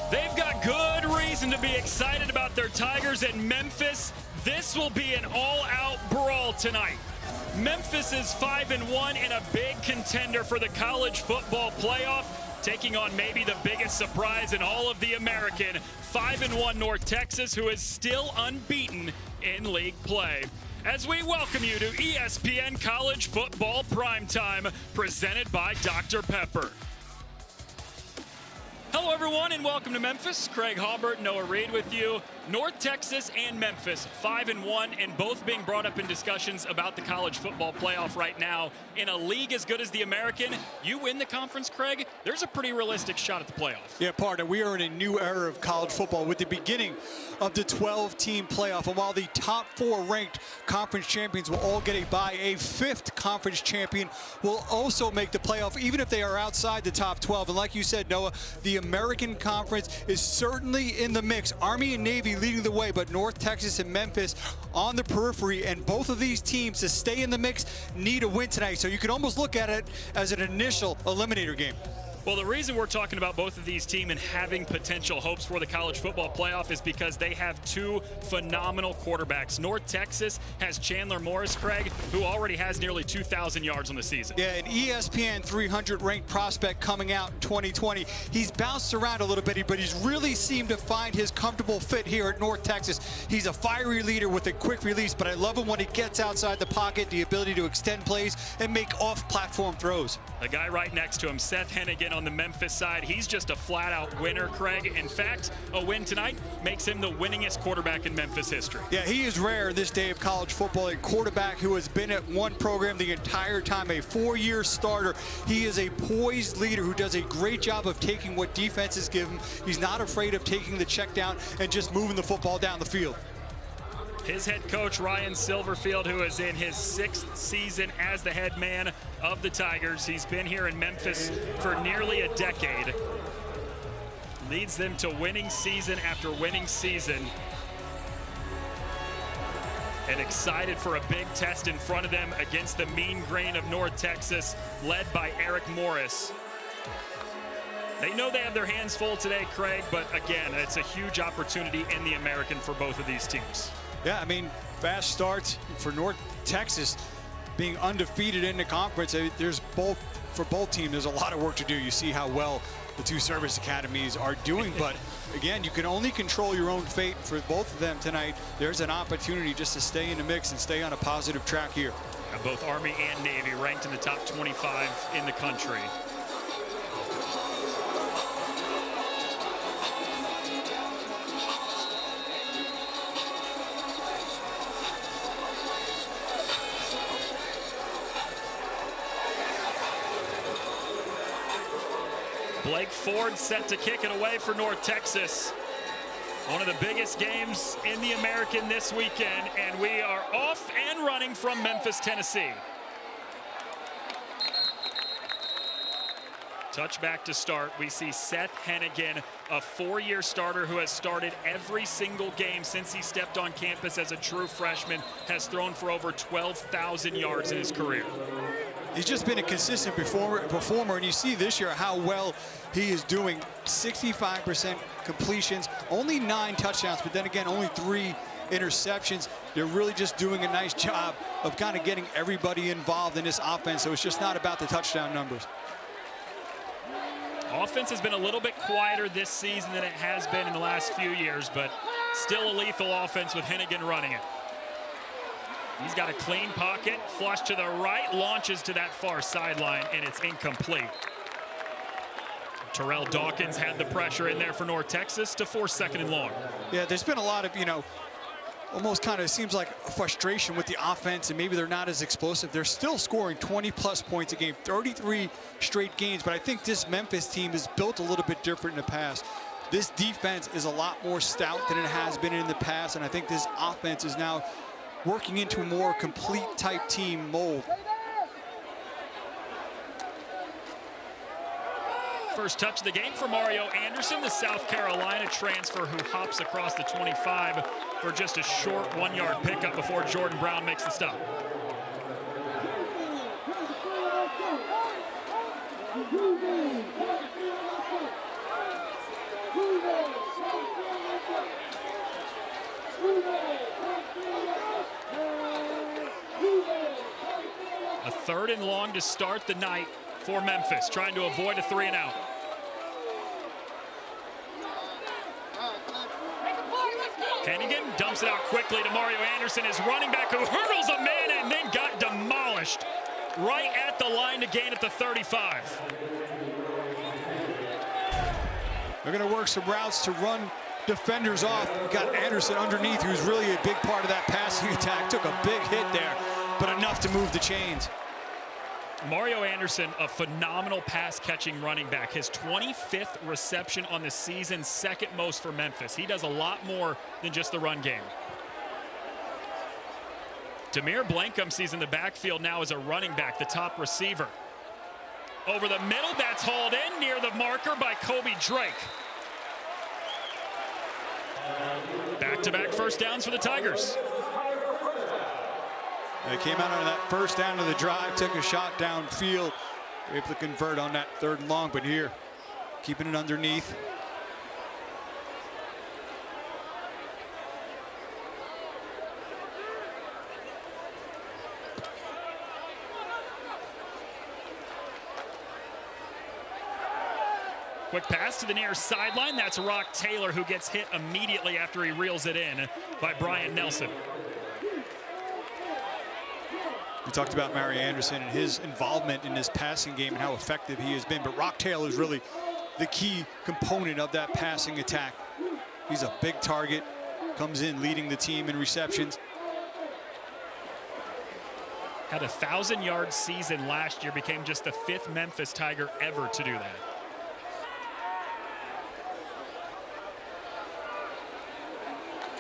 They've got good reason to be excited about their Tigers in Memphis. This will be an all-out brawl tonight. Memphis is 5-1 and a big contender for the college football playoff, taking on maybe the biggest surprise in all of the American, 5-1 North Texas, who is still unbeaten in league play. As we welcome you to ESPN College Football Primetime, presented by Dr. Pepper. Hello, everyone, and welcome to Memphis. Craig Halbert, Noah Reed with you. North Texas and Memphis, 5-1, and both being brought up in discussions about the college football playoff right now. In a league as good as the American, you win the conference, Craig, there's a pretty realistic shot at the playoff. Yeah, partner, we are in a new era of college football with the beginning of the 12-team playoff. And while the top 4 ranked conference champions will all get a bye, a 5th conference champion will also make the playoff, even if they are outside the top 12. And like you said, Noah, the American Conference is certainly in the mix. Army and Navy leading the way, but North Texas and Memphis on the periphery, and both of these teams to stay in the mix need a win tonight. So you could almost look at it as an initial eliminator game. Well, the reason we're talking about both of these teams and having potential hopes for the college football playoff is because they have 2 phenomenal quarterbacks. North Texas has Chandler Morris, Craig, who already has nearly 2,000 yards on the season. Yeah, an ESPN 300 ranked prospect coming out in 2020. He's bounced around a little bit, but he's really seemed to find his comfortable fit here at North Texas. He's a fiery leader with a quick release, but I love him when he gets outside the pocket, the ability to extend plays and make off-platform throws. The guy right next to him, Seth Hennigan, on the Memphis side, he's just a flat-out winner, Craig. In fact, a win tonight makes him the winningest quarterback in Memphis history. Yeah, he is rare this day of college football, a quarterback who has been at one program the entire time, a 4-year starter. He is a poised leader who does a great job of taking what defenses give him. He's not afraid of taking the check down and just moving the football down the field. His head coach, Ryan Silverfield, who is in his 6th season as the head man of the Tigers. He's been here in Memphis for nearly a decade. Leads them to winning season after winning season. And excited for a big test in front of them against the Mean Green of North Texas, led by Eric Morris. They know they have their hands full today, Craig, but again, it's a huge opportunity in the American for both of these teams. Yeah, I mean, fast starts for North Texas being undefeated in the conference. There's for both teams, there's a lot of work to do. You see how well the 2 service academies are doing, but again, you can only control your own fate for both of them tonight. There's an opportunity just to stay in the mix and stay on a positive track here. Both Army and Navy ranked in the top 25 in the country. Blake Ford set to kick it away for North Texas. One of the biggest games in the American this weekend, and we are off and running from Memphis, Tennessee. Touchback to start. We see Seth Hennigan, a 4-year starter who has started every single game since he stepped on campus as a true freshman, has thrown for over 12,000 yards in his career. He's just been a consistent performer, and you see this year how well he is doing. 65% completions, only 9 touchdowns, but then again, only 3 interceptions. They're really just doing a nice job of kind of getting everybody involved in this offense, so it's just not about the touchdown numbers. Offense has been a little bit quieter this season than it has been in the last few years, but still a lethal offense with Hennigan running it. He's got a clean pocket, flush to the right, launches to that far sideline, and it's incomplete. Terrell Dawkins had the pressure in there for North Texas to force 2nd and long. Yeah, there's been a lot of, almost kind of seems like frustration with the offense, and maybe they're not as explosive. They're still scoring 20-plus points a game, 33 straight games, but I think this Memphis team is built a little bit different in the past. This defense is a lot more stout than it has been in the past, and I think this offense is now working into a more complete type team mold. First touch of the game for Mario Anderson, the South Carolina transfer who hops across the 25 for just a short 1-yard pickup before Jordan Brown makes the stop. A 3rd and long to start the night for Memphis, trying to avoid a 3 and out. Hennigan dumps it out quickly to Mario Anderson, his running back, who hurdles a man and then got demolished right at the line to gain at the 35. They're going to work some routes to run defenders off. We've got Anderson underneath, who's really a big part of that passing attack. Took a big hit there, but enough to move the chains. Mario Anderson, a phenomenal pass-catching running back. His 25th reception on the season, 2nd most for Memphis. He does a lot more than just the run game. Demir Blankham sees in the backfield now as a running back, the top receiver. Over the middle, that's hauled in near the marker by Kobe Drake. Back-to-back first downs for the Tigers. They came out on that first down of the drive, took a shot downfield, able to convert on that 3rd and long, but here, keeping it underneath. Quick pass to the near sideline. That's Rock Taylor, who gets hit immediately after he reels it in by Brian Nelson. We talked about Mario Anderson and his involvement in this passing game and how effective he has been, but Rock Taylor is really the key component of that passing attack. He's a big target, comes in leading the team in receptions. Had a 1,000-yard season last year, became just the 5th Memphis Tiger ever to do that.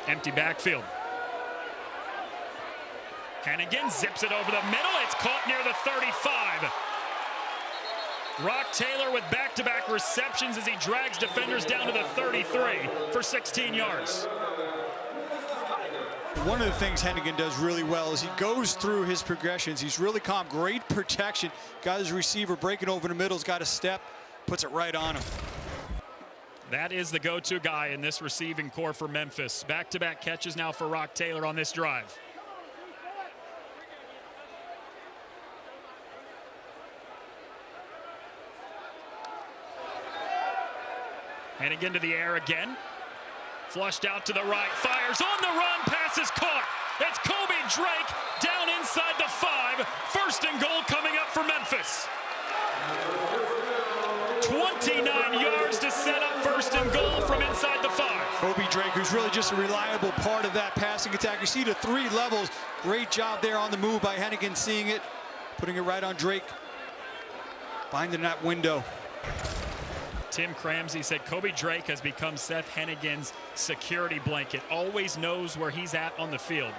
Empty backfield. Hennigan zips it over the middle. It's caught near the 35. Rock Taylor with back-to-back receptions as he drags defenders down to the 33 for 16 yards. One of the things Hennigan does really well is he goes through his progressions. He's really calm, great protection. Got his receiver breaking over the middle, has got a step, puts it right on him. That is the go-to guy in this receiving core for Memphis. Back-to-back catches now for Rock Taylor on this drive. Hennigan to the air again. Flushed out to the right, fires on the run, pass is caught. It's Kobe Drake down inside the 5. 1st and goal coming up for Memphis. 29 yards to set up 1st and goal from inside the 5. Kobe Drake, who's really just a reliable part of that passing attack. You see the 3 levels. Great job there on the move by Hennigan, seeing it, putting it right on Drake, finding that window. Tim Cramsey said Kobe Drake has become Seth Hennigan's security blanket. Always knows where he's at on the field.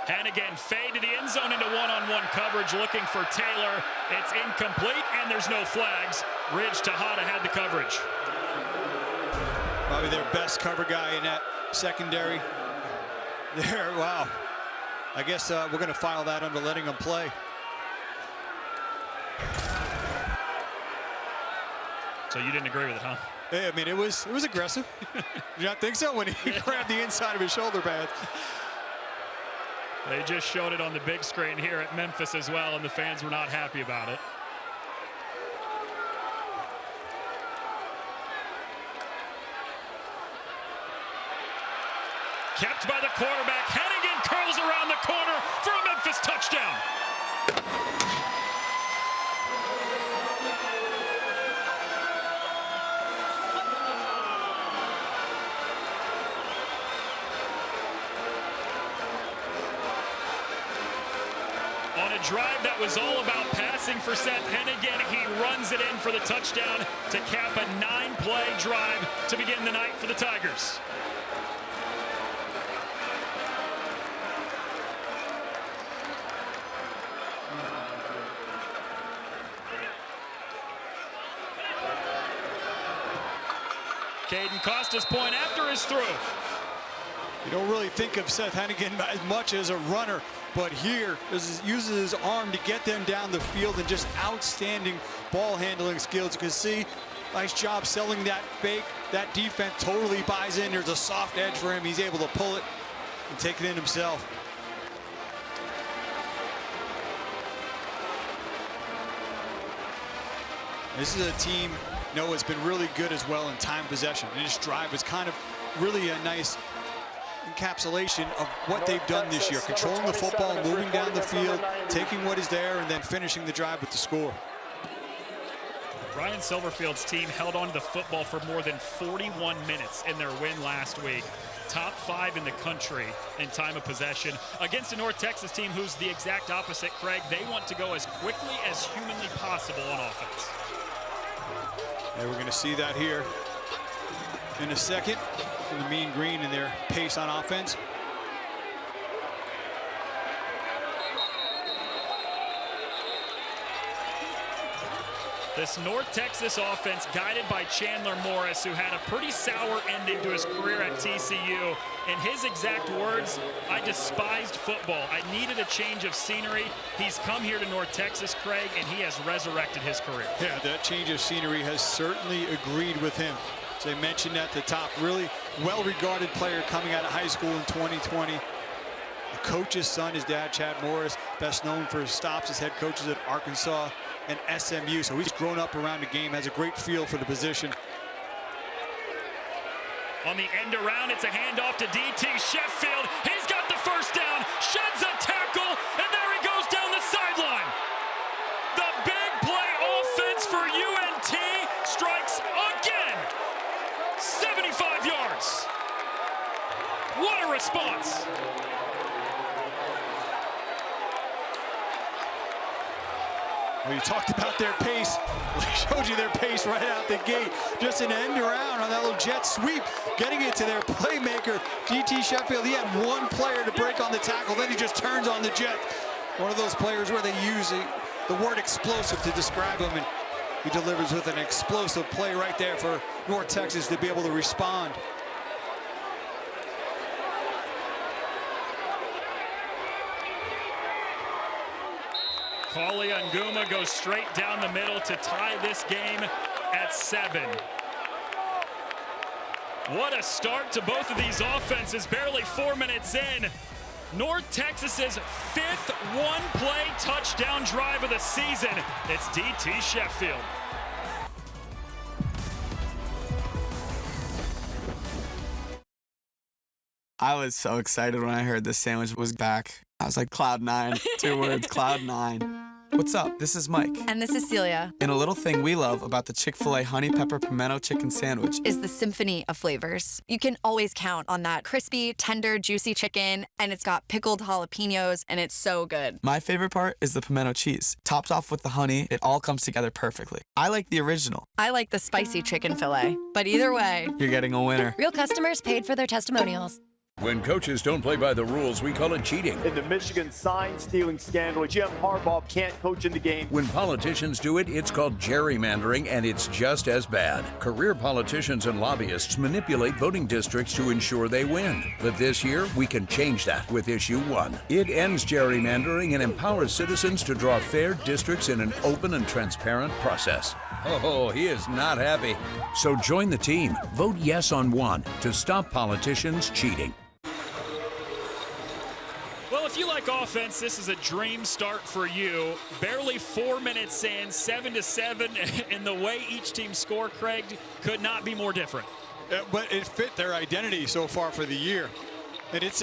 Hennigan fade to the end zone into one-on-one coverage, looking for Taylor. It's incomplete, and there's no flags. Ridge Tejada had the coverage. Probably their best cover guy in that secondary. There, wow. I guess we're going to file that under letting them play. So you didn't agree with it, huh? Yeah, I mean, it was aggressive. Did you not think so when he grabbed the inside of his shoulder pad? They just showed it on the big screen here at Memphis as well, and the fans were not happy about it. Kept by the quarterback. Hennigan curls around the corner for a Memphis touchdown. On a drive that was all about passing for Seth Hennigan, he runs it in for the touchdown to cap a 9-play drive to begin the night for the Tigers. Caden Costa's point after his throw. You don't really think of Seth Hennigan as much as a runner, but here uses his arm to get them down the field, and just outstanding ball handling skills. You can see Nice job selling that fake. That defense totally buys in. There's a soft edge for him. He's able to pull it and take it in himself. This is a team, Noah's been really good as well in time possession. And this drive was kind of really a nice encapsulation of what they've done this year. Controlling the football, moving down the field, taking what is there, and then finishing the drive with the score. Ryan Silverfield's team held on to the football for more than 41 minutes in their win last week. Top 5 in the country in time of possession against a North Texas team who's the exact opposite, Craig. They want to go as quickly as humanly possible on offense. And we're going to see that here in a second. In the mean green and their pace on offense. This North Texas offense, guided by Chandler Morris, who had a pretty sour ending to his career at TCU. In his exact words, I despised football. I needed a change of scenery. He's come here to North Texas, Craig, and he has resurrected his career. Yeah, that change of scenery has certainly agreed with him. As I mentioned at the top, really well-regarded player coming out of high school in 2020. The coach's son, his dad, Chad Morris, best known for his stops as head coaches at Arkansas and SMU. So he's grown up around the game, has a great feel for the position. On the end around, it's a handoff to DT Sheffield. He's got the first down, sheds a tackle, and there he goes down the sideline. The big play offense for UNT strikes again. 75 yards. What a response. Well, you talked about their pace. We showed you their pace right out the gate. Just an end around on that little jet sweep, getting it to their playmaker, DT Sheffield. He had one player to break on the tackle, then he just turns on the jet. One of those players where they use the word explosive to describe him, and he delivers with an explosive play right there for North Texas to be able to respond. Kalia Nguma goes straight down the middle to tie this game at 7. What a start to both of these offenses, barely 4 minutes in. North Texas's 5th one-play touchdown drive of the season. It's DT Sheffield. I was so excited when I heard this sandwich was back. I was like, cloud 9, 2 words, cloud 9. What's up? This is Mike. And this is Celia. And a little thing we love about the Chick-fil-A Honey Pepper Pimento Chicken Sandwich is the symphony of flavors. You can always count on that crispy, tender, juicy chicken, and it's got pickled jalapenos, and it's so good. My favorite part is the pimento cheese. Topped off with the honey, it all comes together perfectly. I like the original. I like the spicy chicken fillet. But either way, you're getting a winner. Real customers paid for their testimonials. When coaches don't play by the rules, we call it cheating. In the Michigan sign-stealing scandal, Jim Harbaugh can't coach in the game. When politicians do it, it's called gerrymandering, and it's just as bad. Career politicians and lobbyists manipulate voting districts to ensure they win. But this year, we can change that with Issue 1. It ends gerrymandering and empowers citizens to draw fair districts in an open and transparent process. Oh, he is not happy. So join the team. Vote yes on 1 to stop politicians cheating. Well, if you like offense, this is a dream start for you. Barely 4 minutes in, 7-7, and the way each team scored, Craig, could not be more different. But it fit their identity so far for the year. And it's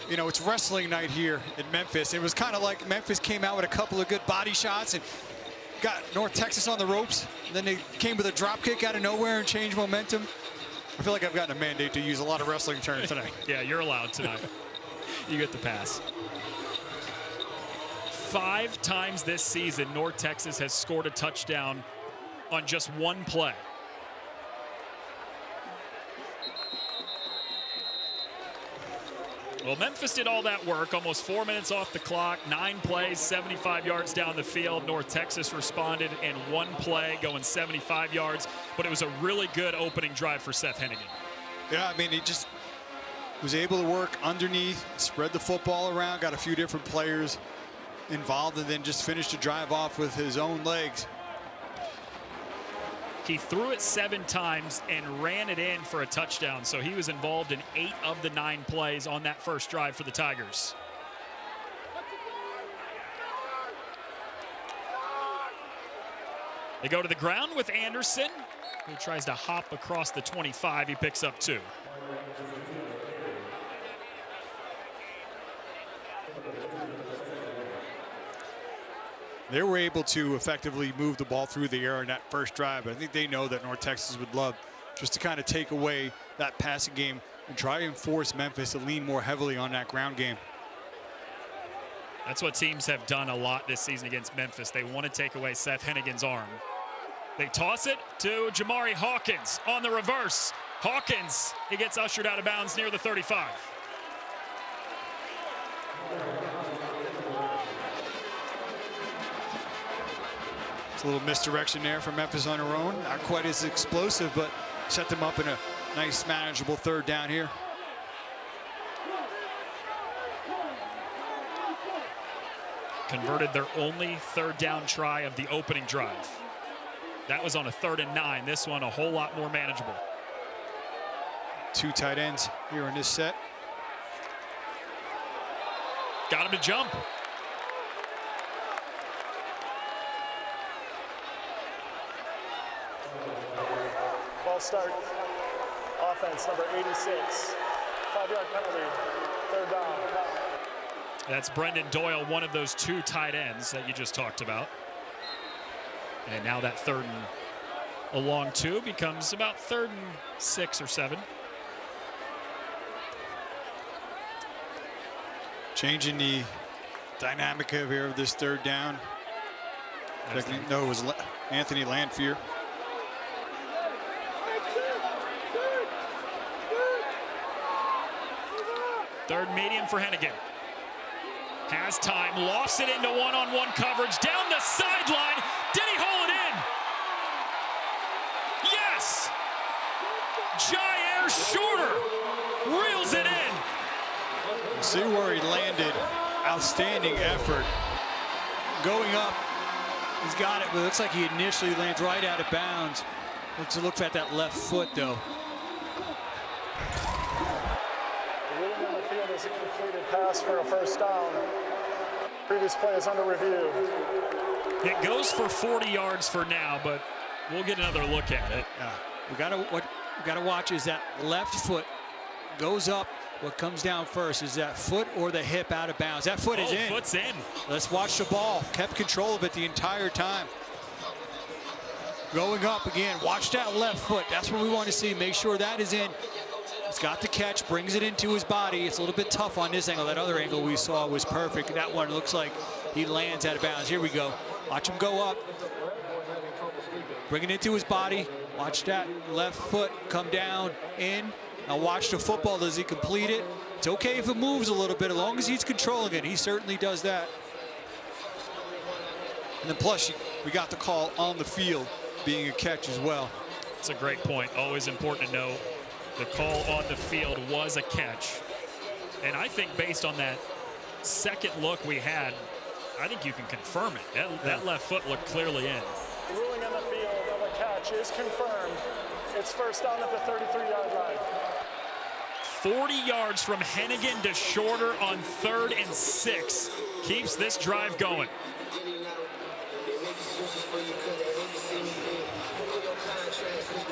it's wrestling night here in Memphis. It was kind of like Memphis came out with a couple of good body shots and got North Texas on the ropes. And then they came with a drop kick out of nowhere and changed momentum. I feel like I've gotten a mandate to use a lot of wrestling terms tonight. Yeah, you're allowed tonight. You get the pass. 5 times this season, North Texas has scored a touchdown on just one play. Well, Memphis did all that work, almost 4 minutes off the clock, 9 plays, 75 yards down the field. North Texas responded in 1 play, going 75 yards, but it was a really good opening drive for Seth Hennigan. Yeah, I mean, he just was able to work underneath, spread the football around, got a few different players involved, and then just finished the drive off with his own legs. He threw it 7 times and ran it in for a touchdown. So he was involved in 8 of the 9 plays on that first drive for the Tigers. They go to the ground with Anderson, who tries to hop across the 25. He picks up 2. They were able to effectively move the ball through the air on that first drive. I think they know that North Texas would love just to kind of take away that passing game and try and force Memphis to lean more heavily on that ground game. That's what teams have done a lot this season against Memphis. They want to take away Seth Hennigan's arm. They toss it to Jamari Hawkins on the reverse. Hawkins, he gets ushered out of bounds near the 35. It's a little misdirection there from Memphis on their own. Not quite as explosive, but set them up in a nice, manageable 3rd down here. Converted their only 3rd down try of the opening drive. That was on a 3rd and 9. This one a whole lot more manageable. 2 tight ends here in this set. Got him to jump. Ball start. Offense number 86. 5-yard penalty. 3rd down. That's Brendan Doyle, one of those 2 tight ends that you just talked about. And now that 3rd and a long 2 becomes about 3rd and 6 or 7. Changing the dynamic of here of this 3rd down. No, it was Anthony Landfear. Third medium for Hennigan. Has time, lofts it into one-on-one coverage down the sideline. Did he haul it in? Yes! Jair Shorter reels it in. See where he landed. Outstanding effort. Going up, he's got it, but it looks like he initially lands right out of bounds. Let's look at that left foot, though. The ruling on the field is a completed pass for a 1st down. Previous play is under review. It goes for 40 yards for now, but we'll get another look at it. What we gotta watch is that left foot goes up. What comes down first is that foot or the hip out of bounds. That foot is in. Foot's in. Let's watch the ball. Kept control of it the entire time. Going up again. Watch that left foot. That's what we want to see. Make sure that is in. He's got the catch, brings it into his body. It's a little bit tough on this angle. That other angle we saw was perfect. That one looks like he lands out of bounds. Here we go. Watch him go up. Bring it into his body. Watch that left foot come down, in. Now watch the football. Does he complete it? It's okay if it moves a little bit, as long as he's controlling it. He certainly does that. And then plus, we got the call on the field being a catch as well. It's a great point. Always important to know the call on the field was a catch. And I think based on that second look we had, I think you can confirm it. That left foot looked clearly in. The ruling on the field of a catch is confirmed. It's 1st down at the 33-yard line. 40 yards from Hennigan to Shorter on 3rd and 6. Keeps this drive going.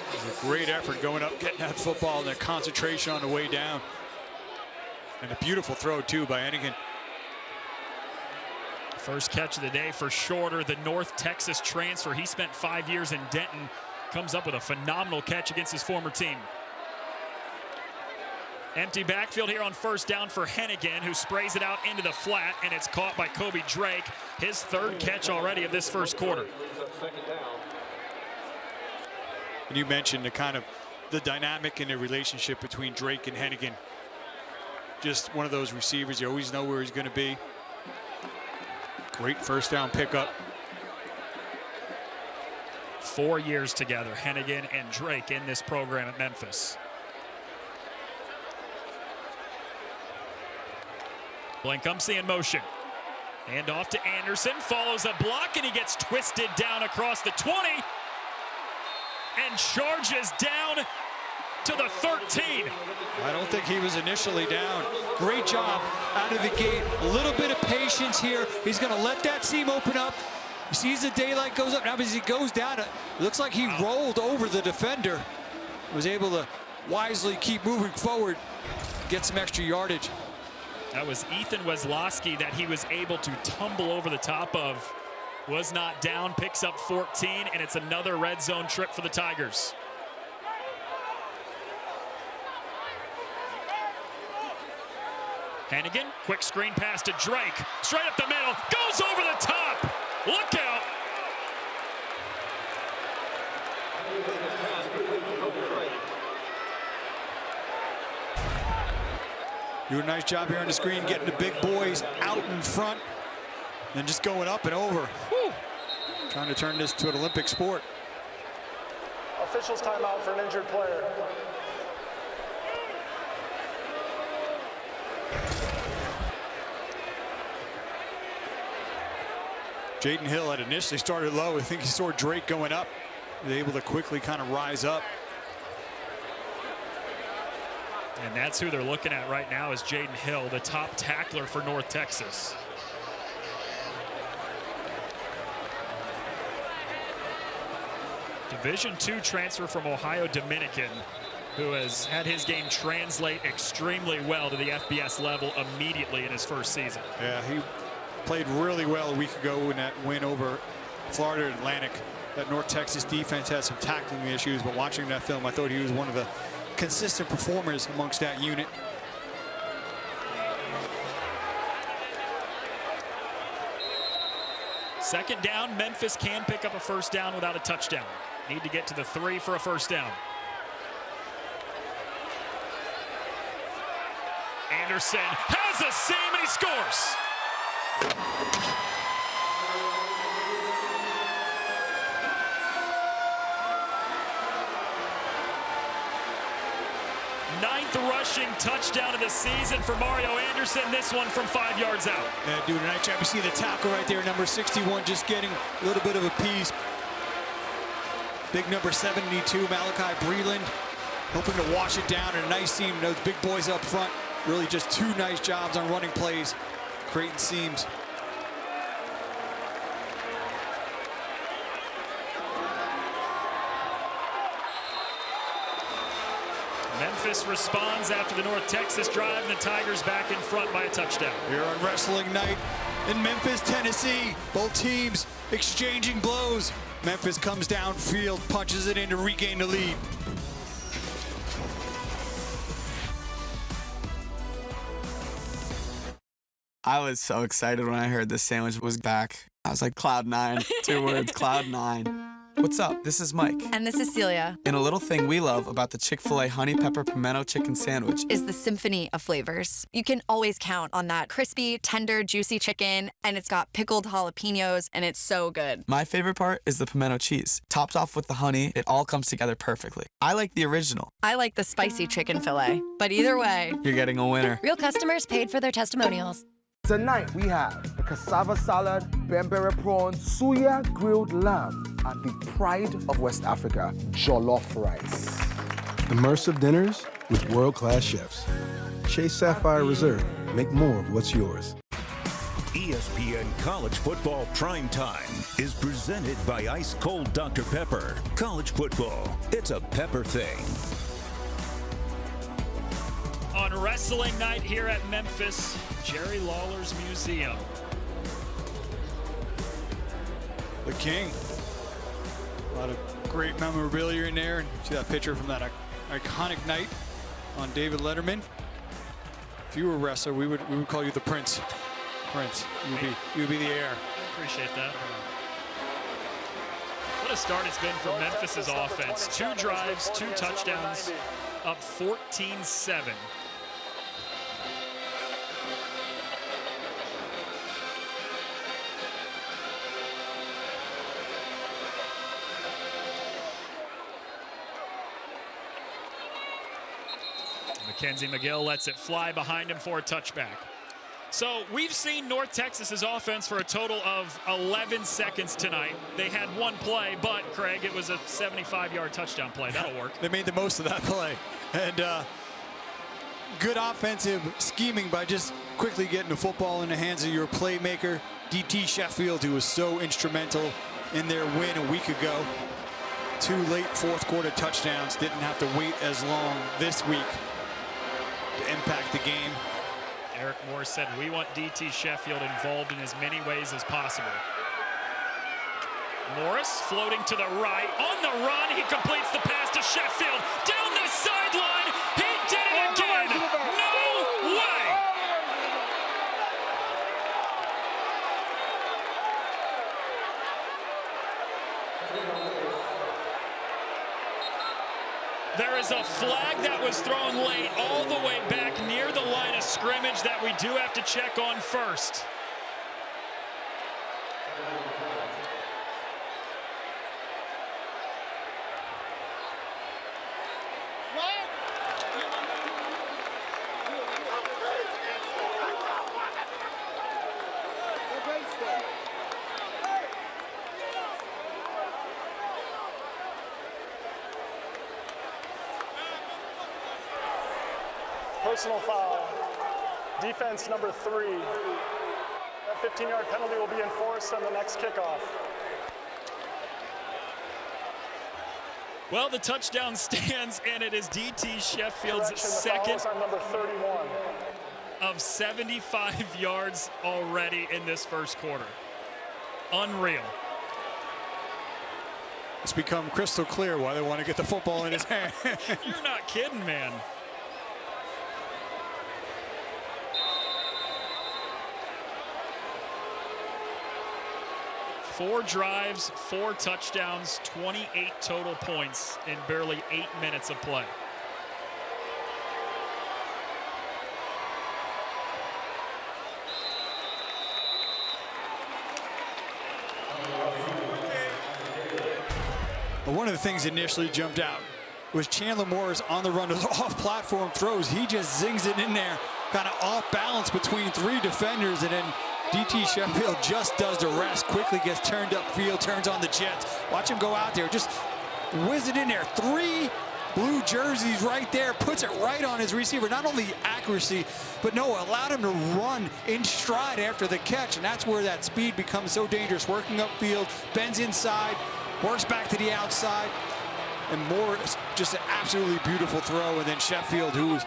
It was a great effort going up, getting that football, and the concentration on the way down. And a beautiful throw, too, by Hennigan. First catch of the day for Shorter, the North Texas transfer. He spent 5 years in Denton. Comes up with a phenomenal catch against his former team. Empty backfield here on 1st down for Hennigan, who sprays it out into the flat, and it's caught by Kobe Drake. His 3rd catch already of this 1st quarter. And you mentioned the dynamic in the relationship between Drake and Hennigan. Just one of those receivers, you always know where he's going to be. Great 1st down pickup. 4 years together, Hennigan and Drake in this program at Memphis. Blankumsey in motion. Hand off to Anderson, follows a block, and he gets twisted down across the 20. and charges down to the 13. I don't think he was initially down. Great job out of the gate. A little bit of patience here. He's going to let that seam open up. He sees the daylight goes up. Now as he goes down, it looks like he rolled over the defender. Was able to wisely keep moving forward, get some extra yardage. That was Ethan Weslowski that he was able to tumble over the top of. Was not down, picks up 14, and it's another red zone trip for the Tigers. Hannigan, quick screen pass to Drake. Straight up the middle, goes over the top. Look out. Doing a nice job here on the screen, getting the big boys out in front, and just going up and over. Whew. Trying to turn this to an Olympic sport. Officials timeout for an injured player. Jaden Hill had initially started low. I think he saw Drake going up. He was able to quickly kind of rise up. And that's who they're looking at right now is Jaden Hill, the top tackler for North Texas. Division II transfer from Ohio Dominican, who has had his game translate extremely well to the FBS level immediately in his first season. Yeah, he played really well a week ago in that win over Florida Atlantic. That North Texas defense had some tackling issues, but watching that film, I thought he was one of the consistent performers amongst that unit. Second down, Memphis can pick up a first down without a touchdown. Need to get to the 3 for a first down. Anderson has a seam and he scores. Ninth rushing touchdown of the season for Mario Anderson. This one from 5 yards out. Yeah, doing a nice job. You see the tackle right there, number 61, just getting a little bit of a piece. Big number 72, Malachi Breland, hoping to wash it down, and a nice seam. Those big boys up front, really just two nice jobs on running plays, creating seams. Memphis responds after the North Texas drive, and the Tigers back in front by a touchdown. Here on wrestling night in Memphis, Tennessee. Both teams exchanging blows. Memphis comes downfield, punches it in to regain the lead. I was so excited when I heard this sandwich was back. I was like, cloud nine. 2 words, cloud nine. What's up? This is Mike. And this is Celia. And a little thing we love about the Chick-fil-A Honey Pepper Pimento Chicken Sandwich Is the symphony of flavors. You can always count on that crispy, tender, juicy chicken, and it's got pickled jalapenos, and it's so good. My favorite part is the pimento cheese. Topped off with the honey, it all comes together perfectly. I like the original. I like the spicy chicken fillet, but either way, You're getting a winner. Real customers paid for their testimonials. Tonight we have a cassava salad, bambara prawns, suya grilled lamb, and the pride of West Africa, jollof rice. Immersive dinners with world-class chefs. Chase Sapphire Reserve. Make more of what's yours. ESPN College Football Primetime is presented by Ice Cold Dr. Pepper. College football, it's a pepper thing. On wrestling night here at Memphis, Jerry Lawler's Museum. The King. A lot of great memorabilia in there. See that picture from that iconic night on David Letterman. If you were a wrestler, we would call you the Prince. Prince. You would be the heir. I appreciate that. What a start it's been for Memphis's offense. 2 drives, 2 touchdowns, up 14-7. Mackenzie McGill lets it fly behind him for a touchback. So we've seen North Texas's offense for a total of 11 seconds tonight. They had one play, but Craig, it was a 75-yard touchdown play. That'll work. They made the most of that play. And good offensive scheming by just quickly getting the football in the hands of your playmaker, DT Sheffield, who was so instrumental in their win a week ago. 2 late fourth quarter touchdowns. Didn't have to wait as long this week to impact the game. Eric Moore said, we want DT Sheffield involved in as many ways as possible. Morris floating to the right. On the run, he completes the pass to Sheffield. Down the sideline, he did it again. No way. There is a flag that was thrown late all the way back near the line of scrimmage that we do have to check on first. Personal foul. Defense number 3. That 15-yard penalty will be enforced on the next kickoff. Well, the touchdown stands, and it is DT Sheffield's second on number 31 of 75 yards already in this first quarter. Unreal. It's become crystal clear why they want to get the football in his hand. You're not kidding, man. Four drives, 4 touchdowns, 28 total points in barely 8 minutes of play. But one of the things that initially jumped out was Chandler Morris on the run. Those off-platform throws, he just zings it in there, kind of off balance between 3 defenders, and then DT Sheffield just does the rest, quickly gets turned upfield, turns on the jets. Watch him go out there, just whiz it in there. 3 blue jerseys right there, puts it right on his receiver. Not only accuracy, but no, allowed him to run in stride after the catch, and that's where that speed becomes so dangerous. Working upfield, bends inside, works back to the outside, and Morris, just an absolutely beautiful throw. And then Sheffield, who was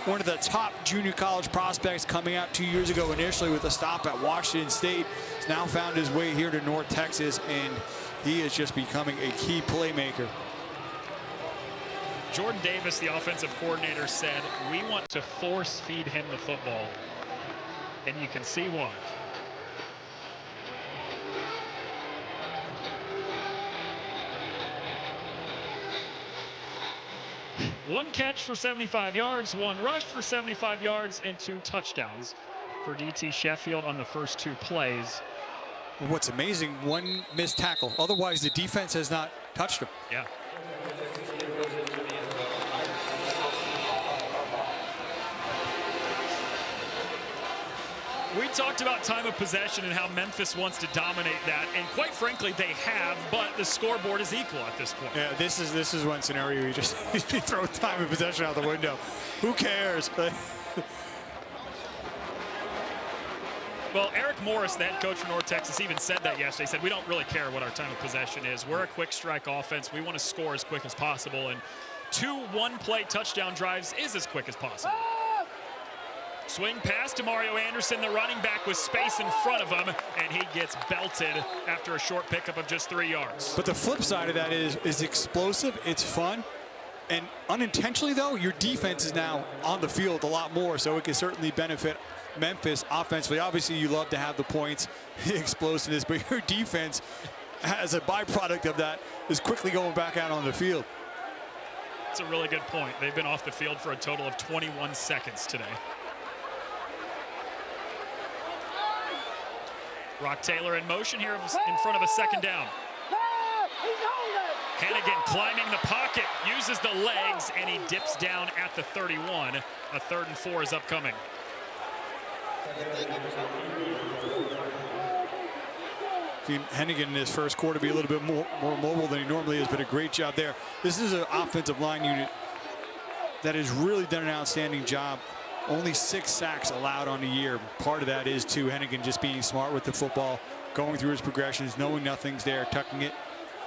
one of the top junior college prospects coming out 2 years ago initially with a stop at Washington State, has now found his way here to North Texas, and he is just becoming a key playmaker. Jordan Davis, the offensive coordinator, said, we want to force feed him the football, and you can see why. One catch for 75 yards, 1 rush for 75 yards, and 2 touchdowns for DT Sheffield on the first 2 plays. What's amazing, 1 missed tackle. Otherwise, the defense has not touched him. Yeah. We talked about time of possession and how Memphis wants to dominate that, and quite frankly, they have, but the scoreboard is equal at this point. Yeah, this is one scenario you just you throw time of possession out the window. Who cares? Well, Eric Morris, the head coach for North Texas, even said that yesterday. He said, we don't really care what our time of possession is. We're a quick strike offense. We want to score as quick as possible, and 2 one-play touchdown drives is as quick as possible. Swing pass to Mario Anderson, the running back with space in front of him, and he gets belted after a short pickup of just 3 yards. But the flip side of that is explosive, it's fun, and unintentionally, though, your defense is now on the field a lot more, so it can certainly benefit Memphis offensively. Obviously, you love to have the points, the explosiveness, but your defense, as a byproduct of that, is quickly going back out on the field. That's a really good point. They've been off the field for a total of 21 seconds today. Rock Taylor in motion here in front of a second down. Hannigan climbing the pocket, uses the legs, and he dips down at the 31. A 3rd and 4 is upcoming. Seen Hennigan in his first quarter be a little bit more mobile than he normally is, but a great job there. This is an offensive line unit that has really done an outstanding job. Only 6 sacks allowed on the year. Part of that is to Hennigan just being smart with the football, going through his progressions, knowing nothing's there, tucking it,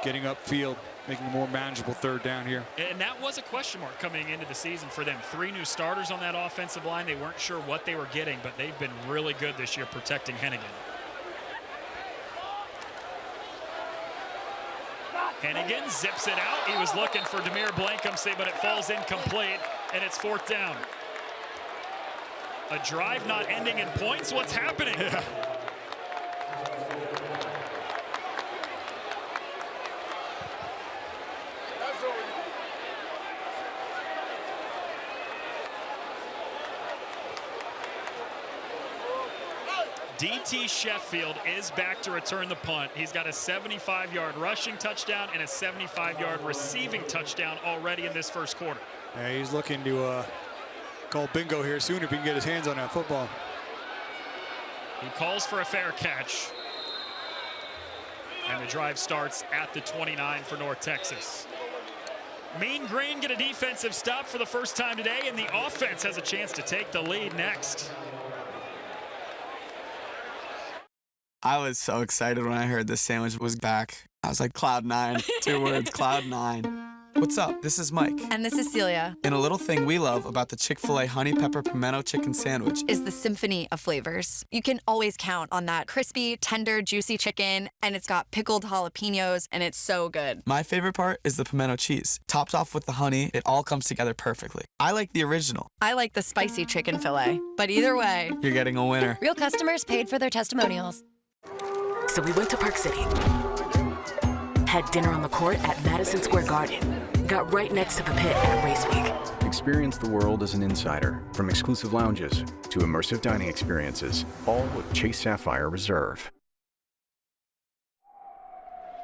getting upfield, making a more manageable third down here. And that was a question mark coming into the season for them. 3 new starters on that offensive line. They weren't sure what they were getting, but they've been really good this year protecting Hennigan. Hennigan zips it out. He was looking for Demir Blankumsey, but it falls incomplete, and it's 4th down. A drive not ending in points? What's happening? Yeah. DT Sheffield is back to return the punt. He's got a 75-yard rushing touchdown and a 75-yard receiving touchdown already in this first quarter. Yeah, he's looking to call bingo here soon if he can get his hands on that football. He calls for a fair catch. And the drive starts at the 29 for North Texas. Mean Green get a defensive stop for the first time today, and the offense has a chance to take the lead next. I was so excited when I heard this sandwich was back. I was like, cloud 9, 2 words, cloud 9. What's up? This is Mike. And this is Celia. And a little thing we love about the Chick-fil-A Honey Pepper Pimento Chicken Sandwich is the symphony of flavors. You can always count on that crispy, tender, juicy chicken, and it's got pickled jalapenos, and it's so good. My favorite part is the pimento cheese. Topped off with the honey, it all comes together perfectly. I like the original. I like the spicy chicken fillet. But either way, you're getting a winner. Real customers paid for their testimonials. So we went to Park City, had dinner on the court at Madison Square Garden, got right next to the pit at Race Week. Experience the world as an insider, from exclusive lounges to immersive dining experiences, all with Chase Sapphire Reserve.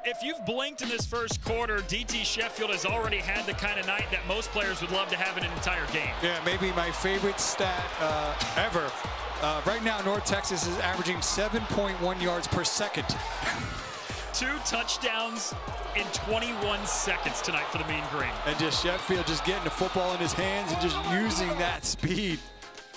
If you've blinked in this first quarter, DT Sheffield has already had the kind of night that most players would love to have in an entire game. Yeah, maybe my favorite stat ever. Right now, North Texas is averaging 7.1 yards per second. 2 touchdowns in 21 seconds tonight for the Mean Green. And just Sheffield just getting the football in his hands and just using that speed.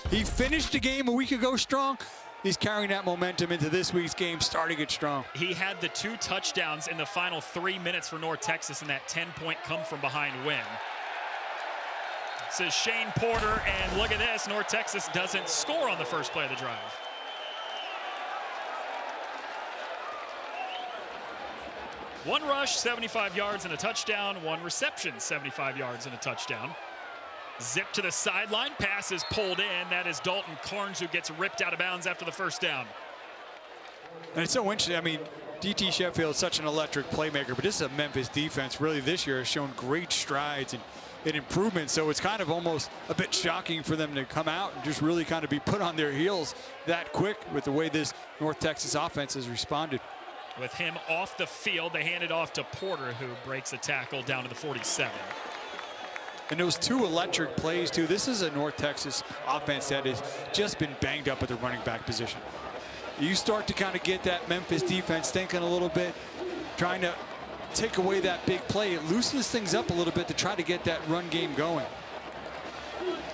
He finished the game a week ago strong. He's carrying that momentum into this week's game, starting it strong. He had the 2 touchdowns in the final 3 minutes for North Texas in that 10-point come-from-behind win. Says Shane Porter, and look at this, North Texas doesn't score on the first play of the drive. One rush, 75 yards and a touchdown. 1 reception, 75 yards and a touchdown. Zip to the sideline, pass is pulled in. That is Dalton Carnes who gets ripped out of bounds after the first down. And it's so interesting. I mean, DT Sheffield is such an electric playmaker, but this is a Memphis defense really this year has shown great strides and improvement. So it's kind of almost a bit shocking for them to come out and just really kind of be put on their heels that quick with the way this North Texas offense has responded. With him off the field, they hand it off to Porter, who breaks a tackle down to the 47. And those 2 electric plays, too. This is a North Texas offense that has just been banged up at the running back position. You start to kind of get that Memphis defense thinking a little bit, trying to take away that big play. It loosens things up a little bit to try to get that run game going.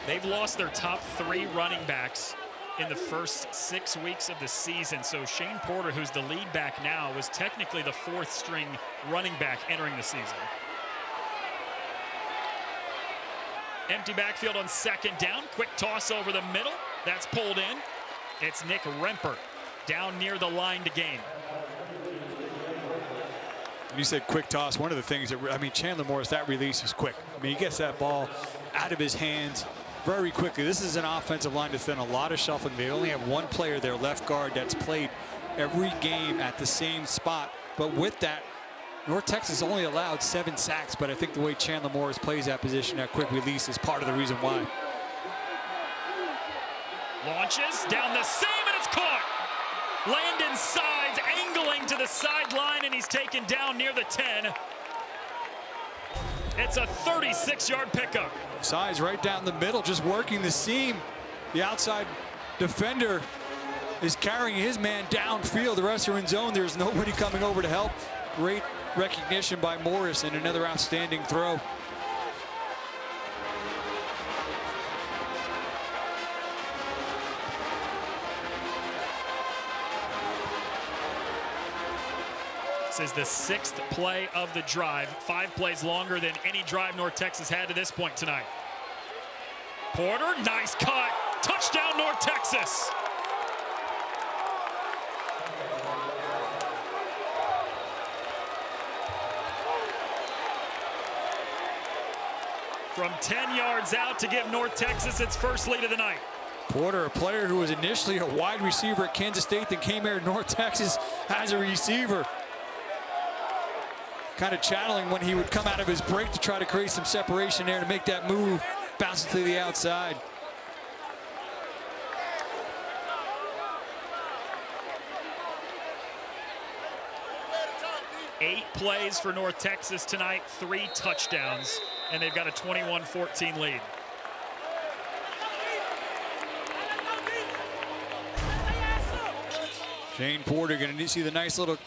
They've lost their top 3 running backs in the first 6 weeks of the season. So Shane Porter, who's the lead back now, was technically the 4th string running back entering the season. Empty backfield on 2nd down. Quick toss over the middle. That's pulled in. It's Nick Rempert down near the line to gain. You said quick toss. One of the things that, I mean, Chandler Morris, that release is quick. I mean, he gets that ball out of his hands very quickly. This is an offensive line that's done a lot of shuffling. They only have 1 player, their left guard, that's played every game at the same spot. But with that, North Texas only allowed 7 sacks, but I think the way Chandler Morris plays that position, that quick release, is part of the reason why. Launches down the seam, and it's caught. Landon sides, angling to the sideline, and he's taken down near the 10. It's a 36-yard pickup. Sides right down the middle, just working the seam. The outside defender is carrying his man downfield. The rest are in zone. There's nobody coming over to help. Great recognition by Morris and another outstanding throw. This is the 6th play of the drive. 5 plays longer than any drive North Texas had to this point tonight. Porter, nice cut. Touchdown, North Texas. From 10 yards out to give North Texas its first lead of the night. Porter, a player who was initially a wide receiver at Kansas State, then came here to North Texas as a receiver. Kind of channeling when he would come out of his break to try to create some separation there to make that move, bounce it to the outside. Eight plays for North Texas tonight, 3 touchdowns, and they've got a 21-14 lead. Shane Porter going to see the nice little,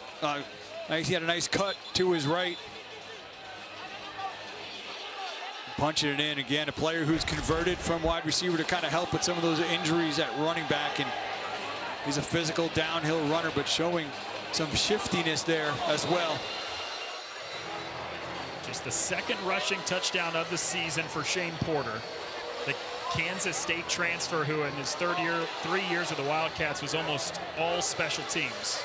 he had a nice cut to his right. Punching it in again, a player who's converted from wide receiver to kind of help with some of those injuries at running back, and he's a physical downhill runner, but showing some shiftiness there as well. Just the 2nd rushing touchdown of the season for Shane Porter, the Kansas State transfer who in his 3 years with the Wildcats was almost all special teams.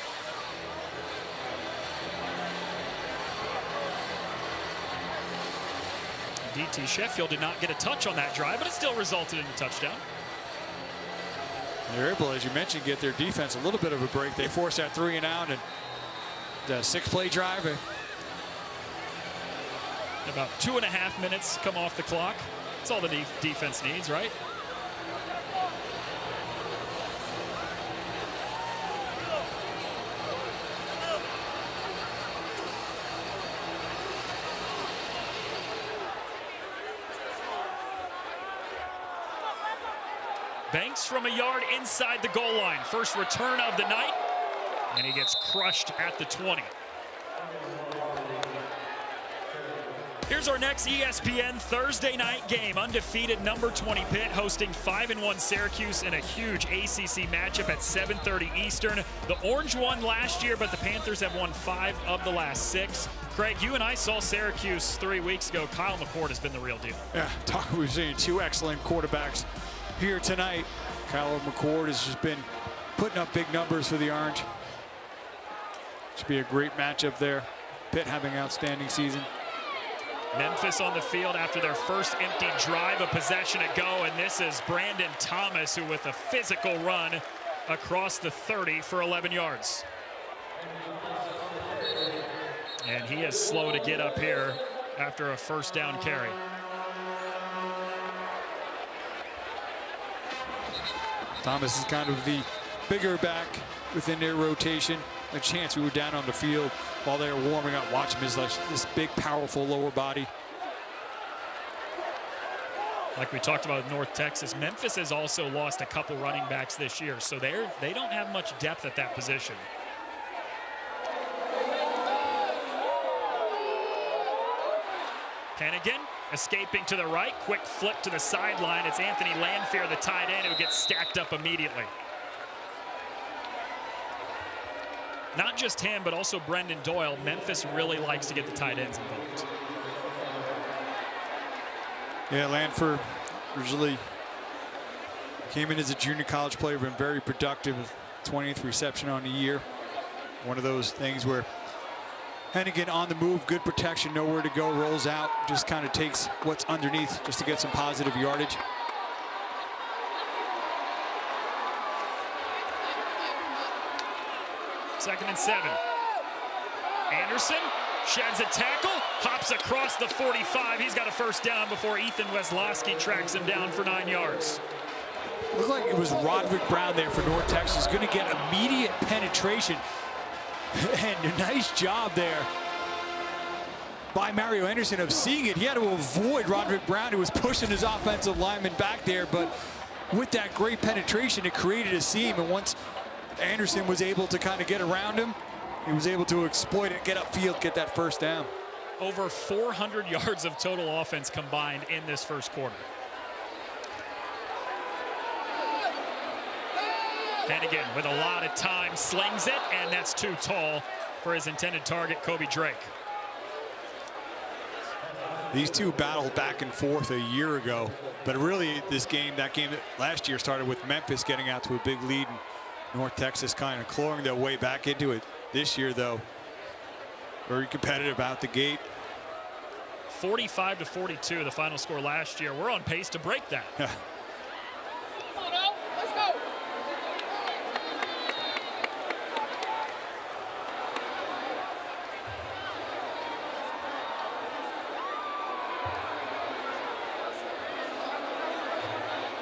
DT Sheffield did not get a touch on that drive, but it still resulted in a touchdown. They're able, as you mentioned, get their defense a little bit of a break. They forced that 3 and out, and the 6-play drive. About 2.5 minutes come off the clock. That's all the defense needs, right? Banks from a yard inside the goal line. First return of the night, and he gets crushed at the 20. Here's our next ESPN Thursday night game. Undefeated number 20 Pitt hosting 5-1 Syracuse in a huge ACC matchup at 7:30 Eastern. The Orange won last year, but the Panthers have won 5 of the last 6. Craig, you and I saw Syracuse 3 weeks ago. Kyle McCord has been the real deal. Yeah, we've seen 2 excellent quarterbacks here tonight. Kyle McCord has just been putting up big numbers for the Orange. Should be a great matchup there. Pitt having an outstanding season. Memphis on the field after their first empty drive, a possession to go, and this is Brandon Thomas, who with a physical run across the 30 for 11 yards. And he is slow to get up here after a first down carry. Thomas is kind of the bigger back within their rotation. A chance we were down on the field while they were warming up. Watch him, this big, powerful lower body. Like we talked about with North Texas, Memphis has also lost a couple running backs this year, so they don't have much depth at that position. Hennigan escaping to the right, quick flip to the sideline. It's Anthony Lanfear, the tight end, who gets stacked up immediately. Not just him, but also Brendan Doyle. Memphis really likes to get the tight ends involved. Yeah, Lanfear originally came in as a junior college player, been very productive, 20th reception on the year. One of those things where Hennigan on the move, good protection, nowhere to go, rolls out, just kind of takes what's underneath just to get some positive yardage. Second and 7. Anderson sheds a tackle, hops across the 45. He's got a first down before Ethan Weslowski tracks him down for 9 yards. Looked like it was Roderick Brown there for North Texas, going to get immediate penetration. And a nice job there by Mario Anderson of seeing it. He had to avoid Roderick Brown, who was pushing his offensive lineman back there, but with that great penetration, it created a seam, and once Anderson was able to kind of get around him. He was able to exploit it, get upfield, get that first down. Over 400 yards of total offense combined in this first quarter. Hennigan with a lot of time slings it, and that's too tall for his intended target, Kobe Drake. These two battled back and forth a year ago, but really that game last year started with Memphis getting out to a big lead and North Texas kind of clawing their way back into it. This year, though, very competitive out the gate. 45-42, the final score last year. We're on pace to break that.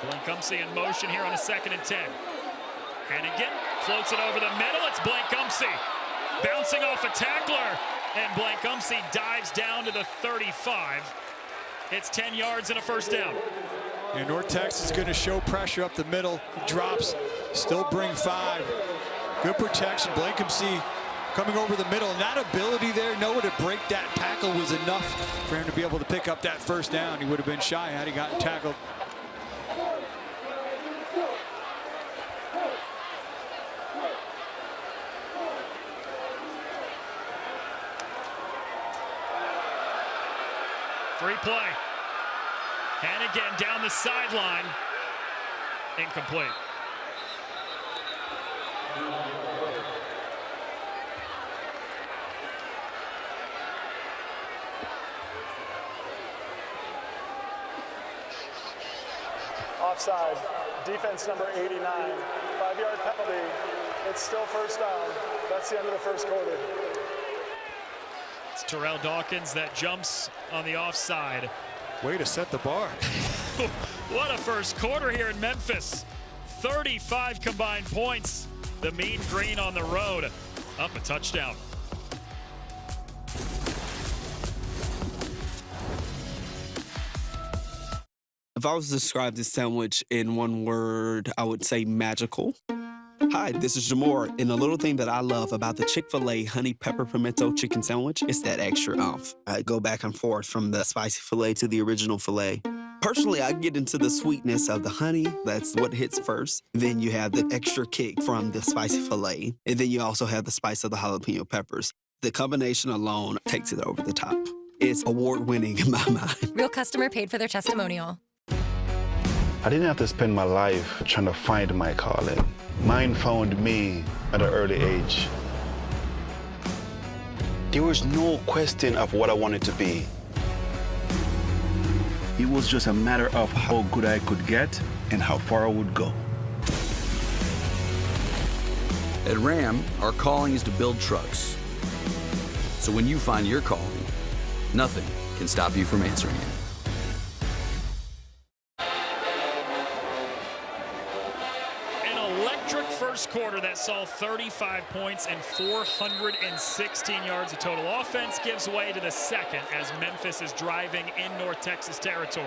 Blankumsey in motion here on a 2nd and 10. Hennigan floats it over the middle. It's Blankumsey bouncing off a tackler, and Blankumsey dives down to the 35. It's 10 yards and a first down. And North Texas is going to show pressure up the middle. He drops, still bring 5. Good protection. Blankumsey coming over the middle, and that ability there, Noah, to break that tackle was enough for him to be able to pick up that first down. He would have been shy had he gotten tackled. Free play. Hennigan down the sideline. Incomplete. Offside. Defense number 89. 5-yard penalty. It's still first down. That's the end of the first quarter. It's Terrell Dawkins that jumps on the offside. Way to set the bar. What a first quarter here in Memphis. 35 combined points. The Mean Green on the road. Up a touchdown. If I was to describe this sandwich in one word, I would say magical. Hi, this is Jamor, and the little thing that I love about the Chick-fil-A honey pepper pimento chicken sandwich is that extra oomph. I go back and forth from the spicy filet to the original filet. Personally, I get into the sweetness of the honey. That's what hits first. Then you have the extra kick from the spicy filet, and then you also have the spice of the jalapeno peppers. The combination alone takes it over the top. It's award-winning in my mind. Real customer paid for their testimonial. I didn't have to spend my life trying to find my calling. Mine found me at an early age. There was no question of what I wanted to be. It was just a matter of how good I could get and how far I would go. At Ram, our calling is to build trucks. So when you find your calling, nothing can stop you from answering it. First quarter that saw 35 points and 416 yards of total offense gives way to the second as Memphis is driving in North Texas territory.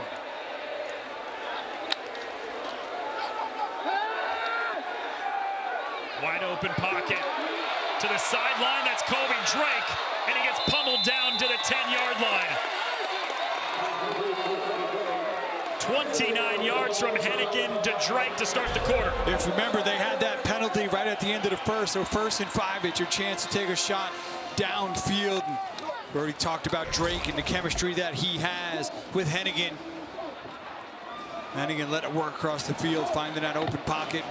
Wide open pocket to the sideline. That's Kobe Drake, and he gets pummeled down to the 10-yard line. 29 yards from Hennigan to Drake to start the quarter. If remember, they had that penalty right at the end of the first, so 1st and 5, it's your chance to take a shot downfield. We already talked about Drake and the chemistry that he has with Hennigan. Hennigan let it work across the field, finding that open pocket.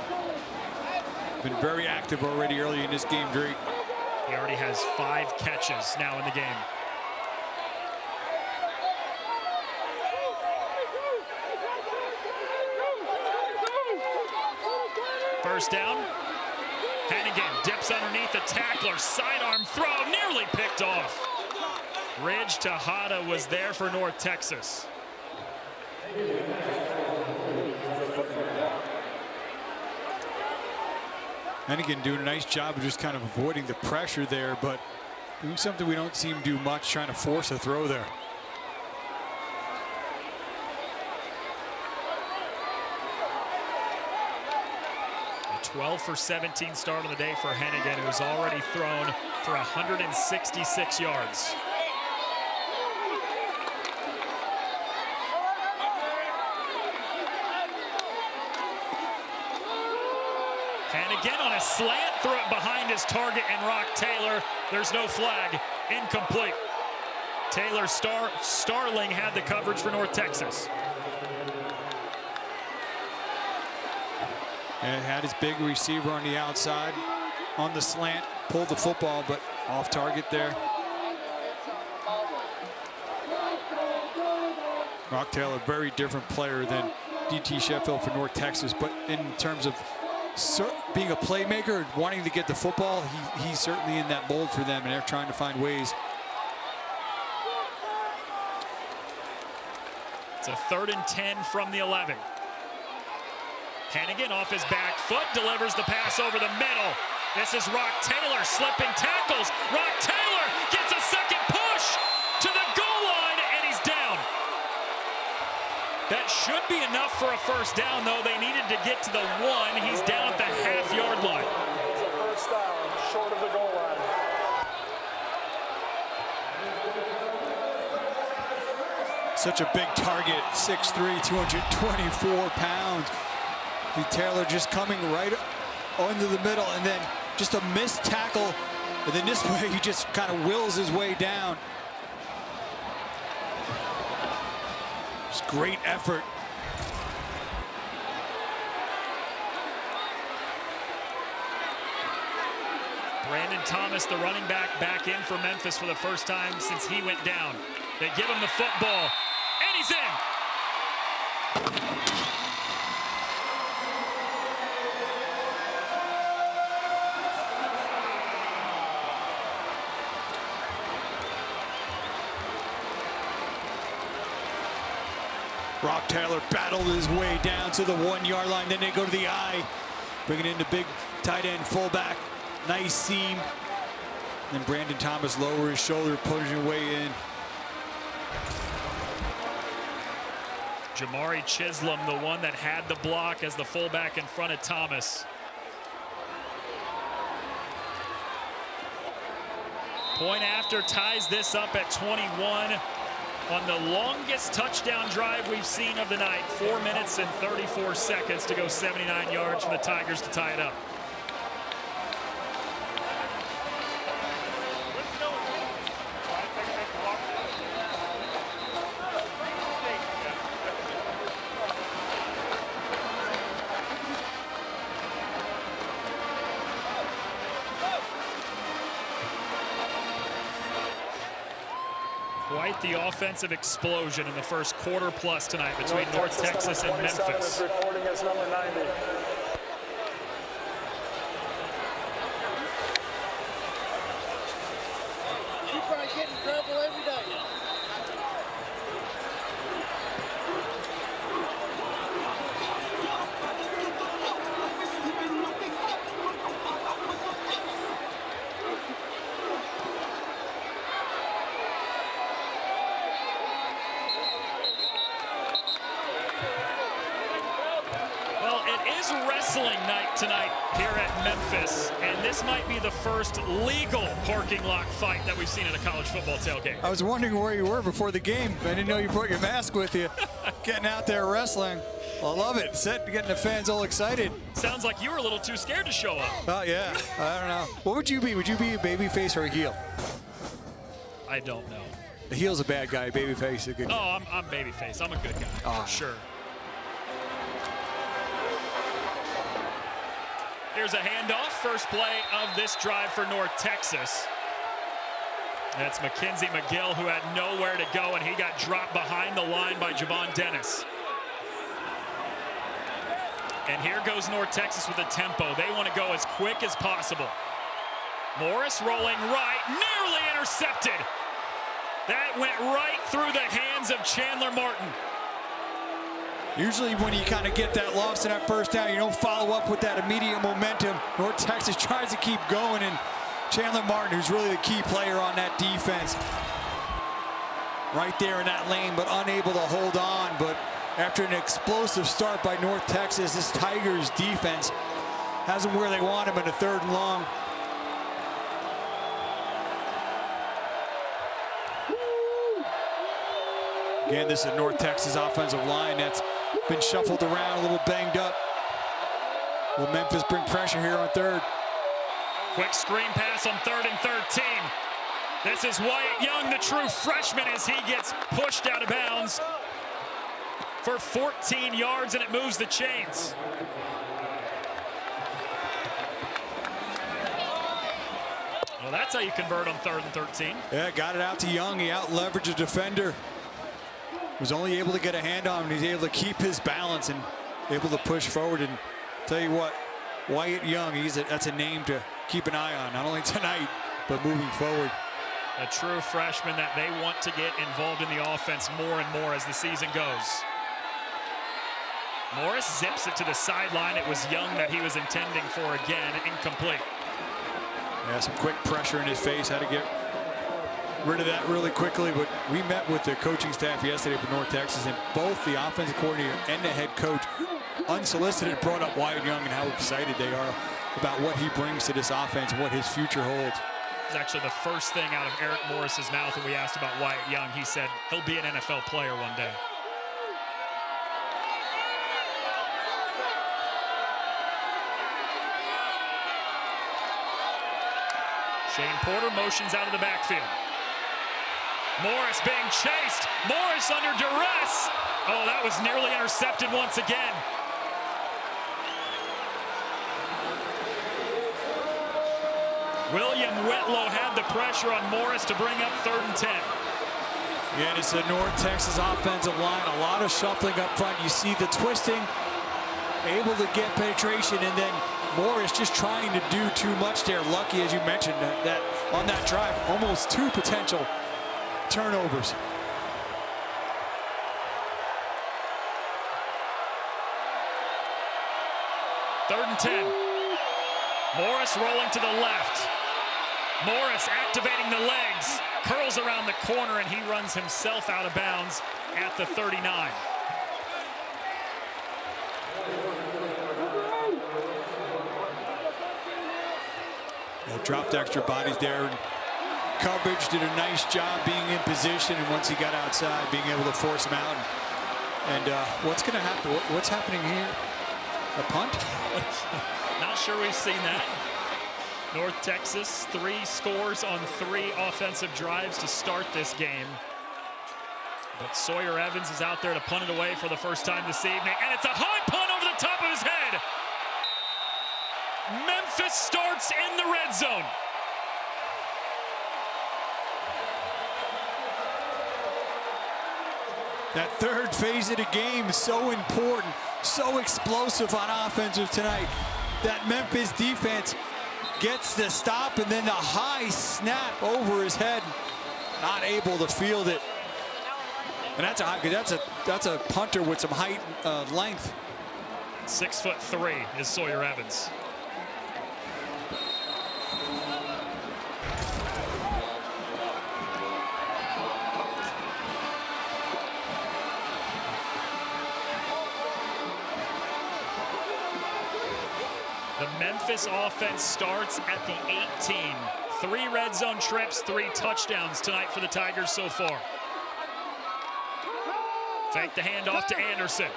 Been very active already early in this game, Drake. He already has 5 catches now in the game. First down. Hennigan dips underneath the tackler. Sidearm throw, nearly picked off. Ridge Tejada was there for North Texas. Hennigan doing a nice job of just kind of avoiding the pressure there, but doing something we don't see him do much, trying to force a throw there. 12 for 17 start on the day for Hennigan, who's already thrown for 166 yards. Hennigan on a slant, threw it behind his target and Rock Taylor. There's no flag, incomplete. Taylor Starling had the coverage for North Texas. And had his big receiver on the outside, on the slant, pulled the football, but off target there. Rock Taylor, very different player than DT Sheffield for North Texas, but in terms of being a playmaker, wanting to get the football, he's certainly in that mold for them, and they're trying to find ways. It's a 3rd and 10 from the 11. Hennigan off his back foot, delivers the pass over the middle. This is Rock Taylor slipping tackles. Rock Taylor gets a second push to the goal line, and he's down. That should be enough for a first down, though. They needed to get to the 1. He's down at the half-yard line. It's a first down, short of the goal line. Such a big target, 6'3", 224 pounds. Taylor just coming right into the middle, and then just a missed tackle. And then this way, he just kind of wills his way down. Just great effort. Brandon Thomas, the running back in for Memphis for the first time since he went down. They give him the football, and he's in. Rock Taylor battled his way down to the 1-yard line. Then they go to the I, bringing in the big tight end fullback. Nice seam. Then Brandon Thomas lower his shoulder, pushing his way in. Jamari Chisholm, the one that had the block as the fullback in front of Thomas. Point after ties this up at 21 on the longest touchdown drive we've seen of the night. 4 minutes and 34 seconds to go 79 yards for the Tigers to tie it up. Quite the offensive explosion in the first quarter plus tonight between North Texas and Memphis. Reporting as number 90. You probably get in trouble every day. Wrestling night tonight here at Memphis, and this might be the first legal parking lot fight that we've seen at a college football tailgate. I was wondering where you were before the game. I didn't know you brought your mask with you. Getting out there wrestling. I love it. Getting the fans all excited. Sounds like you were a little too scared to show up. Oh, yeah. I don't know. What would you be? Would you be a baby face or a heel? I don't know. The heel's a bad guy. Baby face is a good guy. Oh, I'm baby face. I'm a good guy. For sure. Here's a handoff, first play of this drive for North Texas. That's Mackenzie McGill, who had nowhere to go, and he got dropped behind the line by Javon Dennis. And here goes North Texas with a tempo. They want to go as quick as possible. Morris rolling right, nearly intercepted. That went right through the hands of Chandler Martin. Usually when you kind of get that loss in that first down, you don't follow up with that immediate momentum. North Texas tries to keep going, and Chandler Martin, who's really the key player on that defense, right there in that lane, but unable to hold on. But after an explosive start by North Texas, this Tigers defense has them where they want him in a 3rd and long. Again, this is North Texas offensive line that's been shuffled around, a little banged up. Will Memphis bring pressure here on 3rd? Quick screen pass on 3rd and 13. This is Wyatt Young, the true freshman, as he gets pushed out of bounds for 14 yards, and it moves the chains. Well, that's how you convert on 3rd and 13. Yeah, got it out to Young. He out-leveraged a defender. Was only able to get a hand on him. He's able to keep his balance and able to push forward. And tell you what, Wyatt Young, that's a name to keep an eye on, not only tonight, but moving forward. A true freshman that they want to get involved in the offense more and more as the season goes. Morris zips it to the sideline. It was Young that he was intending for again, incomplete. Yeah, some quick pressure in his face, had to get rid of that really quickly, but we met with the coaching staff yesterday for North Texas, and both the offensive coordinator and the head coach, unsolicited, brought up Wyatt Young and how excited they are about what he brings to this offense and what his future holds. It was actually the first thing out of Eric Morris's mouth when we asked about Wyatt Young. He said he'll be an NFL player one day. Shane Porter motions out of the backfield. Morris being chased. Morris under duress. Oh, that was nearly intercepted once again. William Whitlow had the pressure on Morris to bring up 3rd and 10. Yeah, it's a North Texas offensive line. A lot of shuffling up front. You see the twisting, able to get penetration, and then Morris just trying to do too much there. Lucky, as you mentioned, that on that drive, almost 2 potential turnovers. Third and 10. Morris rolling to the left. Morris activating the legs, curls around the corner, and he runs himself out of bounds at the 39. Dropped extra bodies there. And coverage did a nice job being in position, and once he got outside, being able to force him out. And what's going to happen? What's happening here? A punt? Not sure we've seen that. North Texas, 3 scores on 3 offensive drives to start this game. But Sawyer Evans is out there to punt it away for the first time this evening, and it's a high punt over the top of his head. Memphis starts in the red zone. That 3rd phase of the game is so important, so explosive on offensive tonight. That Memphis defense gets the stop, and then the high snap over his head, not able to field it. And that's a punter with some height, length. 6'3" is Sawyer Evans. The Memphis offense starts at the 18. 3 red zone trips, 3 touchdowns tonight for the Tigers so far. Fake the handoff to Anderson.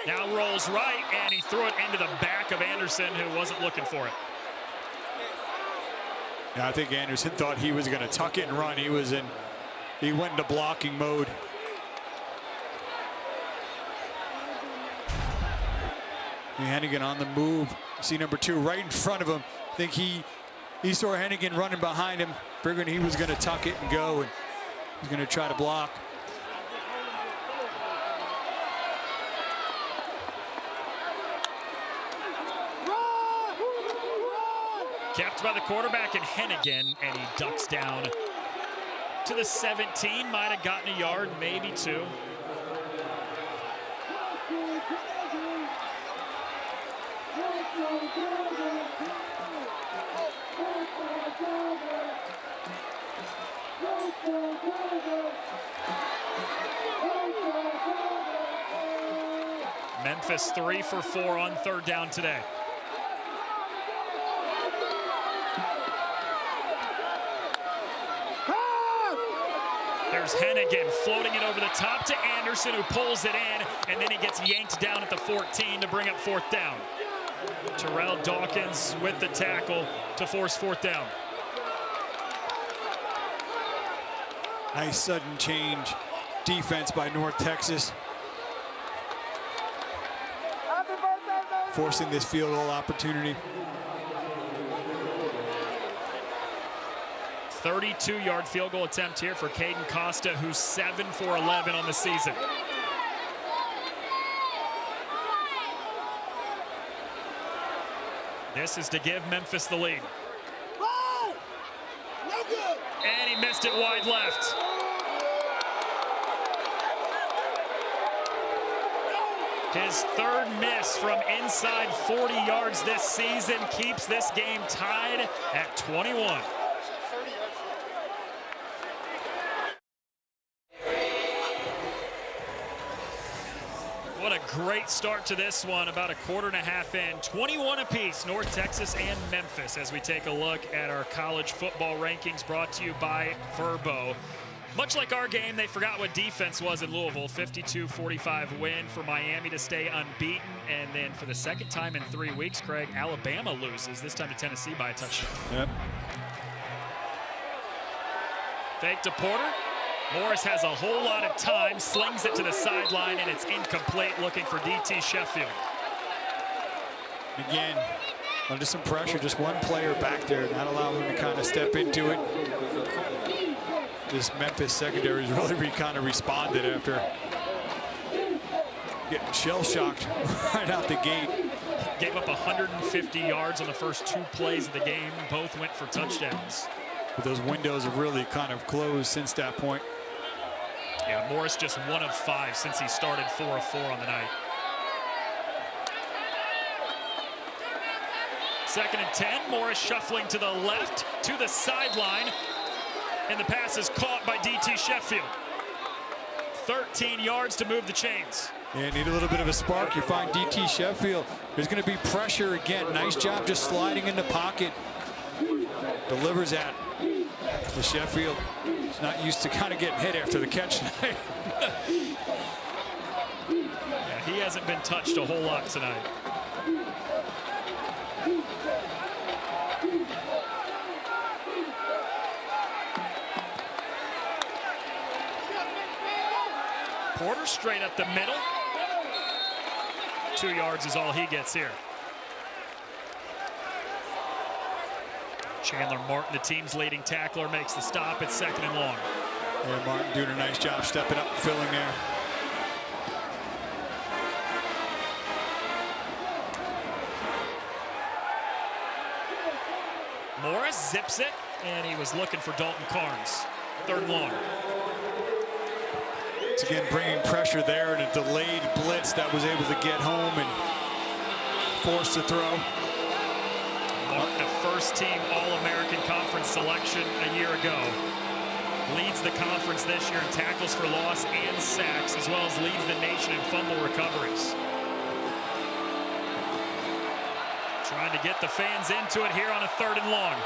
Now rolls right, and he threw it into the back of Anderson, who wasn't looking for it. Yeah, I think Anderson thought he was going to tuck it and run. He went into blocking mode. Hennigan on the move. See number 2 right in front of him. I think he saw Hennigan running behind him, figuring he was going to tuck it and go, and he's going to try to block. Kept by the quarterback and Hennigan, and he ducks down to the 17. Might have gotten a yard, maybe 2. Memphis 3 for 4 on 3rd down today. Here's Hennigan floating it over the top to Anderson, who pulls it in, and then he gets yanked down at the 14 to bring up 4th down. Terrell Dawkins with the tackle to force 4th down. Nice sudden change defense by North Texas. Forcing this field goal opportunity. 32-yard field goal attempt here for Caden Costa, who's 7 for 11 on the season. This is to give Memphis the lead. Oh! No good! And he missed it wide left. His 3rd miss from inside 40 yards this season keeps this game tied at 21. What a great start to this one, about a quarter and a half in. 21 apiece, North Texas and Memphis, as we take a look at our college football rankings brought to you by Verbo. Much like our game, they forgot what defense was in Louisville. 52-45 win for Miami to stay unbeaten. And then for the 2nd time in 3 weeks, Craig, Alabama loses, this time to Tennessee by a touchdown. Yep. Fake to Porter. Morris has a whole lot of time, slings it to the sideline, and it's incomplete, looking for DT Sheffield. Again, under some pressure, just one player back there, not allowing him to kind of step into it. This Memphis secondary has really kind of responded after getting shell-shocked right out the gate. Gave up 150 yards on the first 2 plays of the game. Both went for touchdowns. But those windows have really kind of closed since that point. Yeah, Morris just 1 of 5 since he started 4 of 4 on the night. 2nd and 10, Morris shuffling to the left, to the sideline, and the pass is caught by DT Sheffield. 13 yards to move the chains. Yeah, need a little bit of a spark. You find DT Sheffield. There's going to be pressure again. Nice job just sliding in the pocket. Delivers that to Sheffield. He's not used to kind of getting hit after the catch tonight. Yeah, he hasn't been touched a whole lot tonight. Porter straight up the middle. 2 yards is all he gets here. Chandler Martin, the team's leading tackler, makes the stop. It's 2nd and long. Yeah, Martin doing a nice job stepping up and filling there. Morris zips it, and he was looking for Dalton Carnes. 3rd and long. It's again bringing pressure there, and a delayed blitz that was able to get home and force the throw. Martin, a first-team All-American Conference selection a year ago. Leads the conference this year in tackles for loss and sacks, as well as leads the nation in fumble recoveries. Trying to get the fans into it here on a 3rd and long.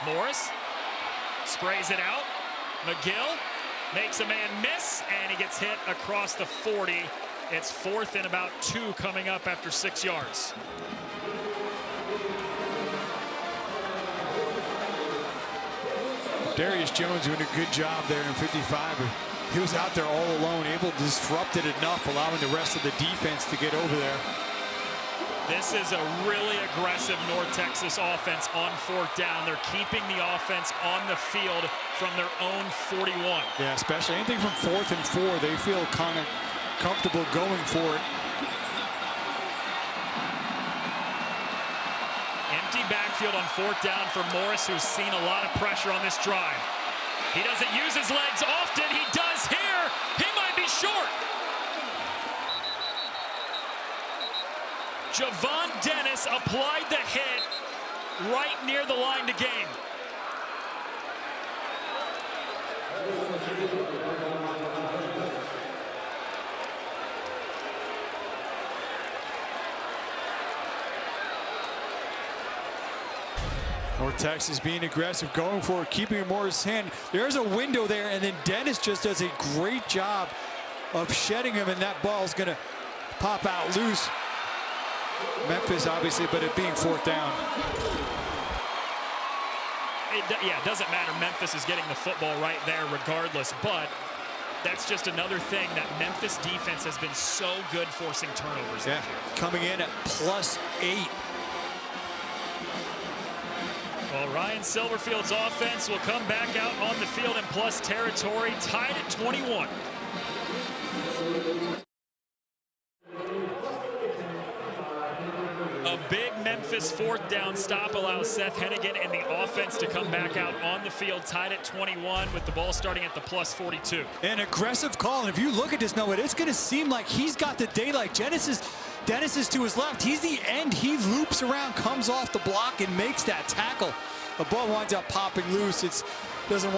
Morris sprays it out. McGill makes a man miss, and he gets hit across the 40. It's 4th and about 2 coming up after 6 yards. Darius Jones doing a good job there in 55. He was out there all alone, able to disrupt it enough, allowing the rest of the defense to get over there. This is a really aggressive North Texas offense on 4th down. They're keeping the offense on the field from their own 41. Yeah, especially anything from 4th and 4, they feel kind of comfortable going for it. Empty backfield on 4th down for Morris, who's seen a lot of pressure on this drive. He doesn't use his legs often. He does here. He might be short. Javon Dennis applied the hit right near the line to gain. North Texas being aggressive, going for it, keeping it more in his hand. There's a window there, and then Dennis just does a great job of shedding him, and that ball's going to pop out loose. Memphis, obviously, but it being 4th down. It doesn't matter. Memphis is getting the football right there regardless, but that's just another thing that Memphis defense has been so good forcing turnovers. Yeah, coming in at +8. Well, Ryan Silverfield's offense will come back out on the field in plus territory, tied at 21. A big Memphis 4th down stop allows Seth Hennigan and the offense to come back out on the field, tied at 21 with the ball starting at the +42. An aggressive call, and if you look at this, Noah, it's going to seem like he's got the daylight. Dennis is to his left. He's the end. He loops around, comes off the block, and makes that tackle. The ball winds up popping loose. It doesn't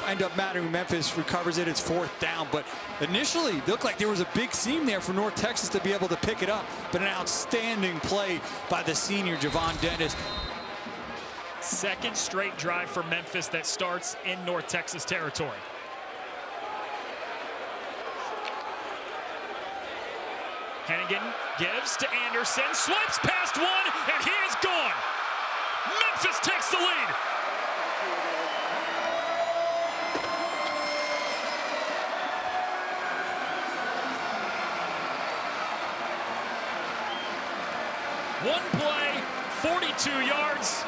end up mattering. Memphis recovers it. It's 4th down. But initially, it looked like there was a big seam there for North Texas to be able to pick it up. But an outstanding play by the senior, Javon Dennis. Second straight drive for Memphis that starts in North Texas territory. Hennigan gives to Anderson, swipes past one, and he is gone. Memphis takes the lead. One play, 42 yards.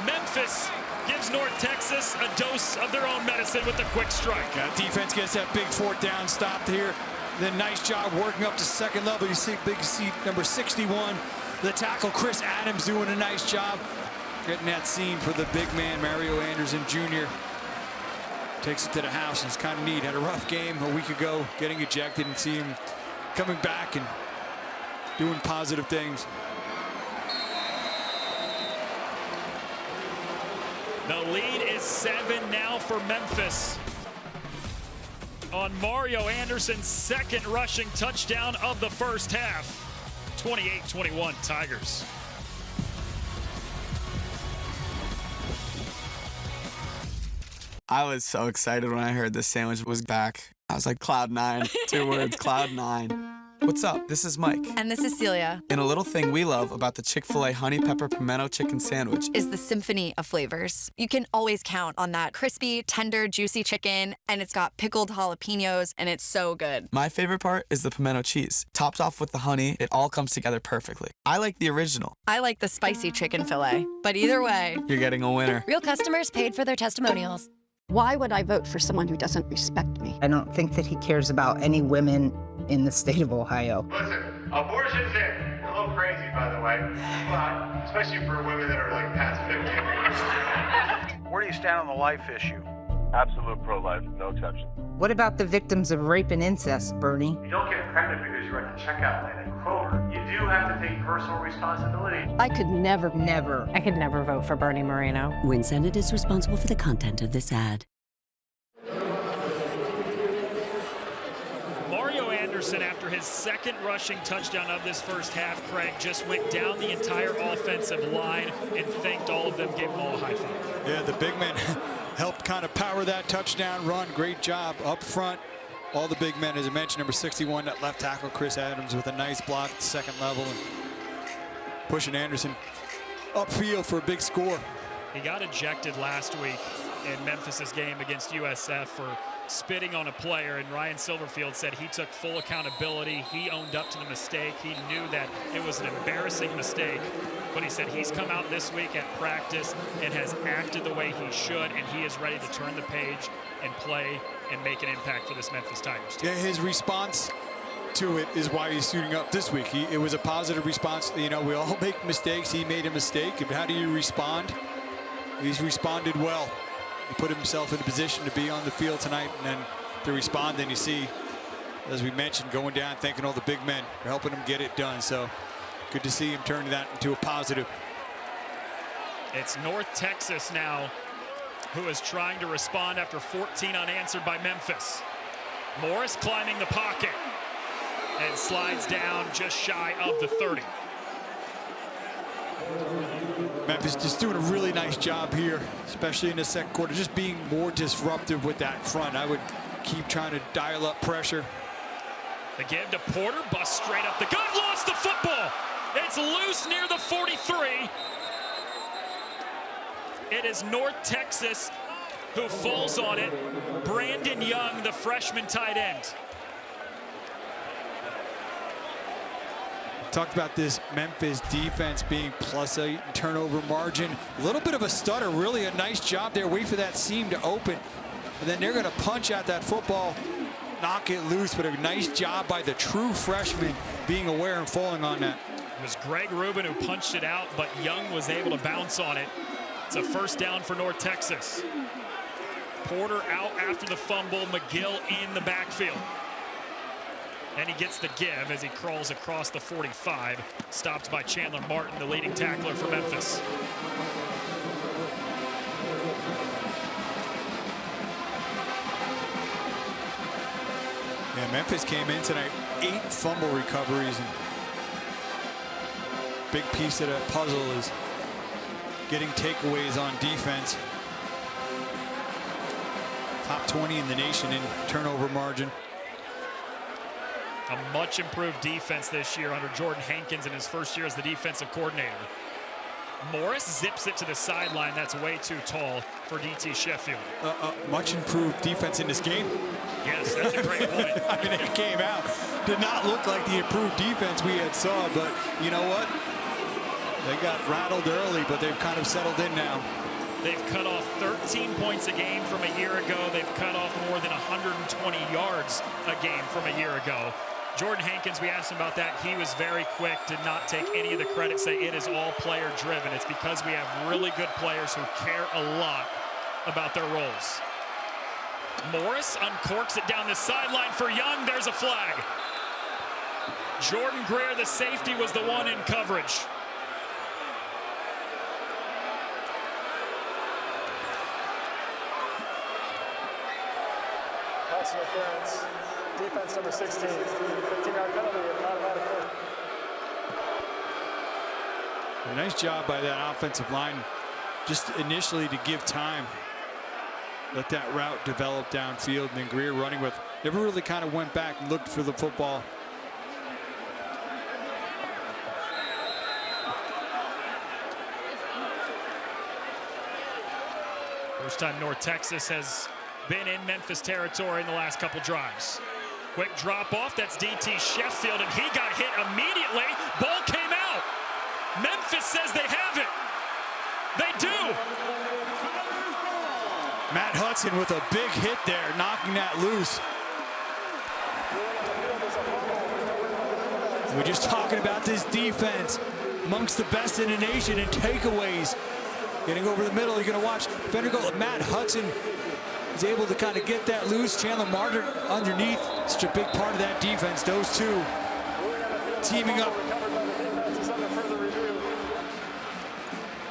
Memphis gives North Texas a dose of their own medicine with a quick strike. Defense gets that big 4th down stop here. Then nice job working up to 2nd level. You see big seat number 61. The tackle, Chris Adams, doing a nice job getting that seam for the big man, Mario Anderson Jr. Takes it to the house, and it's kind of neat. Had a rough game a week ago, getting ejected, and see him coming back and doing positive things. The lead is 7 now for Memphis on Mario Anderson's 2nd rushing touchdown of the first half. 28-21 Tigers. I was so excited when I heard this sandwich was back. I was like, cloud 9. 2 words, cloud 9. What's up? This is Mike. And this is Celia. And a little thing we love about the Chick-fil-A Honey Pepper Pimento Chicken Sandwich is the symphony of flavors. You can always count on that crispy, tender, juicy chicken, and it's got pickled jalapenos, and it's so good. My favorite part is the pimento cheese. Topped off with the honey, it all comes together perfectly. I like the original. I like the spicy chicken fillet. But either way, you're getting a winner. Real customers paid for their testimonials. Why would I vote for someone who doesn't respect me? I don't think that he cares about any women in the state of Ohio. Listen, abortion's in. A little crazy, by the way, but especially for women that are like past 50. Where do you stand on the life issue? Absolute pro-life, no exception. What about the victims of rape and incest, Bernie? You don't get credit because you're at the checkout line at Kroger. You do have to take personal responsibility. I could never. I could never vote for Bernie Moreno. Win Senate is responsible for the content of this ad. Mario Anderson, after his 2nd rushing touchdown of this first half, Craig, just went down the entire offensive line and thanked all of them, gave them all a high five. Yeah, the big man helped kind of power that touchdown run. Great job up front. All the big men, as I mentioned, number 61, that left tackle, Chris Adams, with a nice block at the 2nd level and pushing Anderson upfield for a big score. He got ejected last week in Memphis's game against USF for spitting on a player, and Ryan Silverfield said he took full accountability. He owned up to the mistake. He knew that it was an embarrassing mistake, but he said he's come out this week at practice and has acted the way he should, and he is ready to turn the page and play and make an impact for this Memphis Tigers team. Yeah, his response to it is why he's suiting up this week. It was a positive response. You know, we all make mistakes. He made a mistake. And how do you respond? He's responded well. He put himself in a position to be on the field tonight, and then to respond. Then you see, as we mentioned, going down, thanking all the big men for helping him get it done. So good to see him turn that into a positive. It's North Texas now who is trying to respond after 14 unanswered by Memphis. Morris climbing the pocket and slides down just shy of the 30. Memphis just doing a really nice job here, especially in the second quarter, just being more disruptive with that front. I would keep trying to dial up pressure. The give to Porter, bust straight up the gut, lost the football. It's loose near the 43. It is North Texas who falls on it. Brandon Young, the freshman tight end. Talked about this Memphis defense being +8 in turnover margin. A little bit of a stutter, really a nice job there. Wait for that seam to open. And then they're going to punch out that football, knock it loose, but a nice job by the true freshman being aware and falling on that. It was Greg Rubin who punched it out, but Young was able to bounce on it. It's a first down for North Texas. Porter out after the fumble, McGill in the backfield. And he gets the give as he crawls across the 45, stopped by Chandler Martin, the leading tackler for Memphis. Yeah, Memphis came in tonight, 8 fumble recoveries. And big piece of that puzzle is getting takeaways on defense. Top 20 in the nation in turnover margin. A much improved defense this year under Jordan Hankins in his first year as the defensive coordinator. Morris zips it to the sideline. That's way too tall for DT Sheffield. Much improved defense in this game. Yes, that's a great point. I mean, it came out. Did not look like the improved defense we had saw, but you know what? They got rattled early, but they've kind of settled in now. They've cut off 13 points a game from a year ago. They've cut off more than 120 yards a game from a year ago. Jordan Hankins, we asked him about that. He was very quick, did not take any of the credit, say it is all player driven. It's because we have really good players who care a lot about their roles. Morris uncorks it down the sideline for Young. There's a flag. Jordan Greer, the safety, was the one in coverage. Pass interference. Defense number 16. 15-yard penalty and automatic first. A nice job by that offensive line, just initially to give time. Let that route develop downfield, and then Greer running with, never really kind of went back and looked for the football. First time North Texas has been in Memphis territory in the last couple drives. Quick drop off, that's DT Sheffield, and he got hit immediately. Ball came out. Memphis says they have it. They do. Matt Hudson with a big hit there, knocking that loose. We're just talking about this defense, amongst the best in the nation in takeaways. Getting over the middle, you're gonna watch defender go. Matt Hudson is able to kind of get that loose. Chandler Martin underneath, such a big part of that defense. Those two teaming up.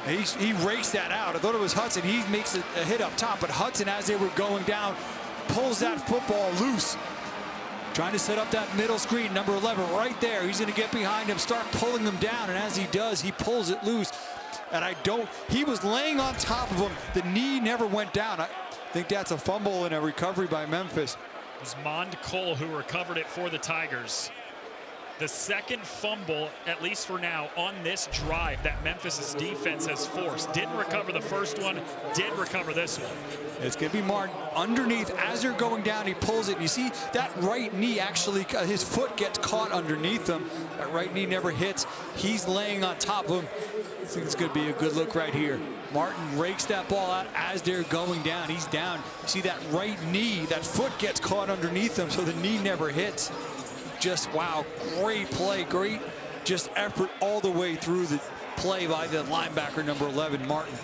He rakes that out. I thought it was Hudson. He makes a hit up top, but Hudson, as they were going down, pulls that football loose. Trying to set up that middle screen, number 11 right there. He's going to get behind him, start pulling him down, and as he does, he pulls it loose. And he was laying on top of him. The knee never went down. I think that's a fumble and a recovery by Memphis. It was Mond Cole who recovered it for the Tigers. The second fumble, at least for now, on this drive that Memphis' defense has forced. Didn't recover the first one, did recover this one. It's going to be Martin underneath. As they're going down, he pulls it. You see that right knee actually, his foot gets caught underneath him. That right knee never hits. He's laying on top of him. I think it's going to be a good look right here. Martin rakes that ball out as they're going down. He's down. You see that right knee, that foot gets caught underneath him, so the knee never hits. Just, wow, great play, great just effort all the way through the play by the linebacker, number 11, Martin.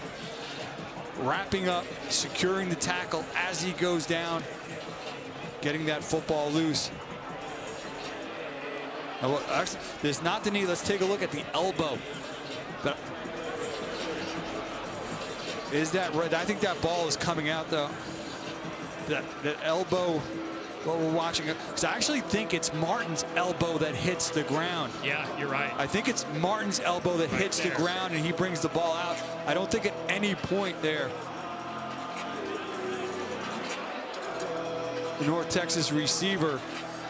Wrapping up, securing the tackle as he goes down, getting that football loose. Now, actually, there's not the knee. Let's take a look at the elbow. But is that right? I think that ball is coming out, though. That elbow what we're watching. Because I actually think it's Martin's elbow that hits the ground. Yeah, you're right. I think it's Martin's elbow that hits the ground and he brings the ball out. I don't think at any point there the North Texas receiver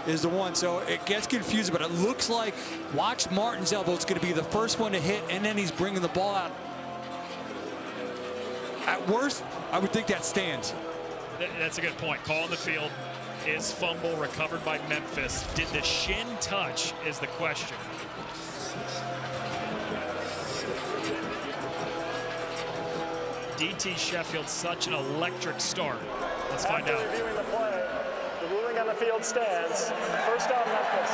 is the one. So it gets confusing, but it looks like, watch Martin's elbow. It's going to be the first one to hit, and then he's bringing the ball out. At worst, I would think that stands. That's a good point. Call on the field is fumble recovered by Memphis. Did the shin touch is the question. DT Sheffield, such an electric start. Let's find out. After reviewing the play, the ruling on the field stands. First down, Memphis.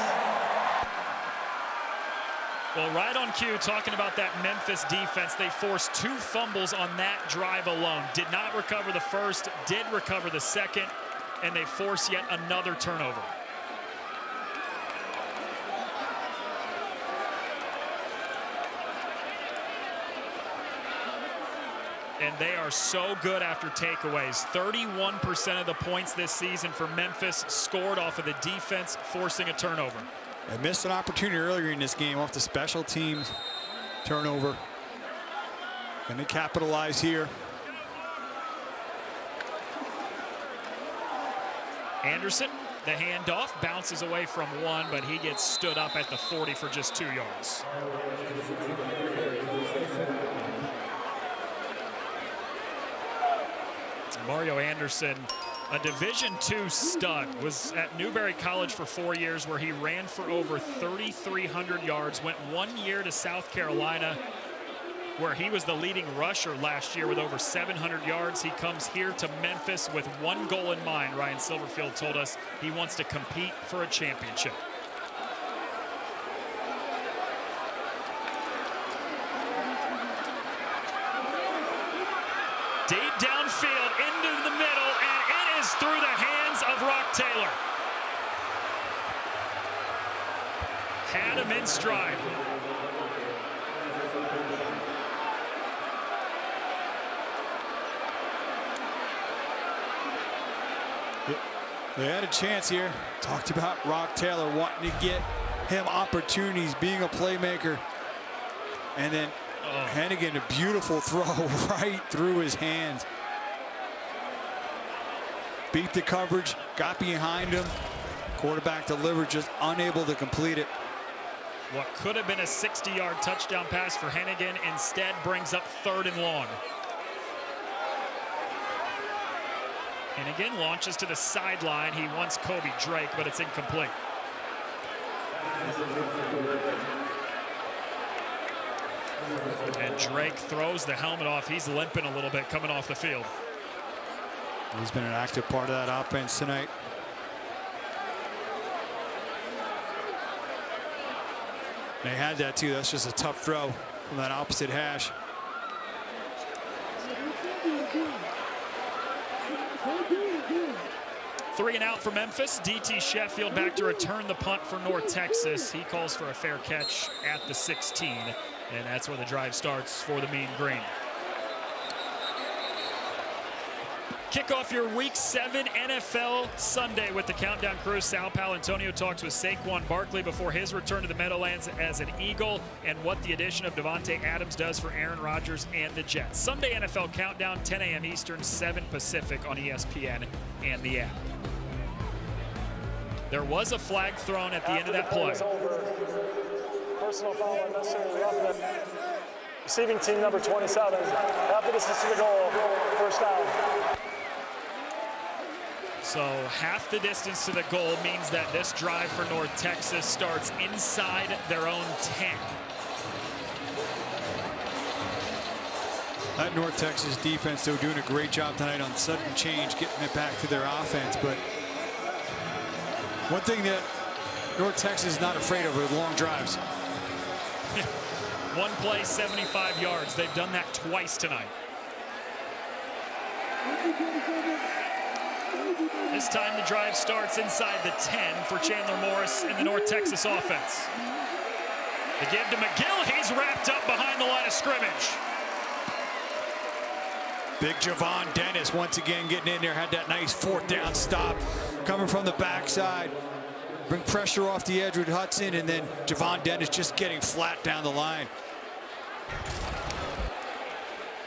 Well, right on cue, talking about that Memphis defense, they forced 2 fumbles on that drive alone. Did not recover the first, did recover the second, and they force yet another turnover. And they are so good after takeaways. 31% of the points this season for Memphis scored off of the defense forcing a turnover. They missed an opportunity earlier in this game off the special teams turnover. And they capitalize here. Anderson, the handoff, bounces away from 1, but he gets stood up at the 40 for just 2 yards. Mario Anderson, a Division II stud, was at Newberry College for 4 years where he ran for over 3,300 yards, went 1 year to South Carolina where he was the leading rusher last year with over 700 yards. He comes here to Memphis with 1 goal in mind. Ryan Silverfield told us he wants to compete for a championship. Deep downfield into the middle, and it is through the hands of Rock Taylor. Had him in stride. They had a chance here. Talked about Rock Taylor wanting to get him opportunities, being a playmaker. And then Hennigan, a beautiful throw right through his hands. Beat the coverage, got behind him. Quarterback delivered, just unable to complete it. What could have been a 60-yard touchdown pass for Hennigan instead brings up 3rd and long. Hennigan launches to the sideline. He wants Kobe Drake, but it's incomplete. And Drake throws the helmet off. He's limping a little bit coming off the field. He's been an active part of that offense tonight. They had that too. That's just a tough throw from that opposite hash. Three and out for Memphis. DT Sheffield back to return the punt for North Texas. He calls for a fair catch at the 16, and that's where the drive starts for the Mean Green. Kick off your Week 7 NFL Sunday with the Countdown Crew. Sal Palantonio talks with Saquon Barkley before his return to the Meadowlands as an Eagle and what the addition of Devontae Adams does for Aaron Rodgers and the Jets. Sunday NFL Countdown, 10 a.m. Eastern, 7 Pacific on ESPN and the app. There was a flag thrown at the end of that play. Personal foul unnecessarily rough. Receiving team number 27. Half the distance to the goal. First down. So half the distance to the goal means that this drive for North Texas starts inside their own 10. That North Texas defense, though, doing a great job tonight on sudden change, getting it back to their offense. But one thing that North Texas is not afraid of are long drives. One play, 75 yards. They've done that twice tonight. This time the drive starts inside the 10 for Chandler Morris and the North Texas offense. The give to McGill. He's wrapped up behind the line of scrimmage. Big Javon Dennis once again getting in there, had that nice 4th down stop. coming from the backside. Bring pressure off the edge with Hudson, and then Javon Dennis just getting flat down the line.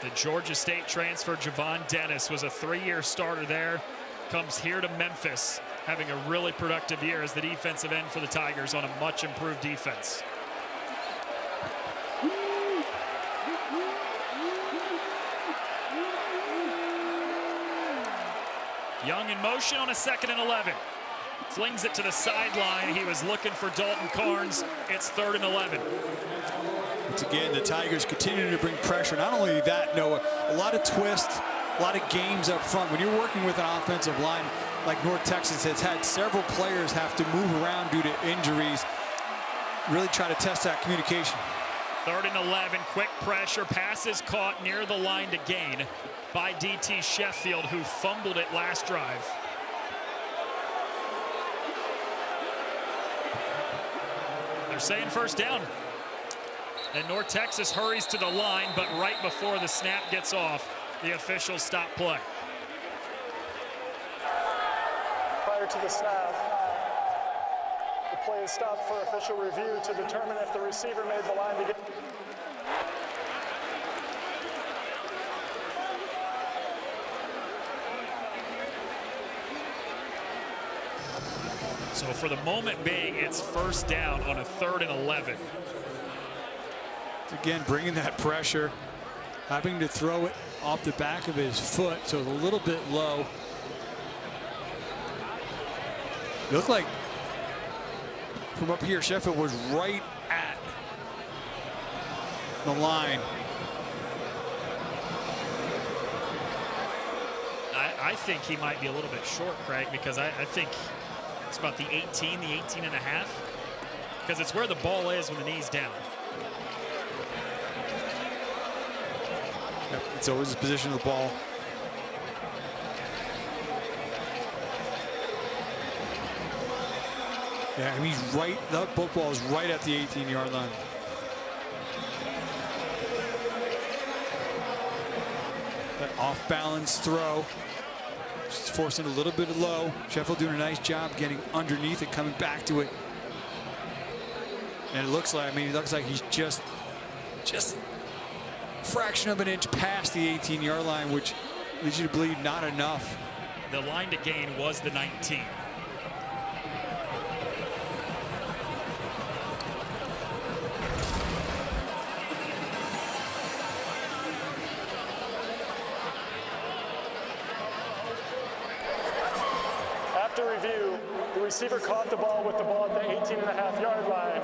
The Georgia State transfer Javon Dennis was a 3-year starter there. Comes here to Memphis, having a really productive year as the defensive end for the Tigers on a much improved defense. Young in motion on a 2nd and 11. Flings it to the sideline. He was looking for Dalton Carnes. It's 3rd and 11. Once again, the Tigers continue to bring pressure. Not only that, Noah, a lot of twists, a lot of games up front. When you're working with an offensive line like North Texas has had several players have to move around due to injuries, really try to test that communication. 3rd and 11, quick pressure, passes caught near the line to gain by DT Sheffield, who fumbled it last drive. They're saying 1st down. And North Texas hurries to the line, but right before the snap gets off, the officials stop play. Prior to the snap, the play is stopped for official review to determine if the receiver made the line to get. So for the moment being, it's 1st down on a 3rd and 11. Again, bringing that pressure, having to throw it off the back of his foot, so it's a little bit low. It looked like from up here, Sheffield was right at the line. I think he might be a little bit short, Craig, because I think it's about the 18 and a half, because it's where the ball is when the knee's down. Yep, it's always the position of the ball. Yeah, I mean, he's right, the football is right at the 18-yard line. That off-balance throw, just forcing a little bit of low. Sheffield doing a nice job getting underneath it, coming back to it. And it looks like, I mean, it looks like he's just a fraction of an inch past the 18-yard line, which leads you to believe not enough. The line to gain was the 19. After review, the receiver caught the ball with the ball at the 18.5-yard line.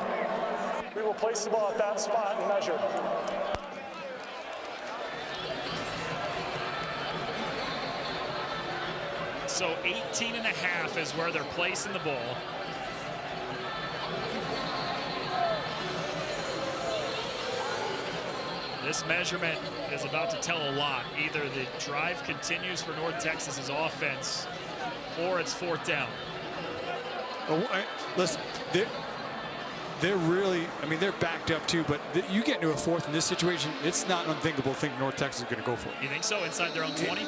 We will place the ball at that spot and measure. So 18 and a half is where they're placing the ball. This measurement is about to tell a lot. Either the drive continues for North Texas's offense, or it's 4th down. Oh, listen, they're really, I mean, they're backed up too, but you get into a 4th in this situation, it's not unthinkable to think North Texas is going to go for it. You think so? Inside their own 20?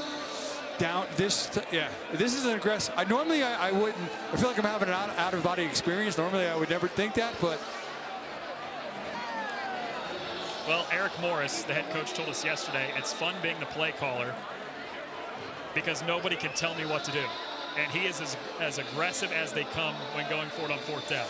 Down this, yeah, this is an aggressive. Normally I wouldn't. I feel like I'm having an out-of-body experience. Normally I would never think that, but. Well, Eric Morris, the head coach, told us yesterday, it's fun being the play caller because nobody can tell me what to do. And he is as aggressive as they come when going for it on 4th down.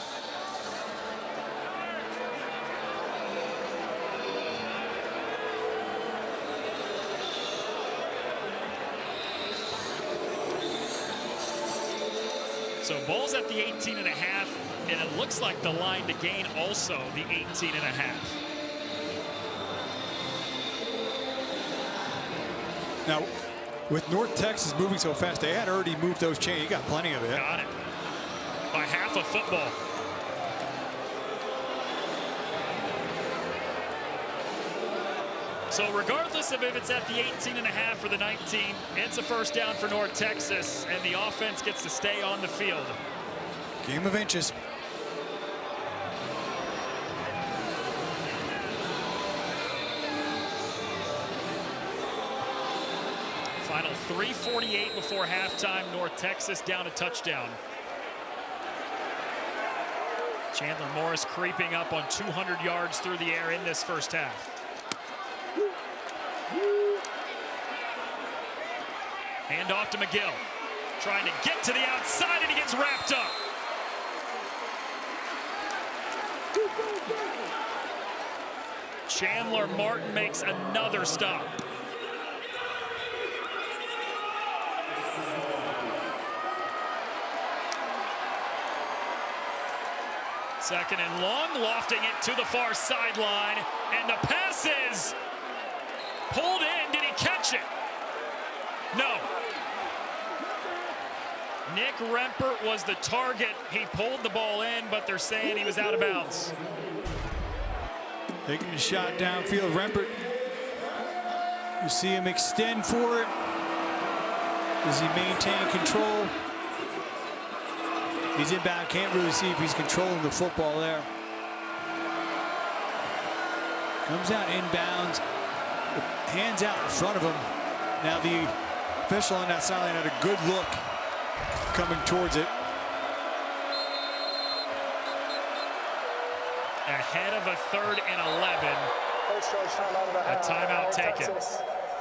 So ball's at the 18 and a half, and it looks like the line to gain also the 18 and a half. Now, with North Texas moving so fast, they had already moved those chains. You got plenty of it. Got it. By half a football. So regardless of if it's at the 18 and a half or the 19, it's a 1st down for North Texas, and the offense gets to stay on the field. Game of inches. Final 3:48 before halftime. North Texas down a touchdown. Chandler Morris creeping up on 200 yards through the air in this first half. Hand off to McGill. Trying to get to the outside, and he gets wrapped up. Chandler Martin makes another stop. Second and long, lofting it to the far sideline, and the pass is pulled in. Did he catch it? No. Nick Rempert was the target. He pulled the ball in, but they're saying he was out of bounds. Taking the shot downfield, Rempert. You see him extend for it. Does he maintain control? He's inbound, can't really see if he's controlling the football there. Comes out inbounds, hands out in front of him. Now the official on that sideline had a good look coming towards it. Ahead of a 3rd and 11. First charge timeout of the half. A timeout taken. Texas,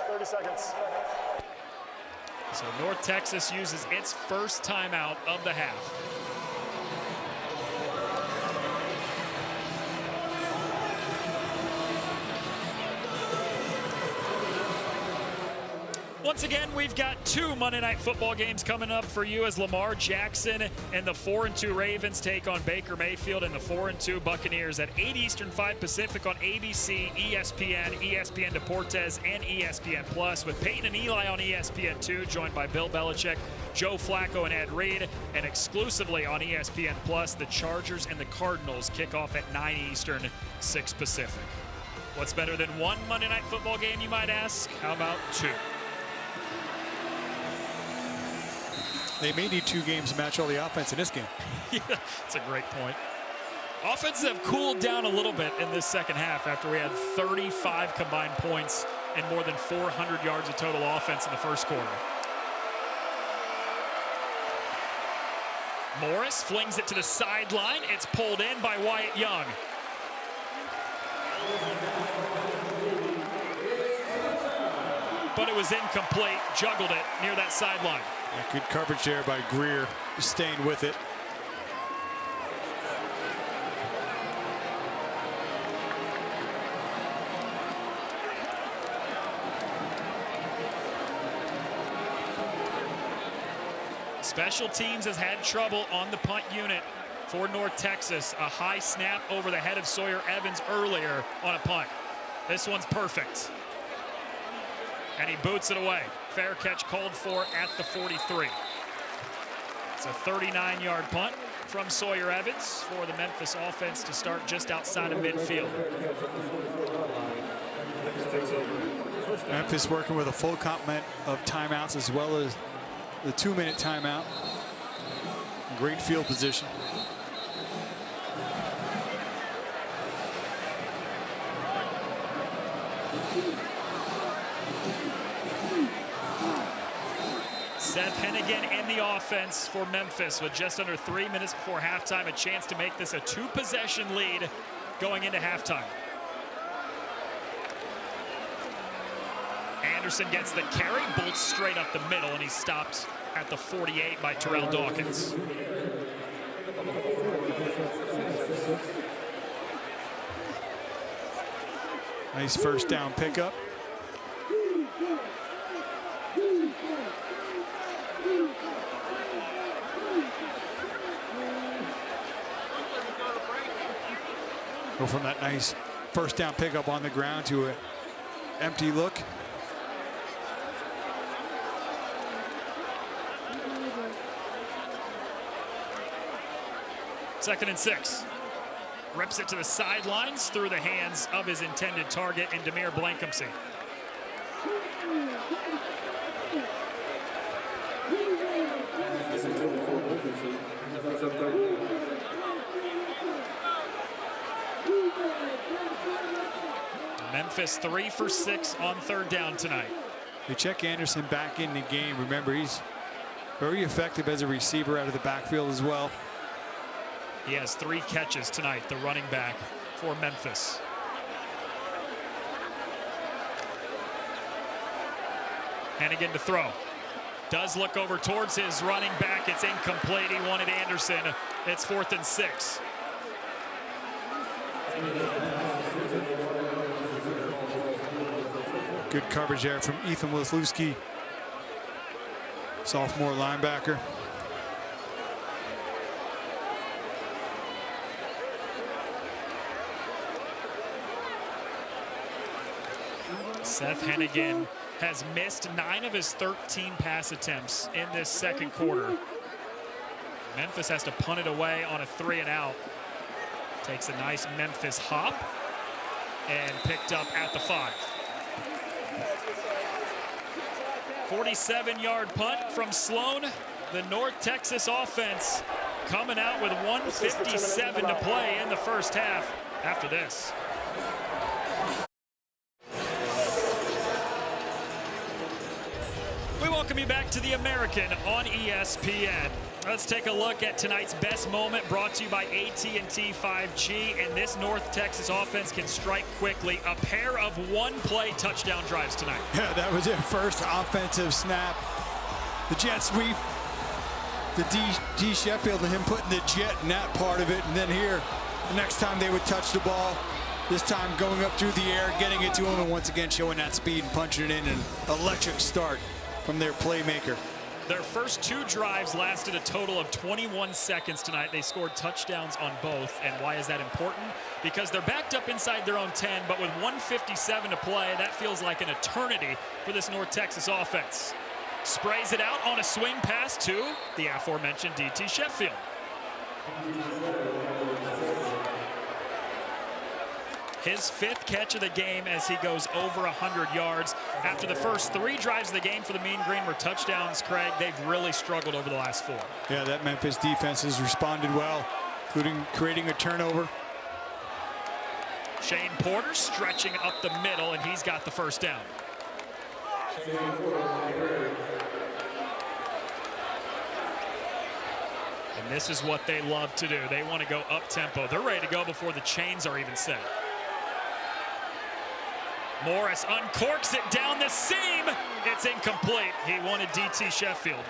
30 seconds. So North Texas uses its first timeout of the half. Once again, we've got 2 Monday Night Football games coming up for you as Lamar Jackson and the 4-2 Ravens take on Baker Mayfield and the 4-2 Buccaneers at 8 Eastern, 5 Pacific on ABC, ESPN, ESPN Deportes, and ESPN Plus, with Peyton and Eli on ESPN2, joined by Bill Belichick, Joe Flacco, and Ed Reed. And exclusively on ESPN Plus, the Chargers and the Cardinals kick off at 9 Eastern, 6 Pacific. What's better than 1 Monday Night Football game, you might ask? How about 2? They may need 2 games to match all the offense in this game. Yeah, that's a great point. Offenses have cooled down a little bit in this second half after we had 35 combined points and more than 400 yards of total offense in the first quarter. Morris flings it to the sideline. It's pulled in by Wyatt Young. But it was incomplete, juggled it near that sideline. Yeah, good coverage there by Greer, staying with it. Special teams has had trouble on the punt unit for North Texas. A high snap over the head of Sawyer Evans earlier on a punt. This one's perfect. And he boots it away. Fair catch called for at the 43. It's a 39-yard punt from Sawyer Evans for the Memphis offense to start just outside of midfield. Memphis working with a full complement of timeouts as well as the 2-minute timeout. Great field position. Seth Hennigan in the offense for Memphis with just under 3 minutes before halftime. A chance to make this a 2-possession lead going into halftime. Anderson gets the carry, bolts straight up the middle, and he's stopped at the 48 by Terrell Dawkins. Nice first down pickup. Go from that nice first down pickup on the ground to an empty look. Second and 6. Rips it to the sidelines through the hands of his intended target in Demir Blankumsey. Memphis 3 for 6 on third down tonight. They check Anderson back in the game. Remember, he's very effective as a receiver out of the backfield as well. He has 3 catches tonight, the running back for Memphis. Hennigan to throw. Does look over towards his running back. It's incomplete. He wanted Anderson. It's 4th and 6. Good coverage there from Ethan Wisniewski, sophomore linebacker. Seth Hennigan has missed 9 of his 13 pass attempts in this second quarter. Memphis has to punt it away on a 3-and-out. Takes a nice Memphis hop and picked up at the 5. 47-yard punt from Sloan. The North Texas offense coming out with 1:57 to play in the first half after this. We welcome you back to the American on ESPN. Let's take a look at tonight's best moment, brought to you by AT&T 5G. And this North Texas offense can strike quickly. A pair of one-play touchdown drives tonight. Yeah, that was their first offensive snap. The jet sweep, the D Sheffield and him putting the jet in that part of it. And then here, the next time they would touch the ball, this time going up through the air, getting it to him, and once again showing that speed and punching it in. An electric start from their playmaker. Their first 2 drives lasted a total of 21 seconds tonight. They scored touchdowns on both. And why is that important? Because they're backed up inside their own 10, but with 1:57 to play, that feels like an eternity for this North Texas offense. Sprays it out on a swing pass to the aforementioned DT Sheffield. His 5th catch of the game as he goes over 100 yards. After the first 3 drives of the game for the Mean Green were touchdowns, Craig, they've really struggled over the last 4. Yeah, that Memphis defense has responded well, including creating a turnover. Shane Porter stretching up the middle, and he's got the first down. And this is what they love to do. They want to go up-tempo. They're ready to go before the chains are even set. Morris uncorks it down the seam. It's incomplete. He wanted DT Sheffield.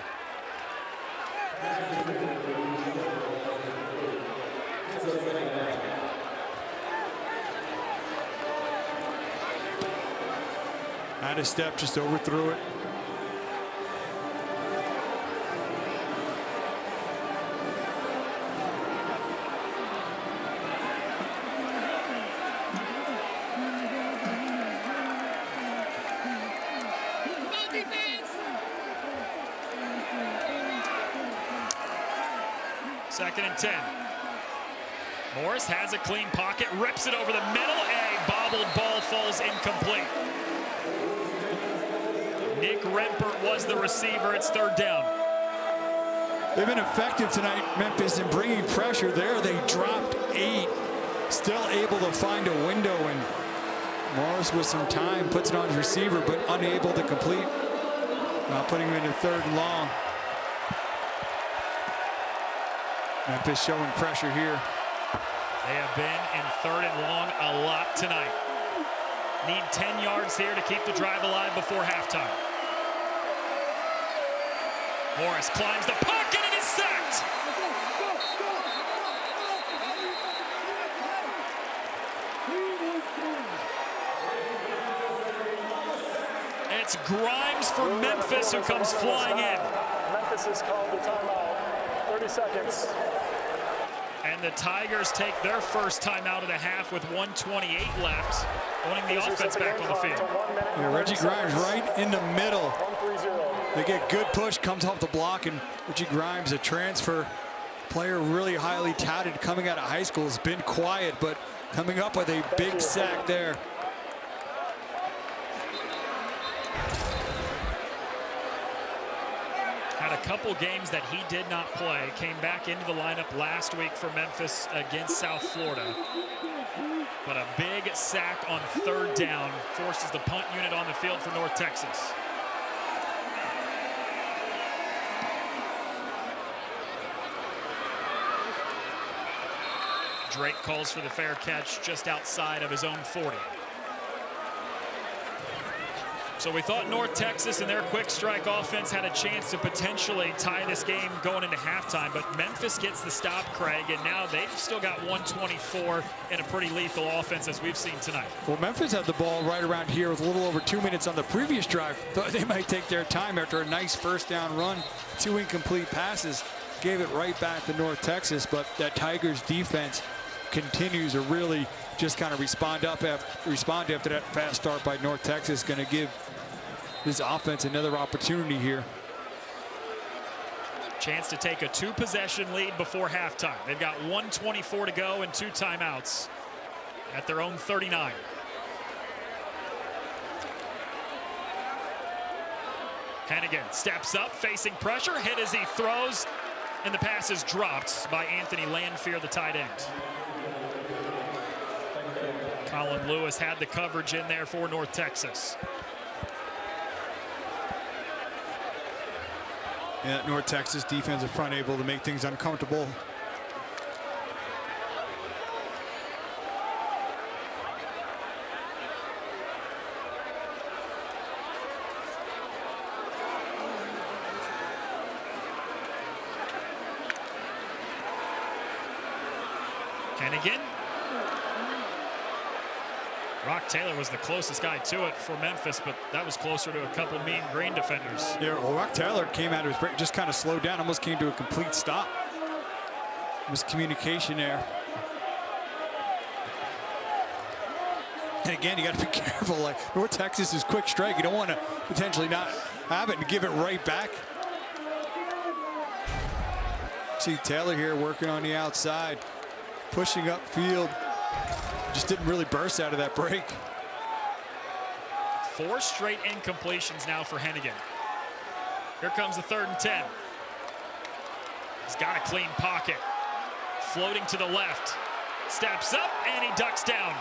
Out of step, just overthrew it. Second and 10. Morris has a clean pocket, rips it over the middle. A bobbled ball falls incomplete. Nick Rempert was the receiver. It's 3rd down. They've been effective tonight, Memphis, in bringing pressure there. They dropped 8, still able to find a window, and Morris with some time puts it on his receiver, but unable to complete. Now putting him into 3rd and long. Memphis showing pressure here. They have been in 3rd and long a lot tonight. Need 10 yards here to keep the drive alive before halftime. Morris climbs the pocket and is sacked. It's Grimes for Memphis who comes flying in. Memphis has called the timeout. 30 seconds. And the Tigers take their first timeout of the half with 1:28 left, owning the offense back on the field. Yeah, Reggie Grimes right in the middle. They get good push, comes off the block, and Reggie Grimes, a transfer player, really highly touted coming out of high school, has been quiet, but coming up with a big sack there. Had a couple games that he did not play. Came back into the lineup last week for Memphis against South Florida. But a big sack on 3rd down forces the punt unit on the field for North Texas. Drake calls for the fair catch just outside of his own 40. So we thought North Texas and their quick strike offense had a chance to potentially tie this game going into halftime, but Memphis gets the stop, Craig, and now they've still got 124 and a pretty lethal offense as we've seen tonight. Well, Memphis had the ball right around here with a little over 2 minutes on the previous drive. Thought they might take their time after a nice first down run, 2 incomplete passes. Gave it right back to North Texas, but that Tigers defense continues to really just kind of respond after that fast start by North Texas. Going to give this offense another opportunity here. Chance to take a 2-possession lead before halftime. They've got 1:24 to go and 2 timeouts at their own 39. Hennigan steps up, facing pressure, hit as he throws, and the pass is dropped by Anthony Landfear, the tight end. Colin Lewis had the coverage in there for North Texas. Yeah, North Texas defensive front able to make things uncomfortable. Hennigan. Rock Taylor was the closest guy to it for Memphis, but that was closer to a couple mean green defenders. Yeah, well, Rock Taylor came out of his break, just kind of slowed down, almost came to a complete stop. Miscommunication there. And again, you got to be careful. Like North Texas is quick strike. You don't want to potentially not have it and give it right back. See Taylor here working on the outside, pushing upfield. Just didn't really burst out of that break. 4 straight incompletions now for Hennigan. Here comes the 3rd and 10. He's got a clean pocket. Floating to the left. Steps up and he ducks down.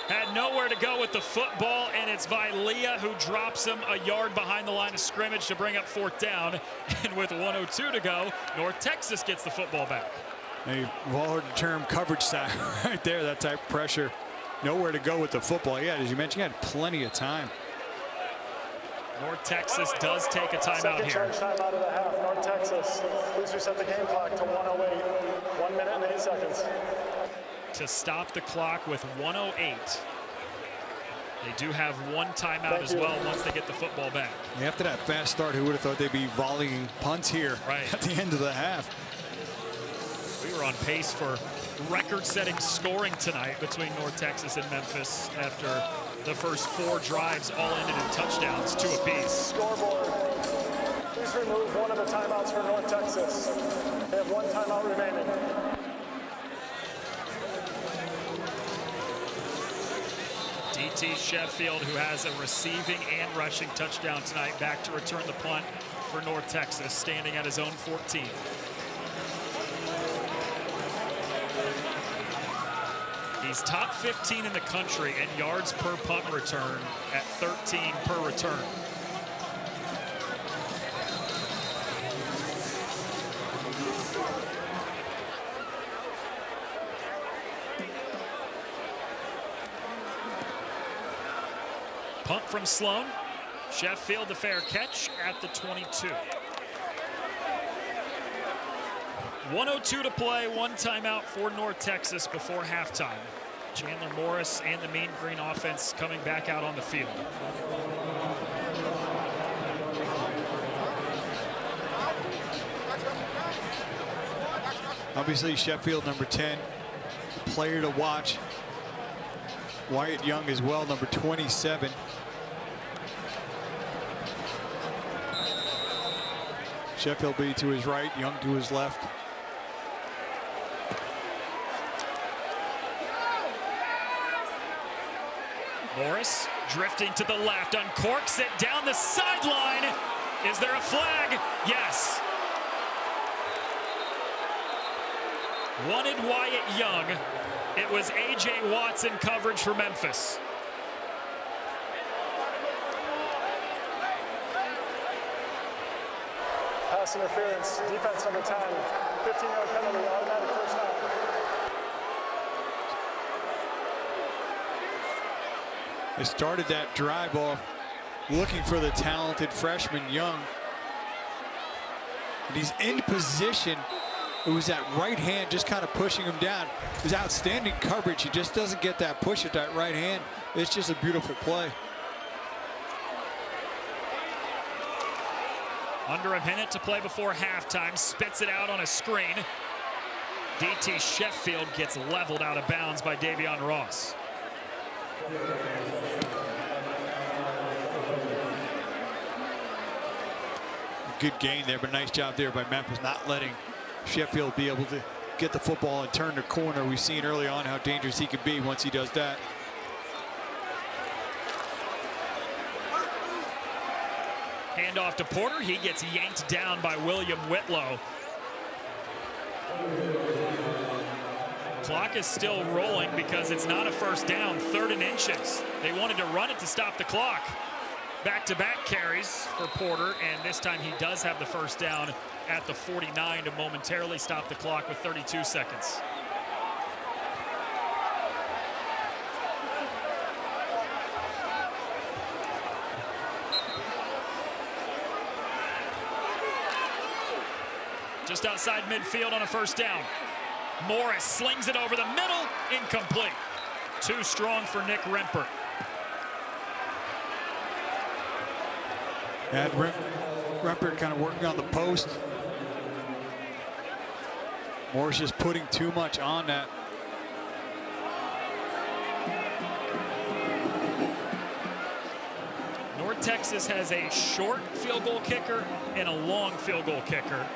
Had nowhere to go with the football, and it's Vilea who drops him a yard behind the line of scrimmage to bring up 4th down. And with 1:02 to go, North Texas gets the football back. You've all heard the term coverage sack right there, that type of pressure. Nowhere to go with the football. Yeah, as you mentioned, you had plenty of time. North Texas does take a timeout Second here. charge timeout of the half. North Texas, please reset the game clock to 1:08. 1 minute and 8 seconds. To stop the clock with 1:08. They do have 1 timeout as well once they get the football back. After that fast start, who would have thought they'd be volleying punts here at the end of the half? We were on pace for record-setting scoring tonight between North Texas and Memphis after the first 4 drives all ended in touchdowns, 2 apiece. Scoreboard. Please remove one of the timeouts for North Texas. They have 1 timeout remaining. DT Sheffield, who has a receiving and rushing touchdown tonight, back to return the punt for North Texas, standing at his own 14. He's top 15 in the country in yards per punt return at 13 per return. Punt from Sloan. Sheffield the fair catch at the 22. 1:02 to play, 1 timeout for North Texas before halftime. Chandler Morris and the Mean Green offense coming back out on the field. Obviously, Sheffield, number 10, player to watch. Wyatt Young as well, number 27. Sheffield be to his right, Young to his left. Morris drifting to the left, uncorks it down the sideline. Is there a flag? Yes. Wanted Wyatt Young. It was A.J. Watson coverage for Memphis. Pass interference, defense number 10, 15-yard penalty, automatic first down. They started that drive off looking for the talented freshman Young. And he's in position. It was that right hand just kind of pushing him down. It was outstanding coverage. He just doesn't get that push at that right hand. It's just a beautiful play. Under a minute to play before halftime. Spits it out on a screen. DT Sheffield gets leveled out of bounds by Davion Ross. Good gain there, but nice job there by Memphis, not letting Sheffield be able to get the football and turn the corner. We've seen early on how dangerous he can be once he does that. Handoff to Porter. He gets yanked down by William Whitlow. Clock is still rolling because it's not a first down, 3rd and inches. They wanted to run it to stop the clock. Back-to-back carries for Porter, and this time he does have the first down at the 49 to momentarily stop the clock with 32 seconds. Just outside midfield on a first down. Morris slings it over the middle, incomplete. Too strong for Nick Rempert. And Rempert kind of working on the post. Morris just putting too much on that. North Texas has a short field goal kicker and a long field goal kicker.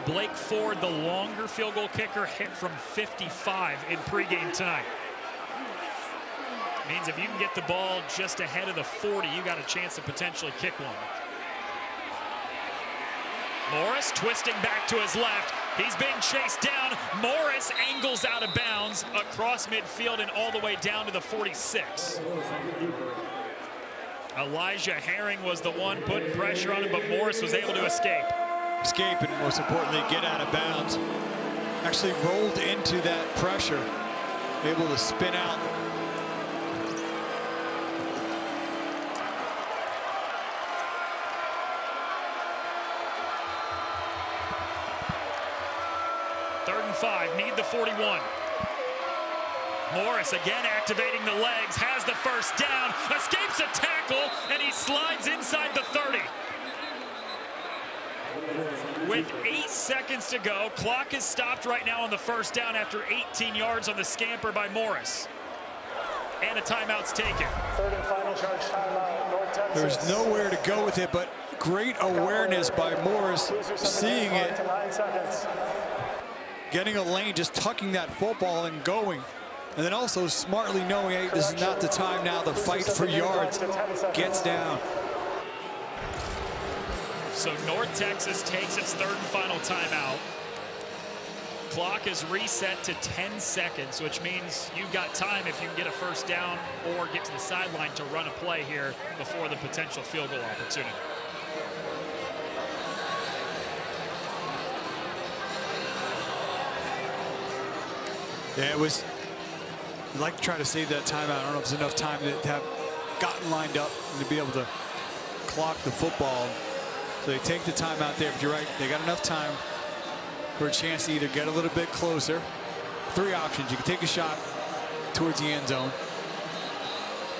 Blake Ford, the longer field goal kicker, hit from 55 in pregame tonight. Means if you can get the ball just ahead of the 40, you got a chance to potentially kick one. Morris twisting back to his left. He's being chased down. Morris angles out of bounds across midfield and all the way down to the 46. Elijah Herring was the one putting pressure on him, but Morris was able to escape. Escape and most importantly get out of bounds. Actually rolled into that pressure, able to spin out. Third and 5, need the 41. Morris again activating the legs, has the first down, escapes a tackle, and he slides inside the 30. With 8 seconds to go, clock is stopped right now on the first down after 18 yards on the scamper by Morris. And a timeout's taken. 3rd and final charge timeout, North Texas. There's nowhere to go with it, but great awareness by Morris, seeing it. 9 seconds. Getting a lane, just tucking that football and going. And then also smartly knowing, hey, this is not the time now to fight for yards. Gets down. So North Texas takes its 3rd and final timeout. Clock is reset to 10 seconds, which means you've got time if you can get a first down or get to the sideline to run a play here before the potential field goal opportunity. Yeah, it was, I'd like to try to save that timeout. I don't know if there's enough time to have gotten lined up and to be able to clock the football. So they take the timeout there, but you're right, they got enough time for a chance to either get a little bit closer. 3 options. You can take a shot towards the end zone,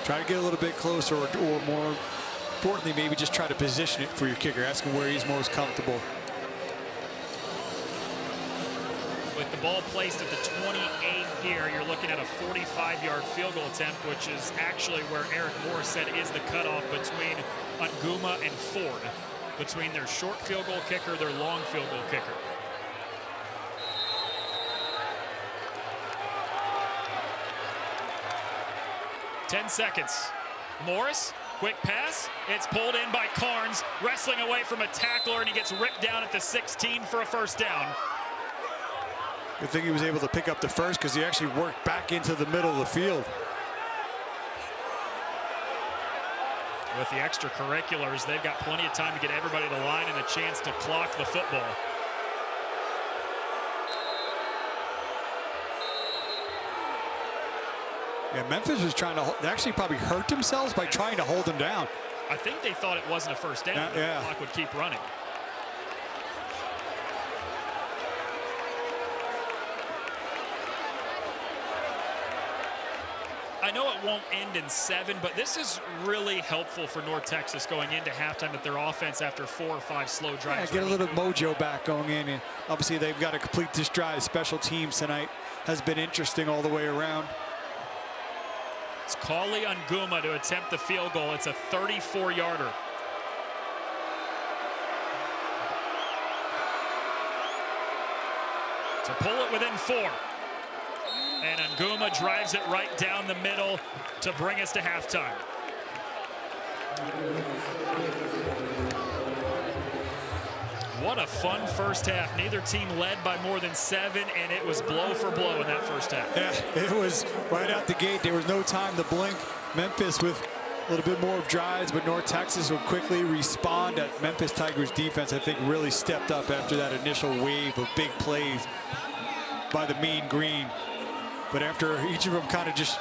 try to get a little bit closer, or more importantly, maybe just try to position it for your kicker, ask him where he's most comfortable. With the ball placed at the 28 here, you're looking at a 45-yard field goal attempt, which is actually where Eric Morris said is the cutoff between Anguma and Ford, between their short field goal kicker, their long field goal kicker. Ten seconds. Morris, quick pass. It's pulled in by Carnes, wrestling away from a tackler, and he gets ripped down at the 16 for a first down. Good thing he was able to pick up the first because he actually worked back into the middle of the field. With the extracurriculars, they've got plenty of time to get everybody to the line and a chance to clock the football. Yeah, Memphis was trying to, they actually probably hurt themselves by trying to hold him down. I think they thought it wasn't a first down. Yeah. The clock would keep running. I know it won't end in 7, but this is really helpful for North Texas going into halftime, that their offense, after 4 or 5 slow drives, Yeah, get a little mojo back going in. And obviously, they've got to complete this drive. Special teams tonight has been interesting all the way around. It's Kali Nguma to attempt the field goal. It's a 34-yarder. To pull it within 4. And Nguma drives it right down the middle to bring us to halftime. What a fun first half. Neither team led by more than 7, and it was blow for blow in that first half. Yeah, it was right out the gate. There was no time to blink. Memphis with a little bit more of drives, but North Texas will quickly respond. That Memphis Tigers defense, I think, really stepped up after that initial wave of big plays by the Mean Green. But after each of them kind of just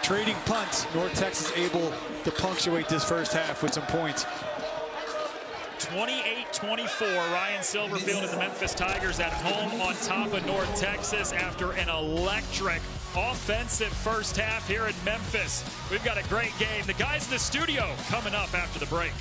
trading punts, North Texas able to punctuate this first half with some points. 28-24, Ryan Silverfield and the Memphis Tigers at home on top of North Texas after an electric offensive first half here in Memphis. We've got a great game. The guys in the studio coming up after the break.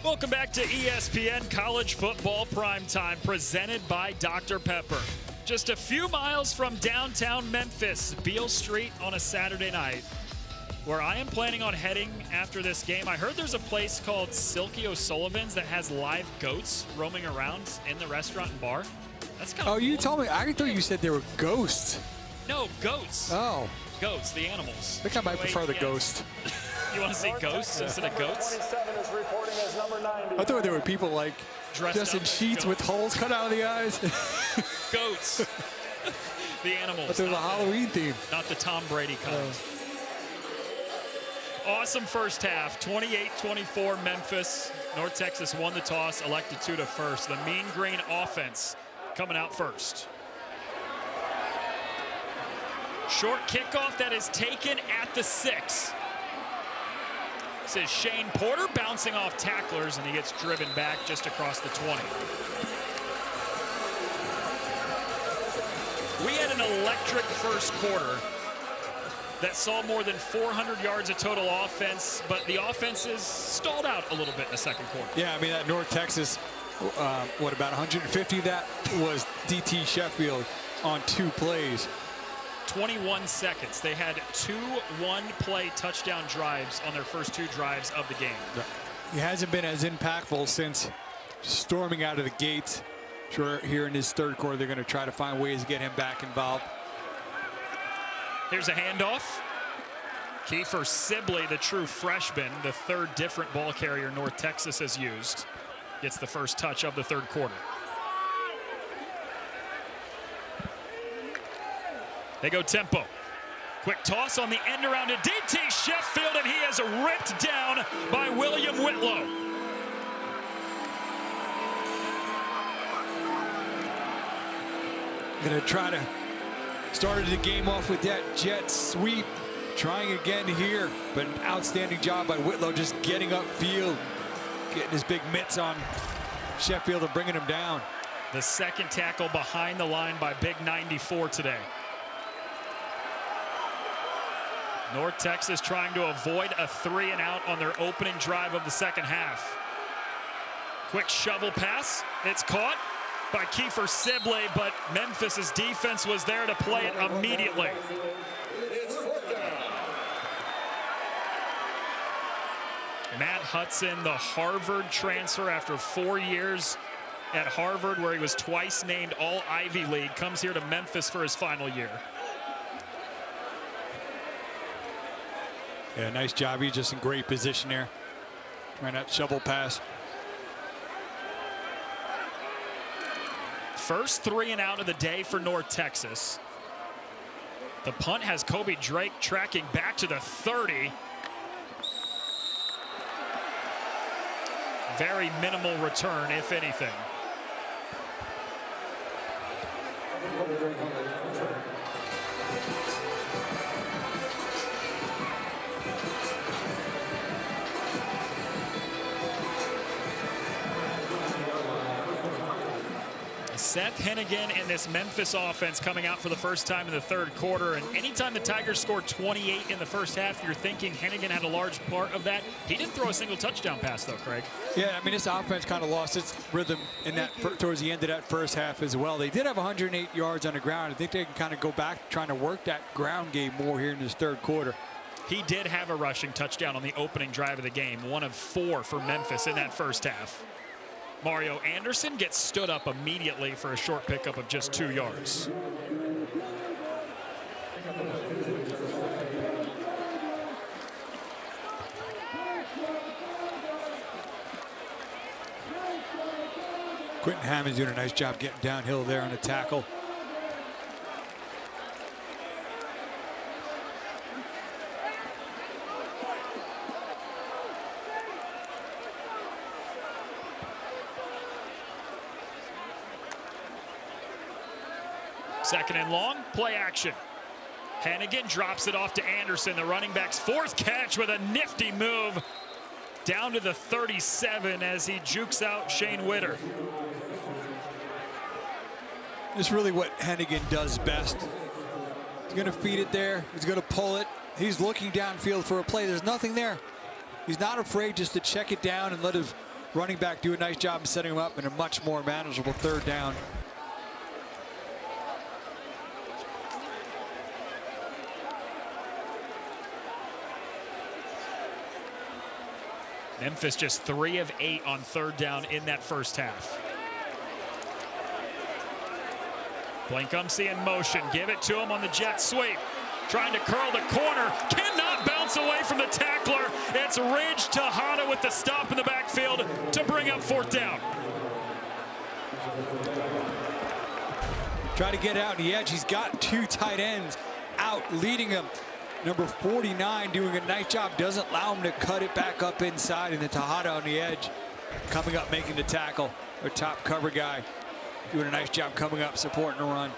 Welcome back to ESPN College Football Primetime, presented by Dr. Pepper. Just a few miles from downtown Memphis, Beale Street on a Saturday night, where I am planning on heading after this game. I heard there's a place called Silky O'Sullivan's that has live goats roaming around in the restaurant and bar. That's kind of you told me. I thought you said they were ghosts. No, goats. Oh. Goats, the animals. I think I might prefer the ghost. You want to see ghosts instead of goats? 27 is reporting as number 90. I thought there were people like dressed just in sheets with holes cut out of the eyes. Goats. The animals. But there's a Halloween theme. Not the Tom Brady kind. Awesome first half. 28-24 Memphis. North Texas won the toss, elected 2 to first. The Mean Green offense coming out first. Short kickoff that is taken at the 6. This is Shane Porter bouncing off tacklers, and he gets driven back just across the 20. We had an electric first quarter that saw more than 400 yards of total offense, but the offenses stalled out a little bit in the second quarter. Yeah, I mean, that North Texas, what, about 150? That was DT Sheffield on 2 plays. 21 seconds. They had 2 one-play touchdown drives on their first 2 drives of the game. He hasn't been as impactful since storming out of the gates. Sure, here in his third quarter, they're going to try to find ways to get him back involved. Here's a handoff. Kiefer Sibley, the true freshman, the 3rd different ball carrier North Texas has used, gets the first touch of the third quarter. They go tempo. Quick toss on the end around to DT Sheffield, and he is ripped down by William Whitlow. Going to try to start the game off with that jet sweep. Trying again here, but an outstanding job by Whitlow just getting upfield, getting his big mitts on Sheffield and bringing him down. The second tackle behind the line by Big 94 today. North Texas trying to avoid a 3-and-out on their opening drive of the second half. Quick shovel pass. It's caught by Kiefer Sibley, but Memphis's defense was there to play it immediately. Matt Hudson, the Harvard transfer after 4 years at Harvard, where he was twice named All-Ivy League, comes here to Memphis for his final year. Yeah, nice job. He's just in great position there. Trying that shovel pass. First 3-and-out of the day for North Texas. The punt has Kobe Drake tracking back to the 30. Very minimal return, if anything. Seth Hennigan and this Memphis offense coming out for the first time in the third quarter. And anytime the Tigers scored 28 in the first half, you're thinking Hennigan had a large part of that. He didn't throw a single touchdown pass, though, Craig. Yeah, I mean, this offense kind of lost its rhythm in that towards the end of that first half as well. They did have 108 yards on the ground. I think they can kind of go back trying to work that ground game more here in this third quarter. He did have a rushing touchdown on the opening drive of the game, 1 of 4 for Memphis in that first half. Mario Anderson gets stood up immediately for a short pickup of just 2 yards. Quentin Hammond's doing a nice job getting downhill there on the tackle. Second and long, play action. Hennigan drops it off to Anderson, the running back's 4th catch with a nifty move down to the 37 as he jukes out Shane Witter. This is really what Hennigan does best. He's going to feed it there. He's going to pull it. He's looking downfield for a play. There's nothing there. He's not afraid just to check it down and let his running back do a nice job of setting him up in a much more manageable third down. Memphis just 3 of 8 on third down in that first half. Blankumsey in motion, give it to him on the jet sweep. Trying to curl the corner, cannot bounce away from the tackler. It's Ridge Tejada with the stop in the backfield to bring up 4th down. Try to get out on the edge. He's got 2 tight ends out leading him. Number 49 doing a nice job, doesn't allow him to cut it back up inside, and the Tejada on the edge coming up making the tackle. Their top cover guy doing a nice job coming up supporting the run.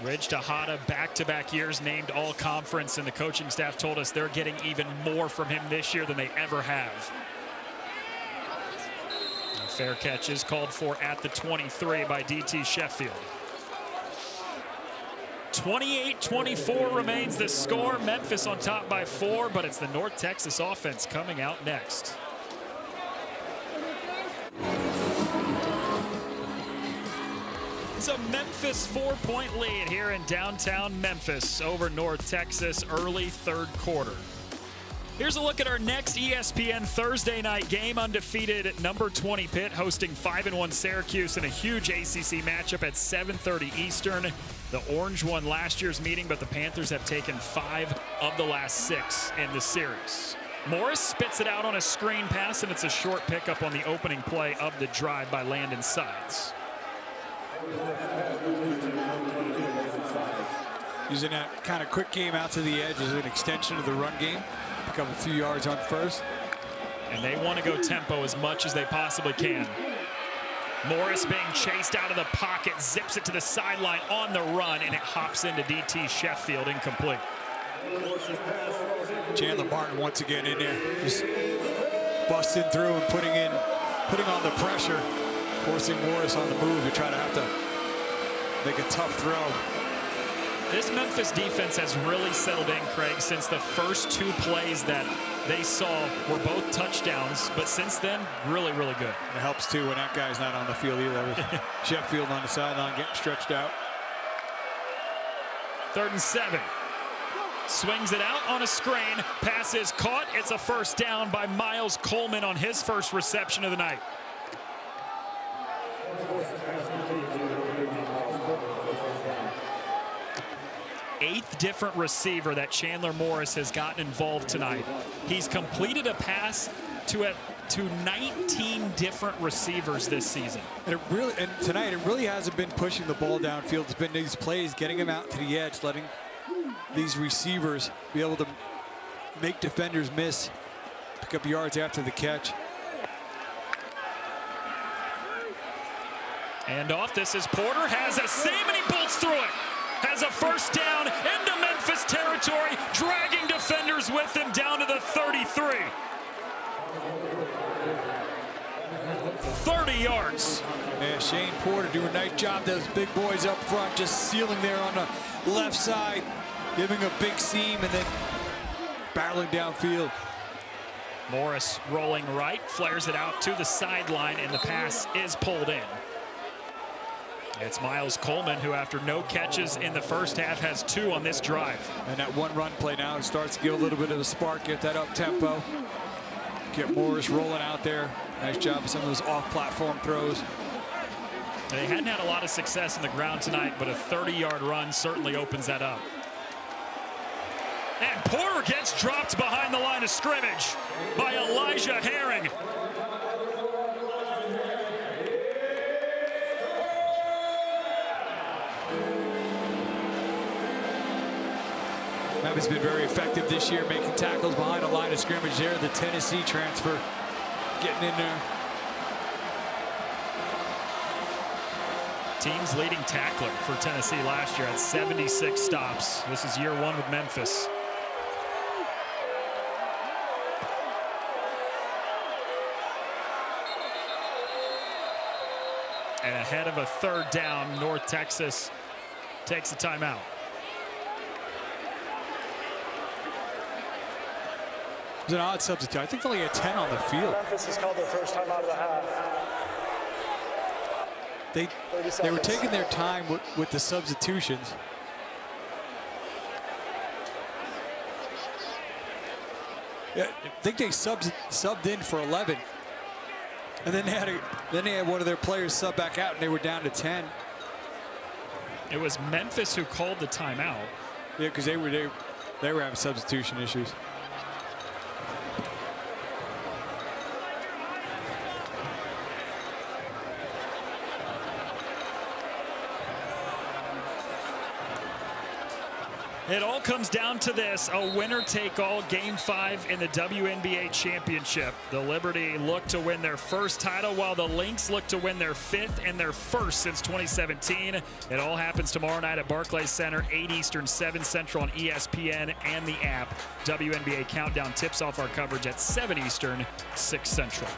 Ridge Tejada back-to-back years named all-conference, and the coaching staff told us they're getting even more from him this year than they ever have. A fair catch is called for at the 23 by DT Sheffield. 28-24 remains the score. Memphis on top by 4, but it's the North Texas offense coming out next. It's a Memphis 4-point lead here in downtown Memphis over North Texas early third quarter. Here's a look at our next ESPN Thursday night game. Undefeated number 20 Pitt hosting 5-1 Syracuse in a huge ACC matchup at 7:30 Eastern. The Orange won last year's meeting, but the Panthers have taken 5 of the last 6 in the series. Morris spits it out on a screen pass, and it's a short pickup on the opening play of the drive by Landon Sides. Using that kind of quick game out to the edge as an extension of the run game. Pick up a few yards on first. And they want to go tempo as much as they possibly can. Morris being chased out of the pocket, zips it to the sideline on the run, and it hops into DT Sheffield, incomplete. Chandler Martin once again in there, just busting through and putting on the pressure, forcing Morris on the move to try to have to make a tough throw. This Memphis defense has really settled in, Craig, since the first 2 plays that they saw were both touchdowns, but since then, really, really good. It helps, too, when that guy's not on the field either. With Sheffield on the sideline getting stretched out. 3rd and 7. Swings it out on a screen. Pass is caught. It's a first down by Miles Coleman on his first reception of the night. Eighth different receiver that Chandler Morris has gotten involved tonight. He's completed a pass to 19 different receivers this season. And tonight it really hasn't been pushing the ball downfield. It's been these plays, getting him out to the edge, letting these receivers be able to make defenders miss, pick up yards after the catch. And off, this is Porter, has a seam and he bolts through it. Has a first down into Memphis territory, dragging defenders with him down to the 33. 30 yards. Yeah, Shane Porter doing a nice job. Those big boys up front just sealing there on the left side, giving a big seam and then barreling downfield. Morris rolling right, flares it out to the sideline, and the pass is pulled in. It's Miles Coleman, who after no catches in the first half has 2 on this drive. And that one run play now starts to get a little bit of a spark, get that up tempo. Get Morris rolling out there. Nice job with some of those off-platform throws. They hadn't had a lot of success in the ground tonight, but a 30-yard run certainly opens that up. And Porter gets dropped behind the line of scrimmage by Elijah Herring. Memphis has been very effective this year, making tackles behind the line of scrimmage there. The Tennessee transfer getting in there. Team's leading tackler for Tennessee last year at 76 stops. This is year 1 with Memphis. And ahead of a 3rd down, North Texas takes a timeout. It was an odd substitute. I think they only had 10 on the field. Memphis has called their first time out of the half. They were taking their time with the substitutions. Yeah, I think they subbed in for 11. And then they had one of their players sub back out, and they were down to 10. It was Memphis who called the timeout. Yeah, because they were having substitution issues. It all comes down to this, a winner-take-all Game 5 in the WNBA Championship. The Liberty look to win their first title, while the Lynx look to win their 5th and their 1st since 2017. It all happens tomorrow night at Barclays Center, 8 Eastern, 7 Central on ESPN and the app. WNBA Countdown tips off our coverage at 7 Eastern, 6 Central.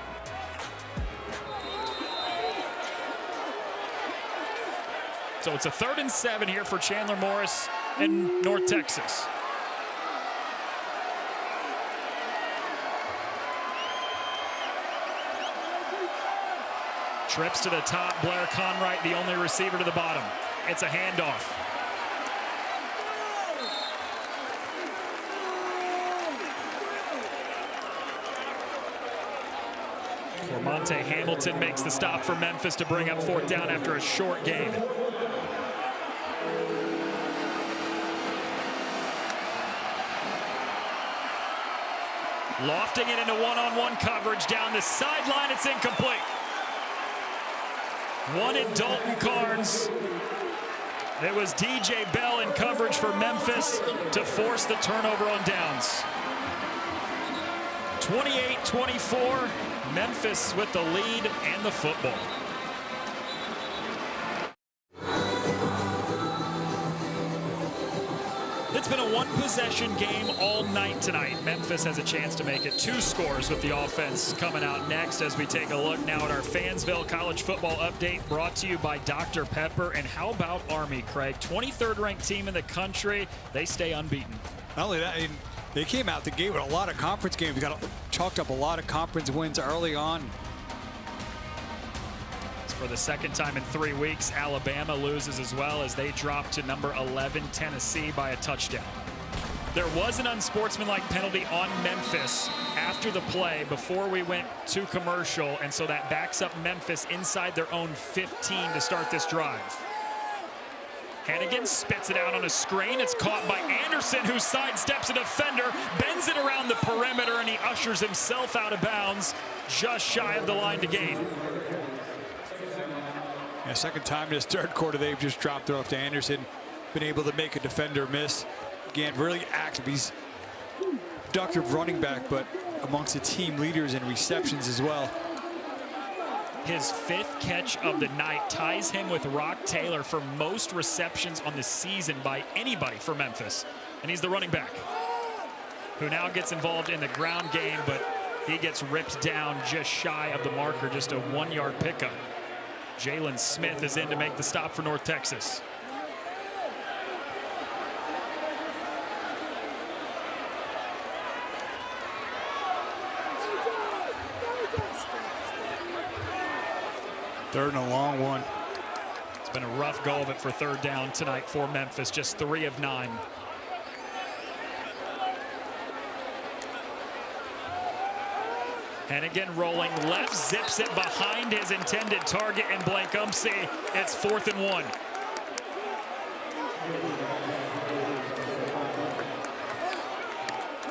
So it's a 3rd and 7 here for Chandler Morris in North Texas. Trips to the top, Blair Conwright, the only receiver to the bottom. It's a handoff. Cormonte Hamilton makes the stop for Memphis to bring up 4th down after a short gain. Lofting it into one-on-one coverage down the sideline. It's incomplete. One in Dalton Carnes. It was DJ Bell in coverage for Memphis to force the turnover on downs. 28-24, Memphis with the lead and the football. It's been a one-possession game all night tonight. Memphis has a chance to make it 2 scores with the offense coming out next as we take a look now at our Fansville College Football Update brought to you by Dr. Pepper. And how about Army, Craig? 23rd ranked team in the country. They stay unbeaten. Not only that, they came out the gate with a lot of conference games. Chalked up a lot of conference wins early on. For the 2nd time in 3 weeks, Alabama loses as well as they drop to number 11 Tennessee by a touchdown. There was an unsportsmanlike penalty on Memphis after the play before we went to commercial, and so that backs up Memphis inside their own 15 to start this drive. Hannigan spits it out on a screen. It's caught by Anderson, who sidesteps a defender, bends it around the perimeter, and he ushers himself out of bounds just shy of the line to gain. Yeah, 2nd time in this 3rd quarter, they've just dropped it off to Anderson. Been able to make a defender miss. Again, really active. He's productive running back, but amongst the team leaders in receptions as well. His 5th catch of the night ties him with Rock Taylor for most receptions on the season by anybody for Memphis. And he's the running back who now gets involved in the ground game, but he gets ripped down just shy of the marker, just a 1-yard pickup. Jalen Smith is in to make the stop for North Texas. Third and a long one. It's been a rough go of it for third down tonight for Memphis, just 3 of 9. Hennigan rolling left, zips it behind his intended target in Blankumsey. It's 4th and 1.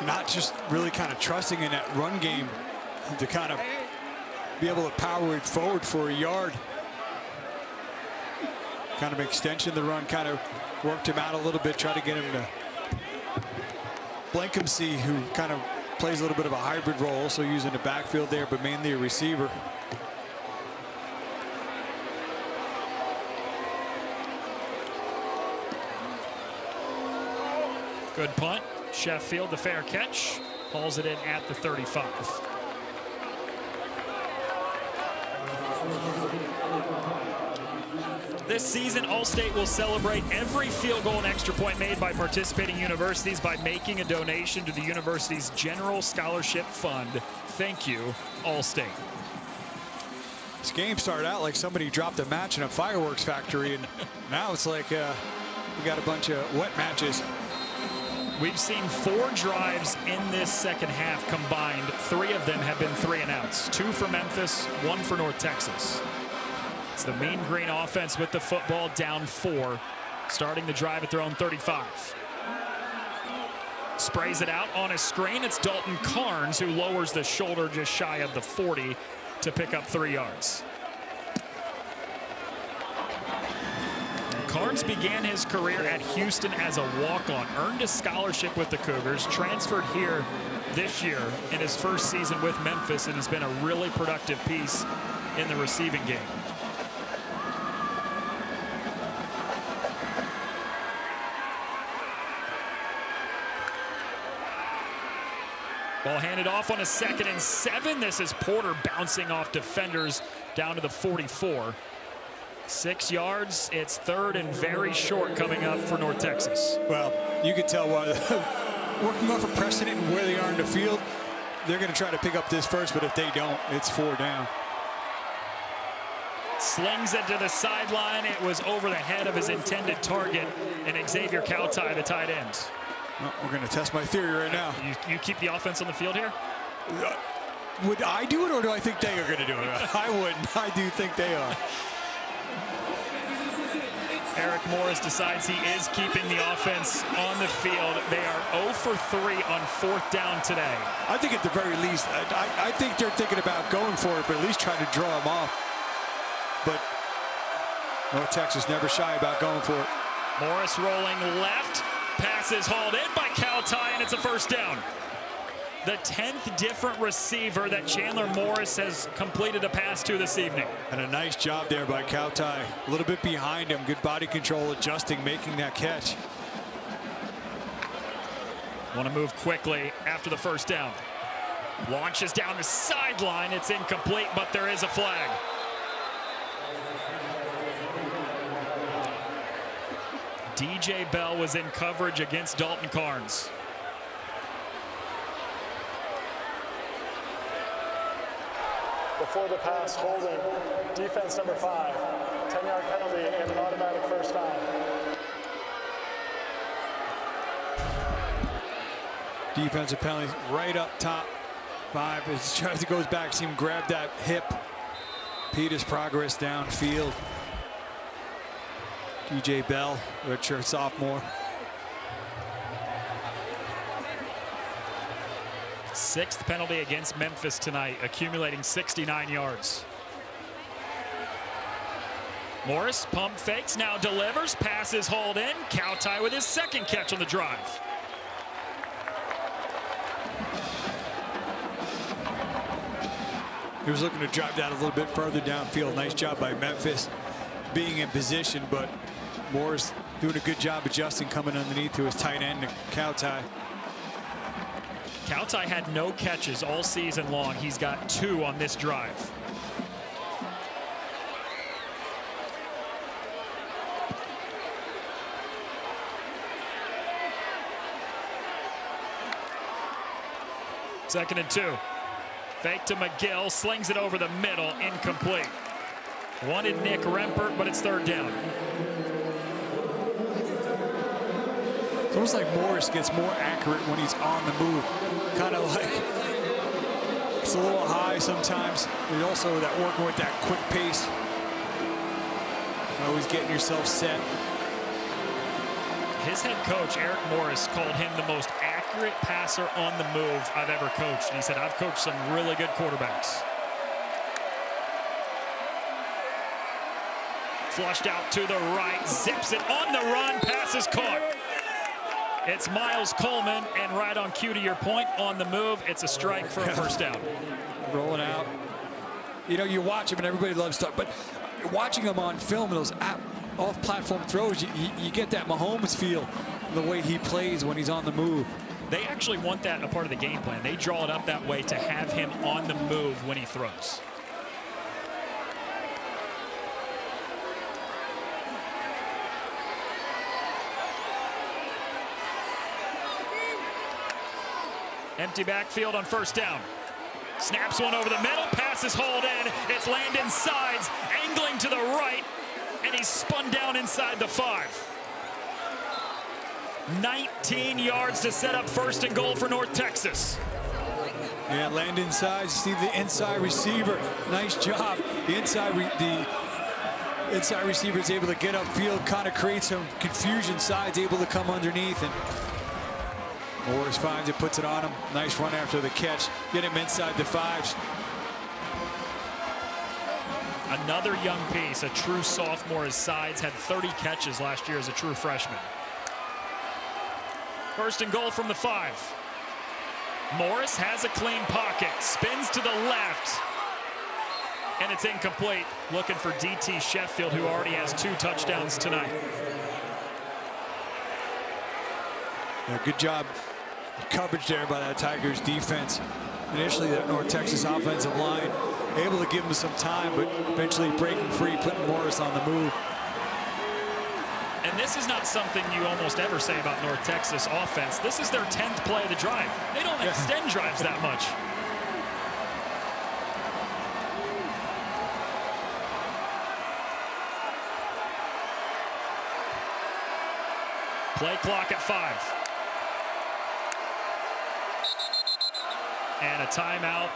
Not just really kind of trusting in that run game to kind of be able to power it forward for a yard. Kind of extension of the run, kind of worked him out a little bit, try to get him to Blankumsey, who kind of plays a little bit of a hybrid role, also using the backfield there, but mainly a receiver. Good punt. Sheffield, the fair catch, hauls it in at the 35. This season, Allstate will celebrate every field goal and extra point made by participating universities by making a donation to the university's General Scholarship Fund. Thank you, Allstate. This game started out like somebody dropped a match in a fireworks factory, and now it's like we got a bunch of wet matches. We've seen 4 drives in this second half combined. 3 of them have been 3 and outs. 2 for Memphis, 1 for North Texas. It's the Mean Green offense with the football, down 4, starting the drive at their own 35. Sprays it out on a screen. It's Dalton Carnes who lowers the shoulder just shy of the 40 to pick up 3 yards. Carnes began his career at Houston as a walk-on, earned a scholarship with the Cougars, transferred here this year in his first season with Memphis, and has been a really productive piece in the receiving game. Ball handed off on a 2nd and 7. This is Porter bouncing off defenders down to the 44. 6 yards. It's 3rd and very short coming up for North Texas. Well, you can tell why working off a precedent and where they are in the field, they're going to try to pick up this first, but if they don't, it's 4 down. Slings it to the sideline. It was over the head of his intended target, and Xavier Kautai, the tight end. Well, we're going to test my theory right now. You keep the offense on the field here? Would I do it, or do I think they are going to do it? I wouldn't. I do think they are. Eric Morris decides he is keeping the offense on the field. They are 0 for 3 on 4th down today. I think at the very least, I think they're thinking about going for it, but at least trying to draw him off. But North Texas never shy about going for it. Morris rolling left. Pass is hauled in by Kautai, and it's a 1st down. The 10th different receiver that Chandler Morris has completed a pass to this evening. And a nice job there by Kautai. A little bit behind him. Good body control, adjusting, making that catch. Want to move quickly after the 1st down. Launches down the sideline. It's incomplete, but there is a flag. DJ Bell was in coverage against Dalton Carnes. Before the pass, holding, defense number 5, 10-yard penalty and an automatic 1st down. Defensive penalty right up top. 5 as he tries to goes back, see him grab that hip. impede his progress downfield. DJ Bell, redshirt sophomore. 6th penalty against Memphis tonight, accumulating 69 yards. Morris pump fakes, now delivers, passes hauled in. Kautai with his 2nd catch on the drive. It He was looking to drive that a little bit further downfield. Nice job by Memphis being in position, but Morris doing a good job adjusting, coming underneath to his tight end, Kautai. Kautai had no catches all season long. He's got 2 on this drive. Second and 2. Fake to McGill, slings it over the middle, incomplete. Wanted Nick Rempert, but it's 3rd down. It's almost like Morris gets more accurate when he's on the move. Kind of like it's a little high sometimes. And also that working with that quick pace. Always getting yourself set. His head coach, Eric Morris, called him the most accurate passer on the move I've ever coached. And he said, I've coached some really good quarterbacks. Flushed out to the right, zips it on the run, pass is caught. It's Miles Coleman, and right on cue to your point, on the move, it's a strike for a 1st down. Rolling out. You know, you watch him and everybody loves to talk, but watching him on film, those off-platform throws, you get that Mahomes feel, the way he plays when he's on the move. They actually want that a part of the game plan. They draw it up that way to have him on the move when he throws. Empty backfield on 1st down. Snaps one over the middle, pass is hauled in. It's Landon Sides, angling to the right, and he's spun down inside the 5. 19 yards to set up 1st and goal for North Texas. Yeah, Landon Sides, see the inside receiver. Nice job. The inside receiver is able to get upfield, kind of create some confusion. Sides able to come underneath, and Morris finds it, puts it on him. Nice run after the catch. Get him inside the 5s. Another young piece, a true sophomore. His Sides had 30 catches last year as a true freshman. 1st and goal from the 5. Morris has a clean pocket, spins to the left, and it's incomplete. Looking for DT Sheffield, who already has 2 touchdowns tonight. Yeah, good job. Coverage there by that Tigers defense. Initially, that North Texas offensive line able to give him some time, but eventually breaking free, putting Morris on the move. And this is not something you almost ever say about North Texas offense. This is their 10th play of the drive. They don't extend drives that much. Play clock at 5. And a timeout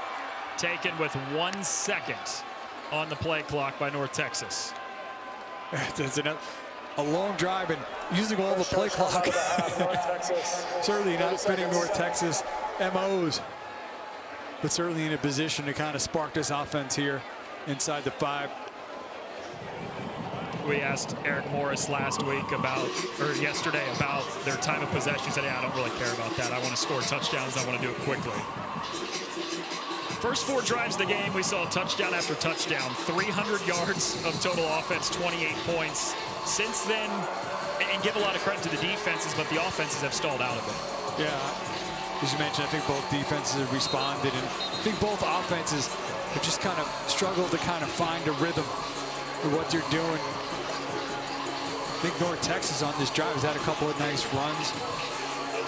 taken with 1 second on the play clock by North Texas. That's a long drive and using all the play clock. Certainly not fitting North Texas MOs, but certainly in a position to kind of spark this offense here inside the 5. We asked Eric Morris yesterday about their time of possession. He said, yeah, I don't really care about that. I want to score touchdowns. I want to do it quickly. First 4 drives of the game, we saw touchdown after touchdown. 300 yards of total offense, 28 points. Since then, and give a lot of credit to the defenses, but the offenses have stalled out a bit. Yeah, as you mentioned, I think both defenses have responded, and I think both offenses have just kind of struggled to kind of find a rhythm with what they're doing. I think North Texas on this drive has had a couple of nice runs.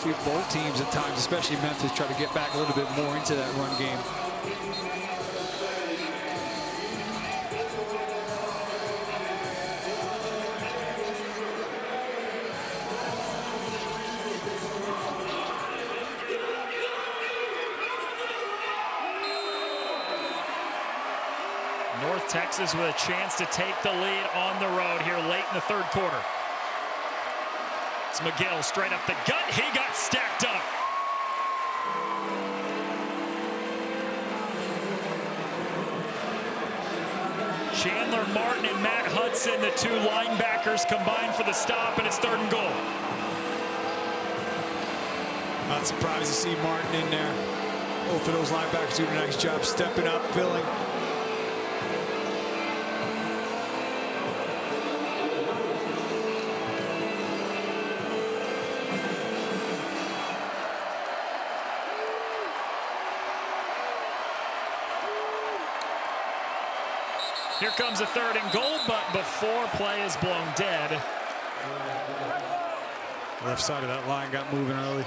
See both teams at times, especially Memphis, try to get back a little bit more into that run game. North Texas with a chance to take the lead on the road here late in the 3rd quarter. It's McGill straight up the gut. He got stacked up. Chandler Martin and Matt Hudson, the 2 linebackers, combined for the stop, and it's 3rd and goal. Not surprised to see Martin in there. Both of those linebackers doing a nice job stepping up, filling. Here comes a 3rd and goal, but before play is blown dead. Left side of that line got moving early.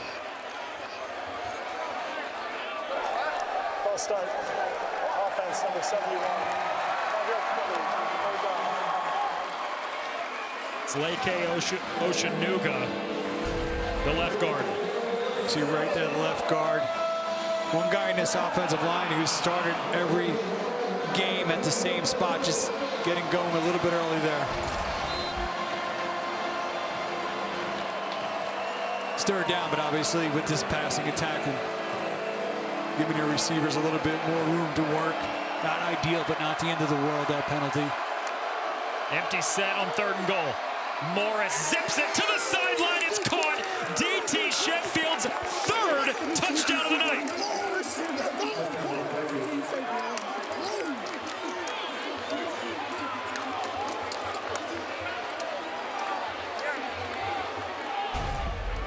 False start. Offense, number 71. It's Leke Oshanuga, the left guard. See right there, the left guard. One guy in this offensive line who started every game at the same spot, just getting going a little bit early there. Stirred down, but obviously with this passing attack and giving your receivers a little bit more room to work. Not ideal, but not the end of the world, that penalty. Empty set on 3rd and goal. Morris zips it to the sideline. It's caught. D.T. Sheffield's 3rd touchdown of the night.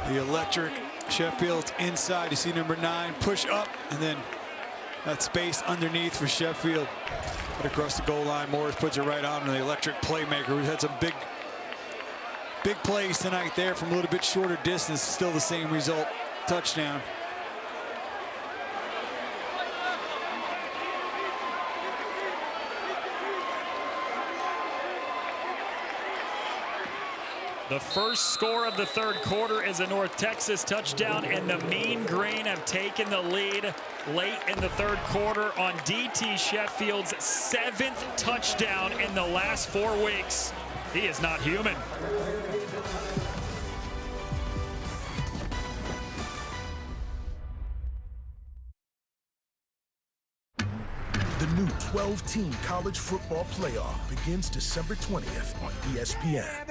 The electric Sheffield's inside. You see number 9 push up, and then that space underneath for Sheffield. But across the goal line, Morris puts it right on the electric playmaker who's had some big plays tonight there from a little bit shorter distance. Still the same result, touchdown. The first score of the 3rd quarter is a North Texas touchdown, and the Mean Green have taken the lead late in the 3rd quarter on D.T. Sheffield's 7th touchdown in the last 4 weeks. He is not human. The new 12-team college football playoff begins December 20th on ESPN.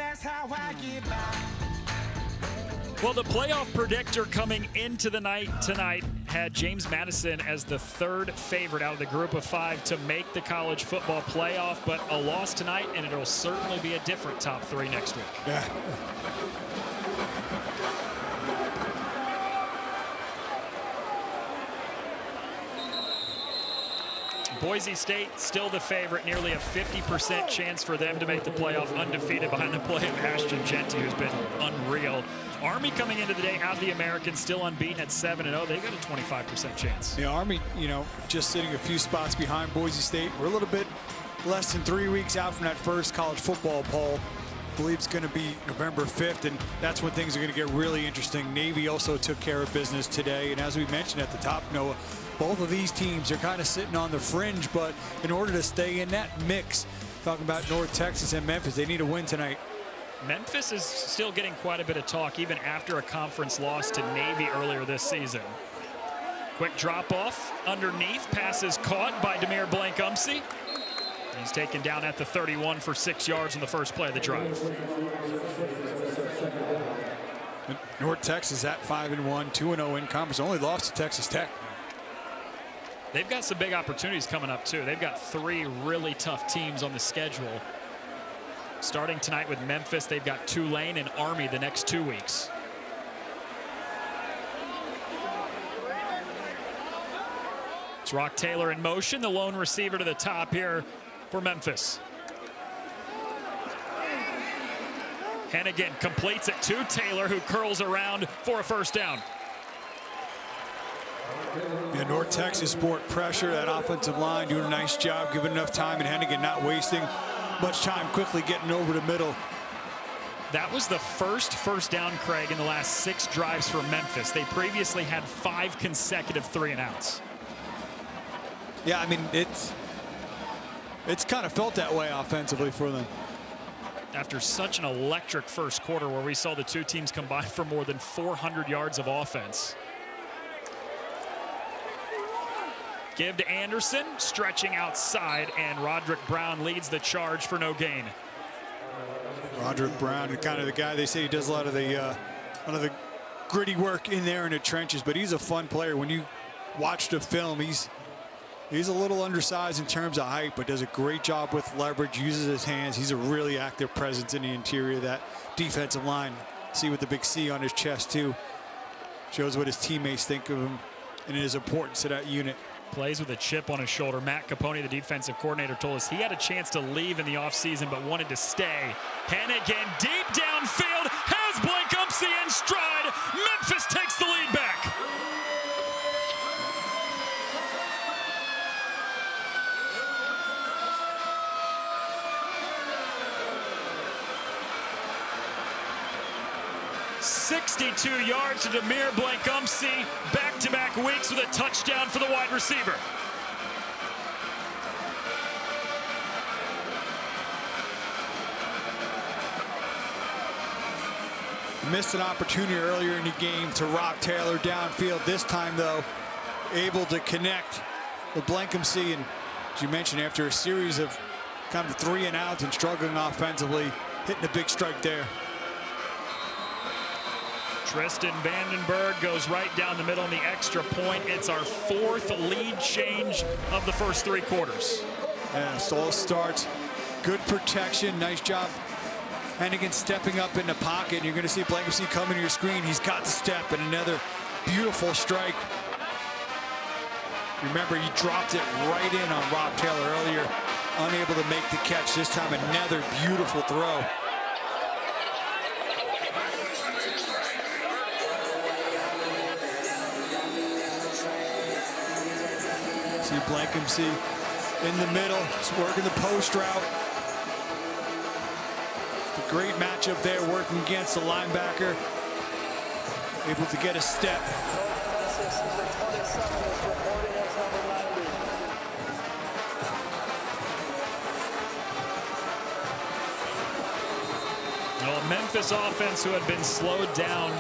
Well, the playoff predictor coming into the night tonight had James Madison as the 3rd favorite out of the group of 5 to make the college football playoff, but a loss tonight, and it'll certainly be a different top 3 next week. Yeah. Boise State still the favorite, nearly a 50% chance for them to make the playoff undefeated behind the play of Ashton Genty, who's been unreal. Army coming into the day out of the American, still unbeaten at 7-0. They got a 25% chance. Yeah, Army, just sitting a few spots behind Boise State. We're a little bit less than 3 weeks out from that first college football poll. I believe it's going to be November 5th, and that's when things are going to get really interesting. Navy also took care of business today, and as we mentioned at the top, Noah, both of these teams are kind of sitting on the fringe, but in order to stay in that mix, talking about North Texas and Memphis, they need a win tonight. Memphis is still getting quite a bit of talk, even after a conference loss to Navy earlier this season. Quick drop off underneath, pass is caught by Demir Blankumsey. He's taken down at the 31 for 6 yards on the first play of the drive. North Texas at 5-1, 2-0 in conference, only lost to Texas Tech. They've got some big opportunities coming up too. They've got 3 really tough teams on the schedule. Starting tonight with Memphis, they've got Tulane and Army the next 2 weeks. It's Rock Taylor in motion, the lone receiver to the top here for Memphis. Hennigan completes it to Taylor, who curls around for a first down. Yeah, North Texas sport pressure, that offensive line doing a nice job, giving enough time, and Hennigan not wasting much time, quickly getting over the middle. That was the first down, Craig, in the last 6 drives for Memphis. They previously had 5 consecutive 3-and-outs. Yeah, I mean, it's kind of felt that way offensively for them. After such an electric first quarter where we saw the 2 teams combine for more than 400 yards of offense. Give to Anderson, stretching outside, and Roderick Brown leads the charge for no gain. Roderick Brown, kind of the guy, they say he does a lot of the gritty work in there in the trenches, but he's a fun player. When you watch the film, he's a little undersized in terms of height, but does a great job with leverage, uses his hands. He's a really active presence in the interior of that defensive line. See with the big C on his chest too. Shows what his teammates think of him and his importance to that unit. plays with a chip on his shoulder. Matt Capone, the defensive coordinator, told us he had a chance to leave in the offseason but wanted to stay. Hennigan deep downfield, has Blankupsy in stride. Memphis takes the lead back. "62 yards to Demir Blankupsy, back-to-back weeks with a touchdown for the wide receiver." Missed an opportunity earlier in the game to rock Taylor downfield. This time, though, able to connect with Blankupsy. And as you mentioned, after a series of kind of 3 and outs and struggling offensively, hitting a big strike there. Tristan Vandenberg goes right down the middle on the extra point. It's our 4th lead change of the first 3 quarters. Yeah, Saul starts. Good protection. Nice job. Hennigan stepping up in the pocket. And you're going to see Blankupsy come into your screen. He's got to step, and another beautiful strike. Remember, he dropped it right in on Rob Taylor earlier. Unable to make the catch. This time, another beautiful throw. See Blankupsy in the middle. He's working the post route. The great matchup there, working against the linebacker. Able to get a step. Well, Memphis offense, who had been slowed down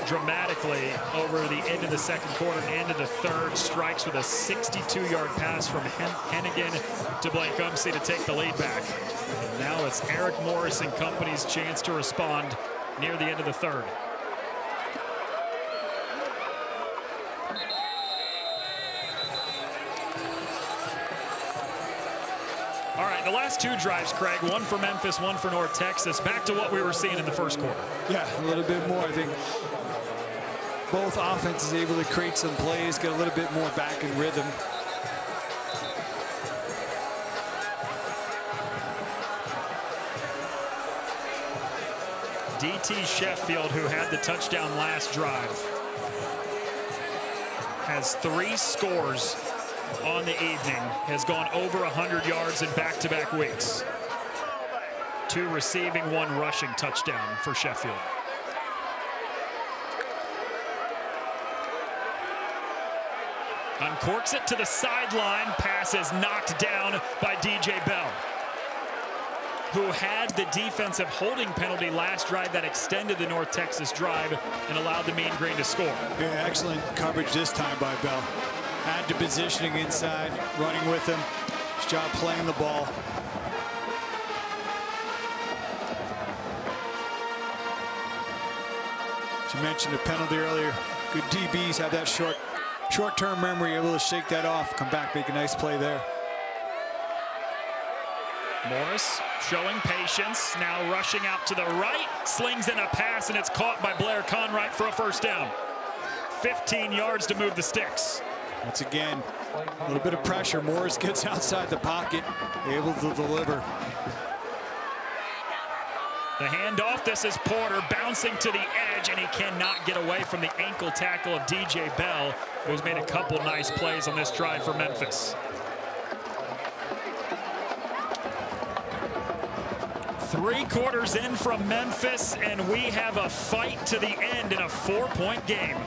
dramatically over the end of the second quarter and end of the third, strikes with a 62-yard pass from Hennigan to Blankupsy to take the lead back. And now it's Eric Morris and company's chance to respond near the end of the third. All right, the last 2 drives, Craig, one for Memphis, one for North Texas. Back to what we were seeing in the first quarter. Yeah, a little bit more, I think. Both offenses able to create some plays, get a little bit more back in rhythm. DT Sheffield, who had the touchdown last drive, has 3 scores on the evening, has gone over 100 yards in back-to-back weeks. 2 receiving, 1 rushing touchdown for Sheffield. Uncorks it to the sideline. Pass is knocked down by DJ Bell, who had the defensive holding penalty last drive that extended the North Texas drive and allowed the Mean Green to score. Yeah, excellent coverage this time by Bell. Had the positioning inside, running with him. His job playing the ball. As you mentioned a penalty earlier. Good DBs have that short-term memory, able to shake that off, come back, make a nice play there. Morris showing patience, now rushing out to the right, slings in a pass, and it's caught by Blair Conright for a first down. 15 yards to move the sticks. Once again, a little bit of pressure. Morris gets outside the pocket, able to deliver. The handoff, this is Porter bouncing to the edge, and he cannot get away from the ankle tackle of DJ Bell, who's made a couple nice plays on this drive for Memphis. 3 quarters in from Memphis, and we have a fight to the end in a 4-point game.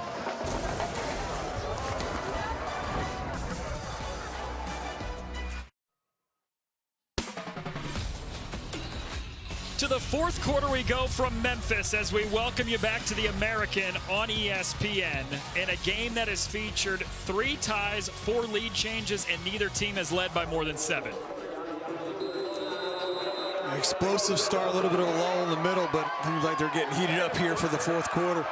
To the 4th quarter we go from Memphis as we welcome you back to the American on ESPN in a game that has featured 3 ties, 4 lead changes, and neither team has led by more than 7. Explosive start, a little bit of a lull in the middle, but it seems like they're getting heated up here for the 4th quarter.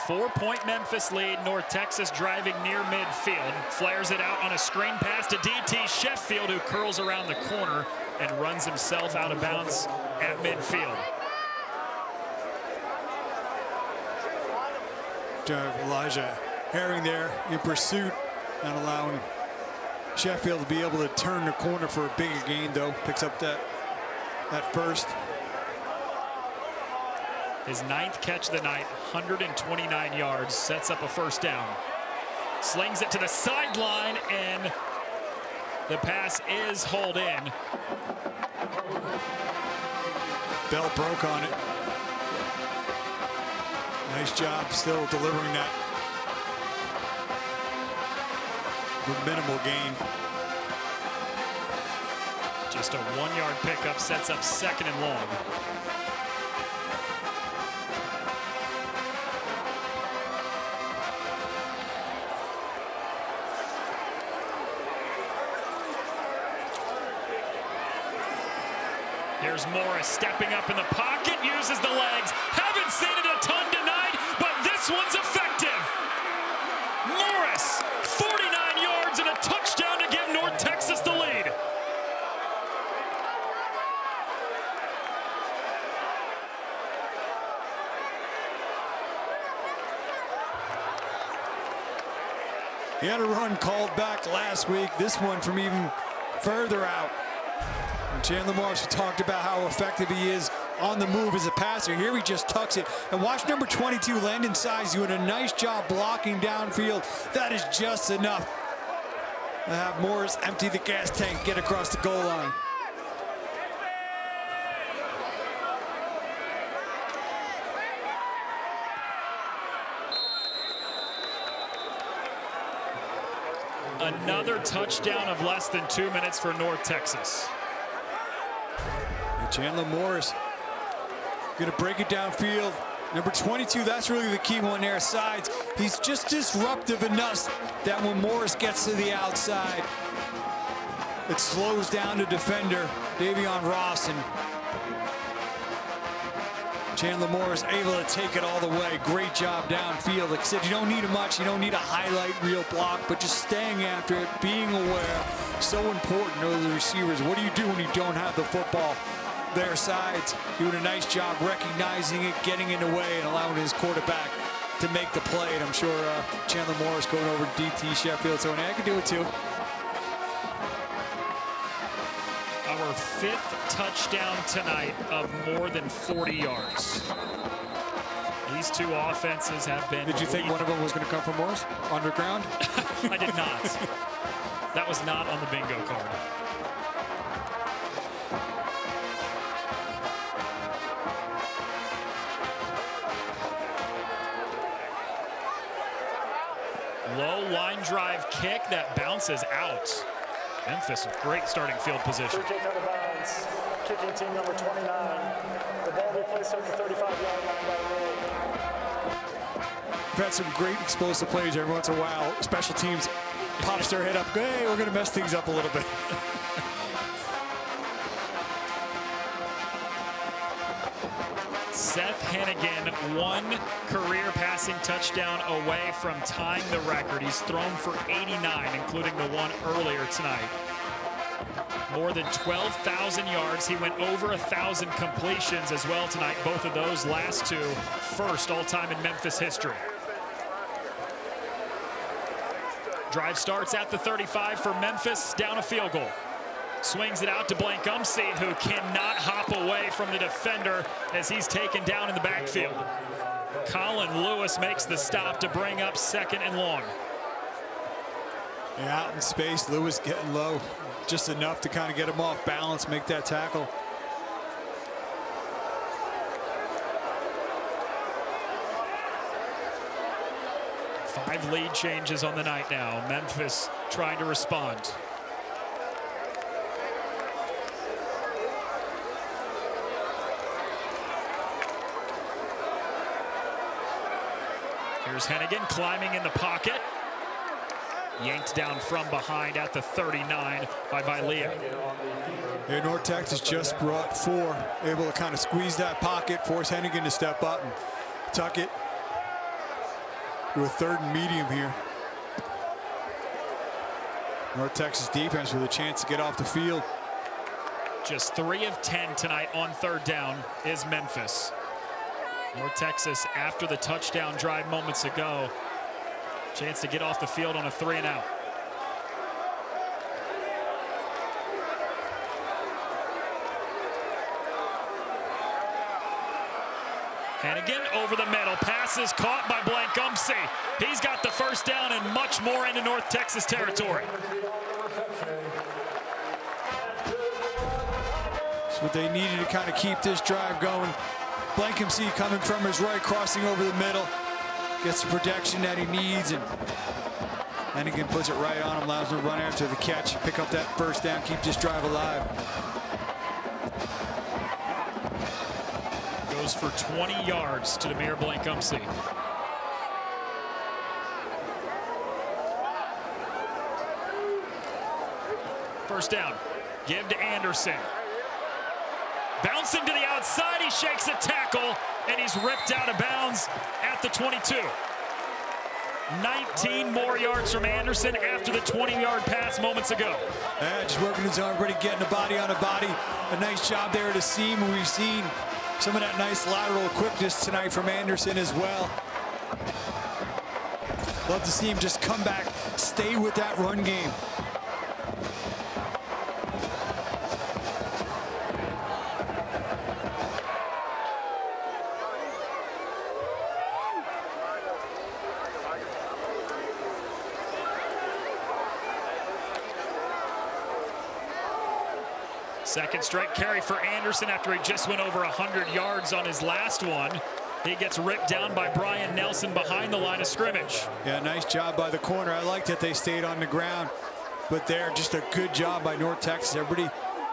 4-point Memphis lead. North Texas driving near midfield. Flares it out on a screen pass to DT Sheffield, who curls around the corner and runs himself out of bounds at midfield. Elijah Herring there in pursuit. Not allowing Sheffield to be able to turn the corner for a bigger gain, though. Picks up that first. His 9th catch of the night, 129 yards, sets up a first down. Slings it to the sideline, and the pass is hauled in. Bell broke on it. Nice job still delivering that with minimal gain. Just a 1-yard pickup, sets up 2nd and long. Here's Morris stepping up in the pocket, uses the legs. Haven't seen it a ton tonight, but this one's effective. Morris, 49 yards and a touchdown to give North Texas the lead. He had a run called back last week. This one from even further out. And Chandler Morris talked about how effective he is on the move as a passer. Here he just tucks it. And watch number 22, Landon Size, doing a nice job blocking downfield. That is just enough to have Morris empty the gas tank, get across the goal line. Another touchdown of less than 2 minutes for North Texas. And Chandler Morris going to break it downfield. Number 22, that's really the key one there, Sides. He's just disruptive enough that when Morris gets to the outside, it slows down the defender, Davion Ross, and Chandler Morris able to take it all the way. Great job downfield. Like I said, you don't need much. You don't need a highlight reel block, but just staying after it, being aware, so important to the receivers. What do you do when you don't have the football? Their Sides doing a nice job recognizing it, getting in the way, and allowing his quarterback to make the play. And I'm sure Chandler Morris going over to DT Sheffield, so I can do it too. Our 5th touchdown tonight of more than 40 yards. These two offenses have been... Did you think one of them was going to come from Morris? Underground? I did not. That was not on the bingo card. Low line drive kick that bounces out. Memphis with great starting field position. Free kick out of bounds. Kicking team number 29. The ball will be placed at the 35-yard line by rule. We've had some great explosive plays every once in a while. Special teams pops their head up. Hey, we're going to mess things up a little bit. Seth Hennigan, 1 career passing touchdown away from tying the record. He's thrown for 89, including the one earlier tonight. More than 12,000 yards. He went over 1,000 completions as well tonight. Both of those last two, first all-time in Memphis history. Drive starts at the 35 for Memphis, down a field goal. Swings it out to Blankumsey, who cannot hop away from the defender as he's taken down in the backfield. Colin Lewis makes the stop to bring up 2nd and long. Yeah, out in space, Lewis getting low. Just enough to kind of get him off balance, make that tackle. Five lead changes on the night now. Memphis trying to respond. Here's Hennigan climbing in the pocket. Yanked down from behind at the 39 by Vilea. Here, North Texas just brought 4, able to kind of squeeze that pocket, force Hennigan to step up and tuck it to a 3rd and medium here. North Texas defense with a chance to get off the field. Just 3 of 10 tonight on 3rd down is Memphis. North Texas, after the touchdown drive moments ago, chance to get off the field on a 3 and out. Hannigan over the middle. Pass is caught by Blancumsey. He's got the first down and much more into North Texas territory. That's what they needed to kind of keep this drive going. Blancumsey coming from his right, crossing over the middle. Gets the protection that he needs, and Hannigan puts it right on him, allows him to run after the catch, pick up that first down, keep this drive alive. Goes for 20 yards to Demir Blancumsey. First down, give to Anderson. Bouncing to the outside, he shakes a tackle, and he's ripped out of bounds at the 22. 19 more yards from Anderson after the 20-yard pass moments ago. Just working his arm, already getting a body on a body. A nice job there to seam. We've seen some of that nice lateral quickness tonight from Anderson as well. Love to see him just come back, stay with that run game. Second straight carry for Anderson after he just went over 100 yards on his last one. He gets ripped down by Brian Nelson behind the line of scrimmage. Yeah, nice job by the corner. I like that they stayed on the ground, but there, just a good job by North Texas. Everybody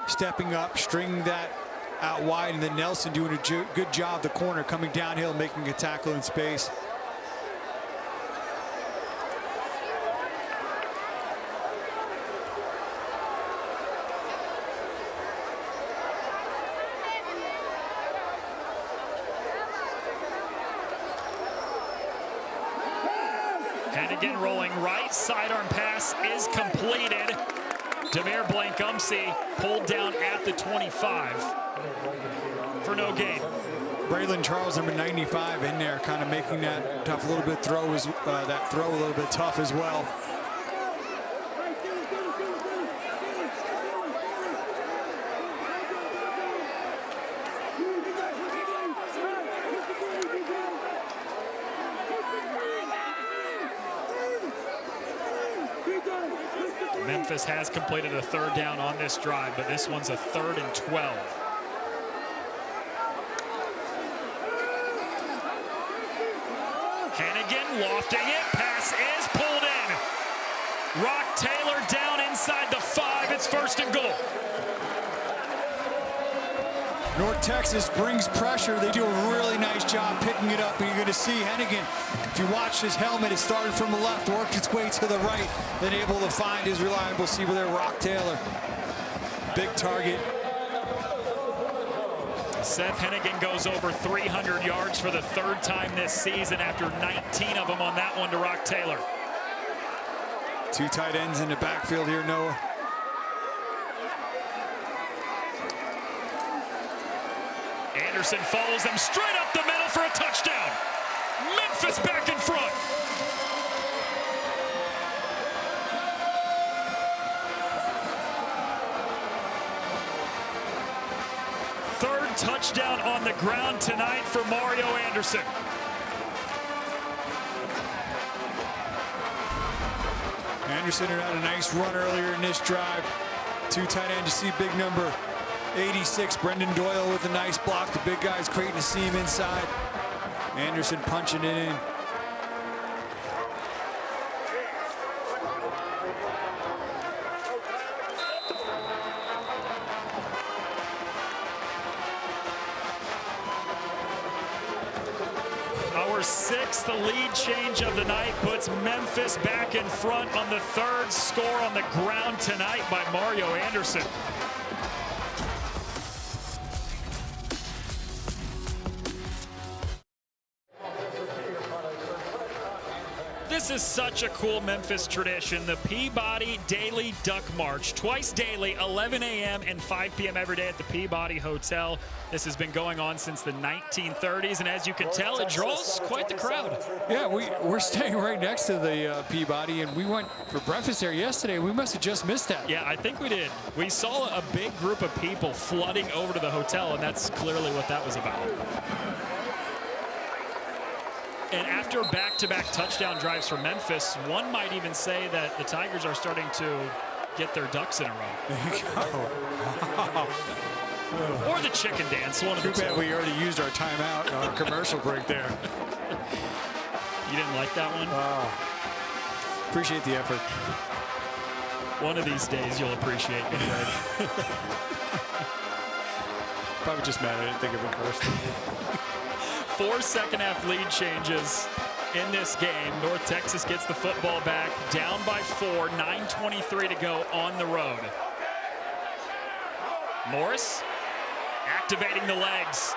stepping up, stringing that out wide, and then Nelson doing a good job, the corner coming downhill, making a tackle in space. Hannigan rolling right, sidearm pass is completed. Demir Blancumsey pulled down at the 25 for no gain. Braylon Charles, number 95, in there, kind of making that tough little bit throw, that throw a little bit tough as well. Memphis has completed a third down on this drive, but this one's a 3rd and 12. Hannigan lofting it, pass is pulled in. Rock Taylor down inside the 5, it's 1st and goal. North Texas brings pressure. They do a really nice job picking it up, and you're going to see Hannigan, if you watch his helmet, it started from the left, worked its way to the right, then able to find his reliable receiver there, Rock Taylor. Big target. Seth Hannigan goes over 300 yards for the 3rd time this season after 19 of them on that one to Rock Taylor. 2 tight ends in the backfield here, Noah. Anderson follows them straight up the middle for a touchdown. Memphis back in front. Third touchdown on the ground tonight for Mario Anderson. Anderson had a nice run earlier in this drive. 2 tight ends, you see big number 86, Brendan Doyle with a nice block. The big guy's creating a seam inside. Anderson punching it in. Our 6th lead change of the night puts Memphis back in front on the 3rd score on the ground tonight by Mario Anderson. This is such a cool Memphis tradition, the Peabody Daily Duck March. Twice daily, 11 a.m. and 5 p.m. every day at the Peabody Hotel. This has been going on since the 1930s, and as you can tell, it draws quite the crowd. Yeah, we're staying right next to the Peabody, and we went for breakfast there yesterday. We must have just missed that. Yeah, I think we did. We saw a big group of people flooding over to the hotel, and that's clearly what that was about. And after back-to-back touchdown drives for Memphis, one might even say that the Tigers are starting to get their ducks in a row. There you go. Or the chicken dance, one of the two. Too bad we already used our timeout, our commercial break there. You didn't like that one? Appreciate the effort. One of these days you'll appreciate me, Greg. Probably just mad I didn't think of it first. 4 second-half lead changes in this game. North Texas gets the football back, down by 4, 9:23 to go on the road. Morris activating the legs,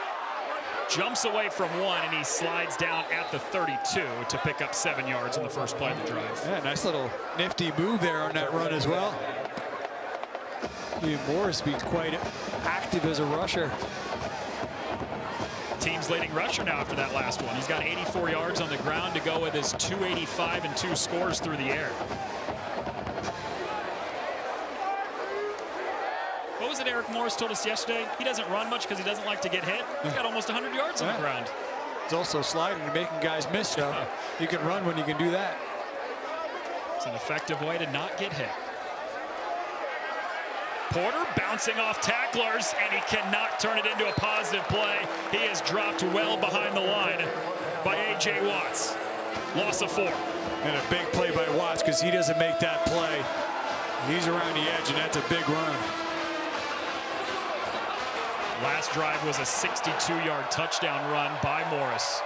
jumps away from one, and he slides down at the 32 to pick up 7 yards on the first play of the drive. Yeah, nice little nifty move there on that run as well. Morris be quite active as a rusher. Team's leading rusher now after that last one. He's got 84 yards on the ground to go with his 285 and 2 scores through the air. What was it Eric Morris told us yesterday? He doesn't run much because he doesn't like to get hit. He's got almost 100 yards on the ground. He's also sliding and making guys miss stuff. You can run when you can do that. It's an effective way to not get hit. Porter bouncing off tacklers, and he cannot turn it into a positive play. He is dropped well behind the line by A.J. Watts. Loss of 4. And a big play by Watts because he doesn't make that play. He's around the edge, and that's a big run. Last drive was a 62-yard touchdown run by Morris.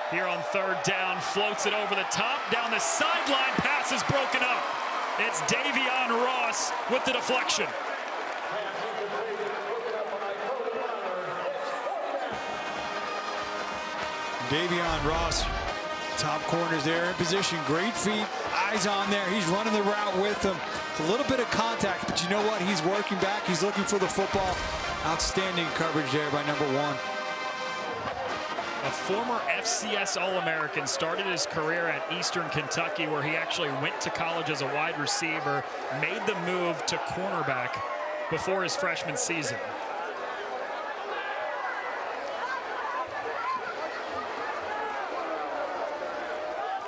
Here on 3rd down, floats it over the top, down the sideline, pass is broken up. It's Davion Ross with the deflection. Davion Ross, top corners there in position, great feet, eyes on there. He's running the route with him. It's a little bit of contact, but you know what? He's working back. He's looking for the football. Outstanding coverage there by number 1. A former FCS All-American, started his career at Eastern Kentucky, where he actually went to college as a wide receiver, made the move to cornerback before his freshman season.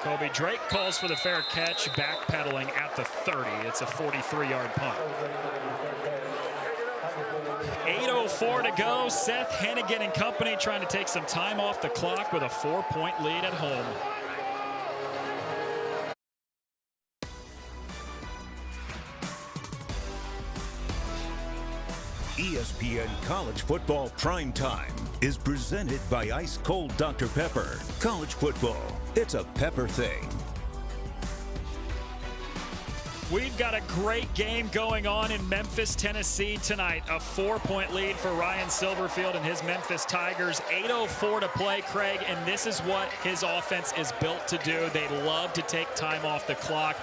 Kobe Drake calls for the fair catch, backpedaling at the 30. It's a 43-yard punt. 8:04 to go. Seth Hennigan and company trying to take some time off the clock with a 4-point lead at home. ESPN College Football Primetime is presented by Ice Cold Dr. Pepper. College football, it's a pepper thing. We've got a great game going on in Memphis, Tennessee tonight. A 4-point lead for Ryan Silverfield and his Memphis Tigers. 8:04 to play, Craig, and this is what his offense is built to do. They love to take time off the clock,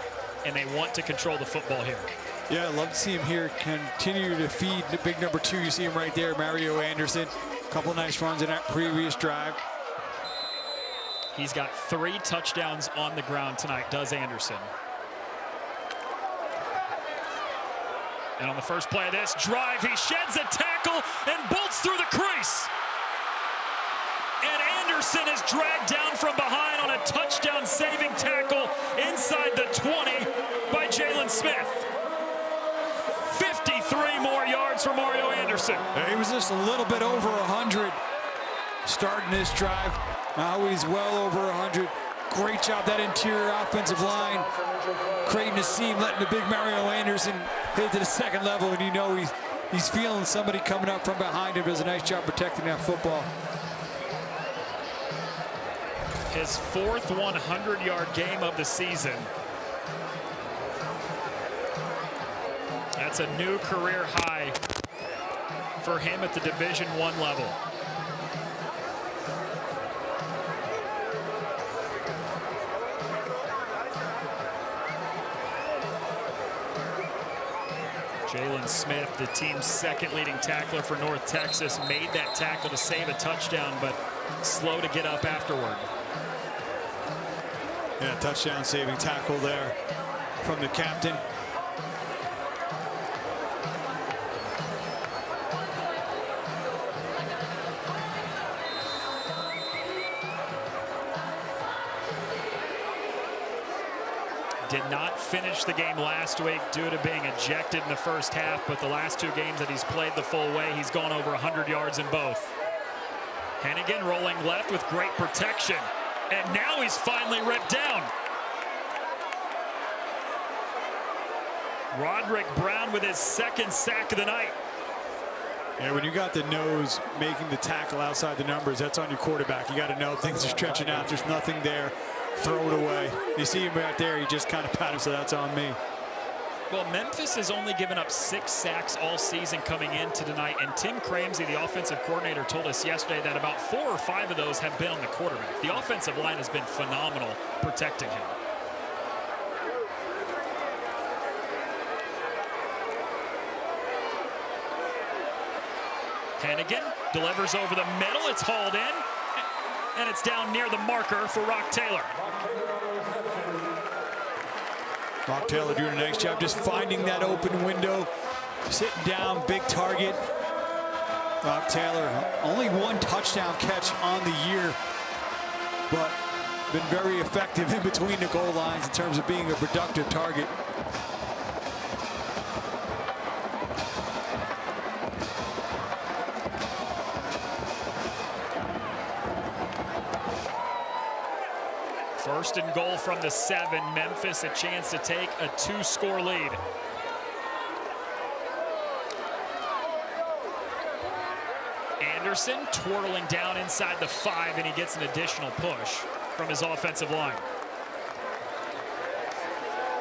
and they want to control the football here. Yeah, I love to see him here continue to feed the big number 2. You see him right there, Mario Anderson. A couple nice runs in that previous drive. He's got 3 touchdowns on the ground tonight, does Anderson. And on the first play of this drive, he sheds a tackle and bolts through the crease. And Anderson is dragged down from behind on a touchdown-saving tackle inside the 20 by Jalen Smith. 53 more yards for Mario Anderson. He was just a little bit over 100 starting this drive. Now he's well over 100. Great job, that interior offensive line. Creating a seam, letting the big Mario Anderson hit it to the second level, and you know he's feeling somebody coming up from behind him. Does a nice job protecting that football. His 4th 100-yard game of the season. That's a new career high for him at the Division I level. Jalen Smith, the team's 2nd leading tackler for North Texas, made that tackle to save a touchdown, but slow to get up afterward. Yeah, touchdown saving tackle there from the captain. Did not finish the game last week due to being ejected in the first half, but the last 2 games that he's played the full way, he's gone over 100 yards in both. Hennigan rolling left with great protection, and now he's finally ripped down. Roderick Brown with his 2nd sack of the night. Yeah, when you got the nose making the tackle outside the numbers, that's on your quarterback. You got to know things are stretching out. There's nothing there. Throw it away. You see him right there. He just kind of pat him, so that's on me. Well, Memphis has only given up 6 sacks all season coming into tonight, and Tim Cramsey, the offensive coordinator, told us yesterday that about 4 or 5 of those have been on the quarterback. The offensive line has been phenomenal protecting him. Hennigan delivers over the middle. It's hauled in, and it's down near the marker for Rock Taylor. Rock Taylor doing a nice job just finding that open window, sitting down, big target. Rock Taylor, only 1 touchdown catch on the year, but been very effective in between the goal lines in terms of being a productive target. First and goal from the 7. Memphis a chance to take a 2-score lead. Anderson twirling down inside the 5, and he gets an additional push from his offensive line.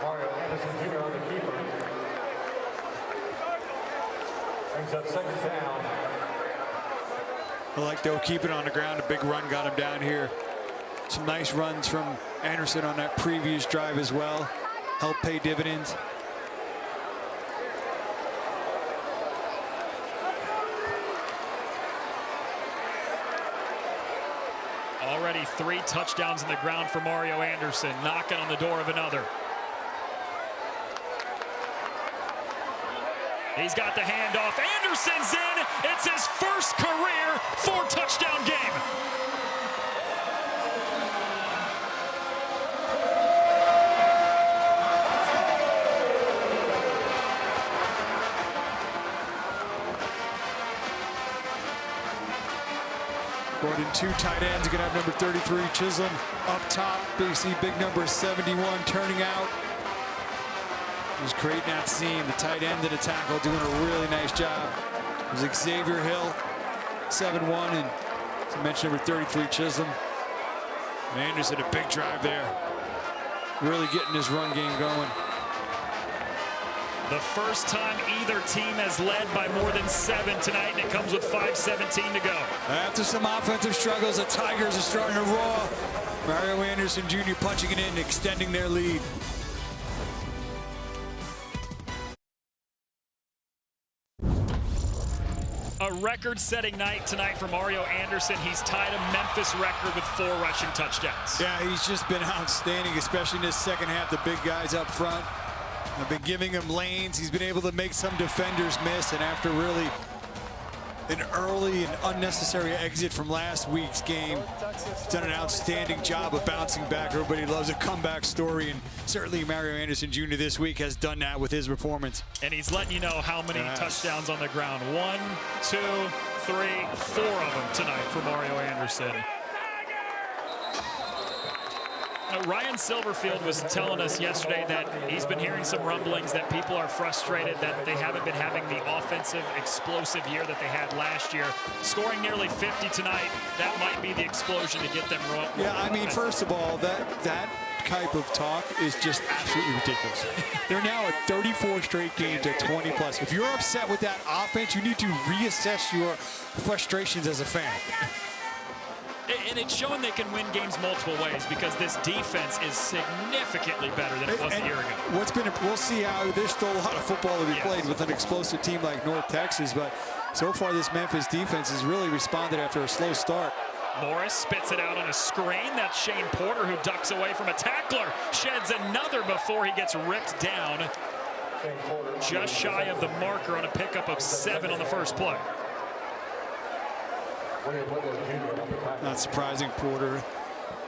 Mario Anderson Jr. on the keeper. Brings up 2nd down. I like though keeping on the ground. A big run got him down here. Some nice runs from Anderson on that previous drive as well. Help pay dividends. Already 3 touchdowns on the ground for Mario Anderson, knocking on the door of another. He's got the handoff. Anderson's in. It's his first career 4-touchdown game. Gordon, 2 tight ends. You're going to have number 33, Chisholm, up top. You see big number 71 turning out. Just creating that seam. The tight end and the tackle doing a really nice job. It was Xavier Hill, 7-1, and as I mentioned, number 33, Chisholm. And Anderson, a big drive there. Really getting his run game going. The first time either team has led by more than 7 tonight, and it comes with 5:17 to go. After some offensive struggles, the Tigers are starting to roar. Mario Anderson Jr. punching it in, extending their lead. A record-setting night tonight for Mario Anderson. He's tied a Memphis record with 4 rushing touchdowns. Yeah, he's just been outstanding, especially in this second half. The big guys up front have been giving him lanes. He's been able to make some defenders miss, and after really an early and unnecessary exit from last week's game, he's done an outstanding job of bouncing back. Everybody loves a comeback story, and certainly Mario Anderson Jr. this week has done that with his performance. And he's letting you know how many touchdowns on the ground. 1, 2, 3, 4 of them tonight for Mario Anderson. Ryan Silverfield was telling us yesterday that he's been hearing some rumblings that people are frustrated that they haven't been having the offensive explosive year that they had last year. Scoring nearly 50 tonight, that might be the explosion to get them rolling. Yeah, I mean, first of all, that type of talk is just absolutely ridiculous. They're now at 34 straight games at 20 plus. If you're upset with that offense, you need to reassess your frustrations as a fan. And it's showing they can win games multiple ways because this defense is significantly better than it was a year ago. We'll see how there's still a lot of football to be played with an explosive team like North Texas, but so far this Memphis defense has really responded after a slow start. Morris spits it out on a screen. That's Shane Porter who ducks away from a tackler. Sheds another before he gets ripped down. Just shy of the marker on a pickup of 7 on the first play. Not surprising, Porter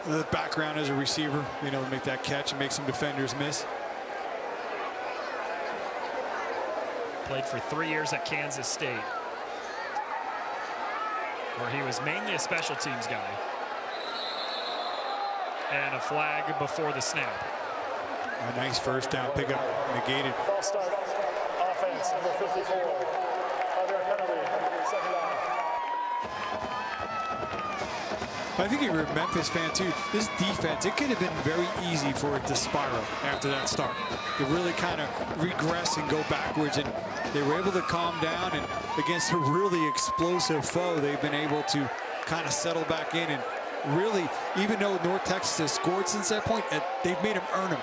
the background as a receiver, you know, make that catch and make some defenders miss. Played for 3 years at Kansas State, where he was mainly a special teams guy. And a flag before the snap. A nice first down pickup, negated. False start, offense, number 54. 5-yard penalty, second down. I think if you're a Memphis fan too, this defense, it could have been very easy for it to spiral after that start. To really kind of regress and go backwards, and they were able to calm down, and against a really explosive foe, they've been able to kind of settle back in, and really, even though North Texas has scored since that point, they've made them earn them.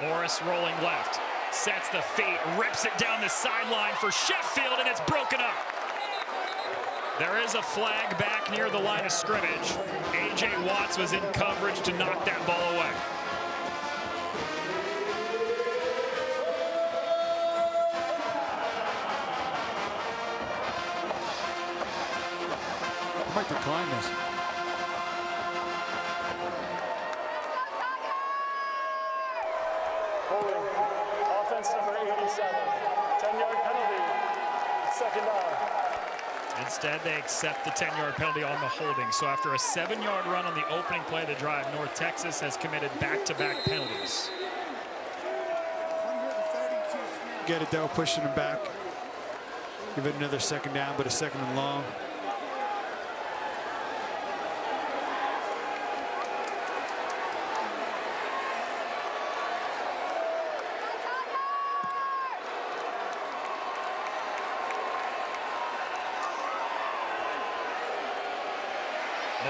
Morris rolling left, sets the feet, rips it down the sideline for Sheffield, and it's broken up. There is a flag back near the line of scrimmage. A.J. Watts was in coverage to knock that ball away. I might decline this. Holding, offense number 87. 10-yard penalty, second down. Instead, they accept the 10-yard penalty on the holding. So after a 7-yard run on the opening play of the drive, North Texas has committed back-to-back penalties. Get it though, pushing him back. Give it another second down, but a second and long.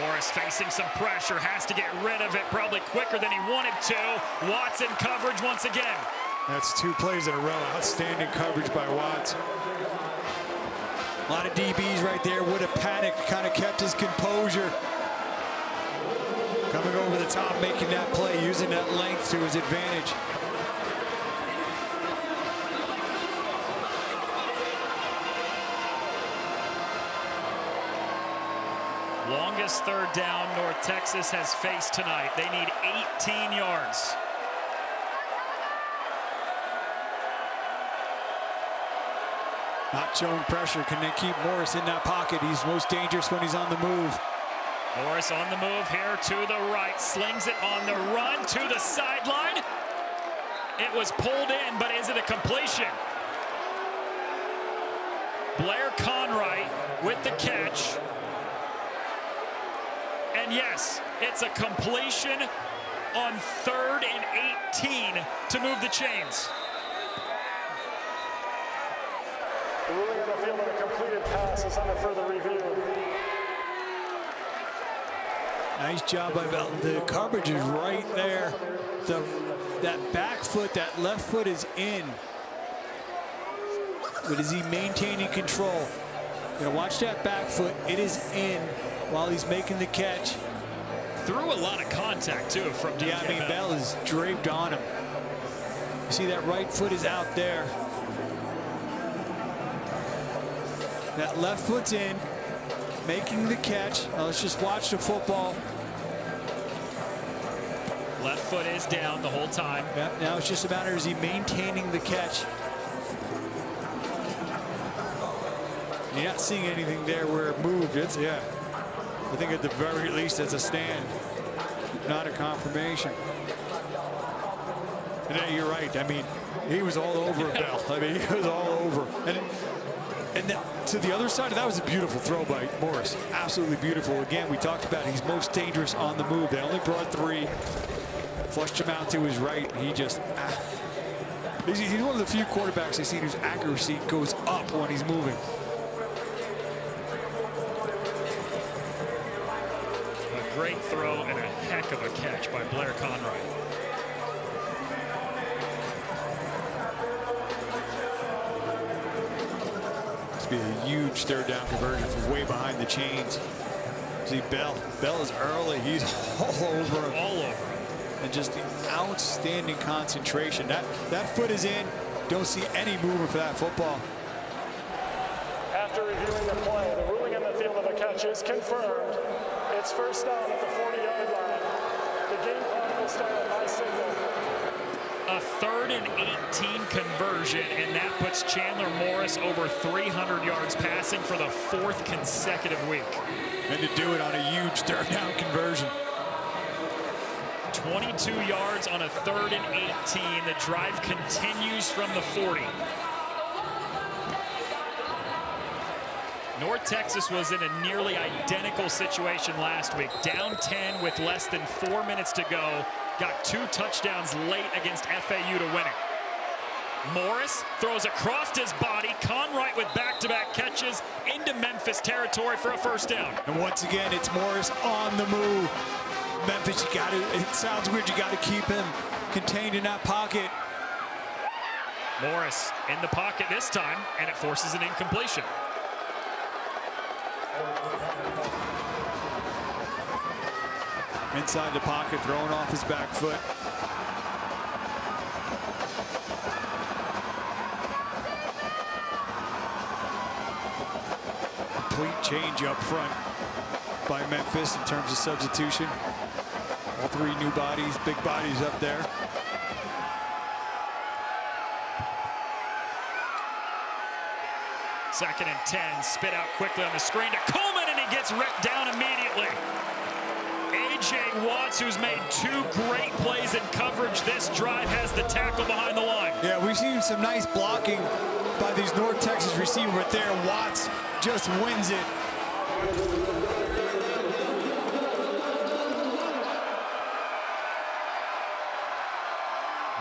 Morris facing some pressure, has to get rid of it probably quicker than he wanted to. Watts in coverage once again. That's 2 plays in a row. Outstanding coverage by Watts. A lot of DBs right there. Would have panicked, kind of kept his composure. Coming over the top, making that play, using that length to his advantage. Longest third down North Texas has faced tonight. They need 18 yards. Not showing pressure. Can they keep Morris in that pocket? He's most dangerous when he's on the move. Morris on the move here to the right. Slings it on the run to the sideline. It was pulled in, but is it a completion? Blair Conright with the catch. And yes, it's a completion on 3rd and 18 to move the chains. The ruling on the field on a completed pass is under further review. Nice job by Bell. The coverage is right there. That back foot, that left foot is in. But is he maintaining control? You know, watch that back foot. It is in while he's making the catch. Threw a lot of contact, too, from DJ Yeah, I mean, Bell is draped on him. You see that right foot is out there. That left foot's in, making the catch. Now let's just watch the football. Left foot is down the whole time. Yeah, now it's just a matter, is he maintaining the catch? You're not seeing anything there where it moved. It's, yeah. I think at the very least it's a stand, not a confirmation. And then you're right. I mean, he was all over Bell. I mean, he was all over. And to the other side, that was a beautiful throw by Morris. Absolutely beautiful. Again, we talked about he's most dangerous on the move. They only brought 3. Flushed him out to his right. He just... He's one of the few quarterbacks I've seen whose accuracy goes up when he's moving. A great throw and a heck of a catch by Blair Conright. Be a huge 3rd down conversion from way behind the chains. See Bell is early. He's all over him. All over him. And just the outstanding concentration. That foot is in. Don't see any movement for that football. After reviewing the play, the ruling on the field of a catch is confirmed. It's It's first down at the 40-yard line. The game clock will start on my signal. A 3rd and 18 conversion, and that puts Chandler Morris over 300 yards passing for the 4th consecutive week. And to do it on a huge 3rd down conversion. 22 yards on a 3rd and 18. The drive continues from the 40. North Texas was in a nearly identical situation last week. Down 10 with less than 4 minutes to go. Got 2 touchdowns late against FAU to win it. Morris throws across his body. Conwright with back-to-back catches into Memphis territory for a 1st down. And once again, it's Morris on the move. Memphis, you got to, it sounds weird, you got to keep him contained in that pocket. Morris in the pocket this time, and it forces an incompletion. Inside the pocket, throwing off his back foot. Complete change up front by Memphis in terms of substitution. All 3 new bodies, big bodies up there. Second and 10, spit out quickly on the screen to Coleman, and he gets ripped down immediately. A.J. Watts, who's made 2 great plays in coverage this drive, has the tackle behind the line. Yeah, we've seen some nice blocking by these North Texas receivers, but there Watts just wins it.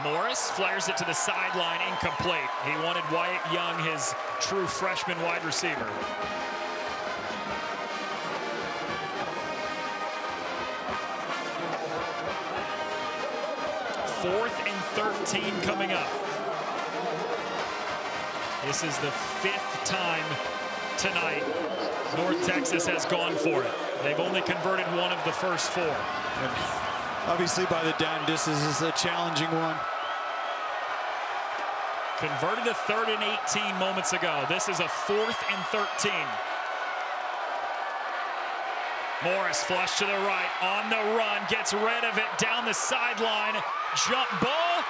Morris flares it to the sideline, incomplete. He wanted Wyatt Young, his true freshman wide receiver. Fourth and 13 coming up. This is the 5th time tonight North Texas has gone for it. They've only converted 1 of the first 4. And obviously by the down distance, this is a challenging one. Converted a 3rd and 18 moments ago. This is a 4th and 13. Morris flush to the right, on the run, gets rid of it, down the sideline, jump ball.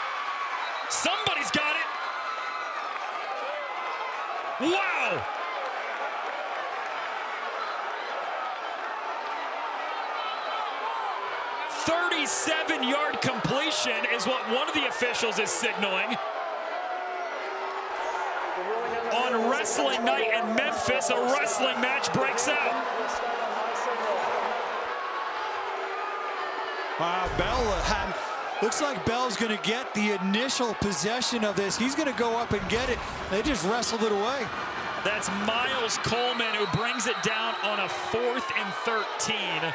Somebody's got it. Wow! A 37-yard completion is what one of the officials is signaling. On wrestling night in Memphis, a wrestling match breaks out. Wow, Bell looks like Bell's going to get the initial possession of this. He's going to go up and get it. They just wrestled it away. That's Miles Coleman who brings it down on a 4th and 13.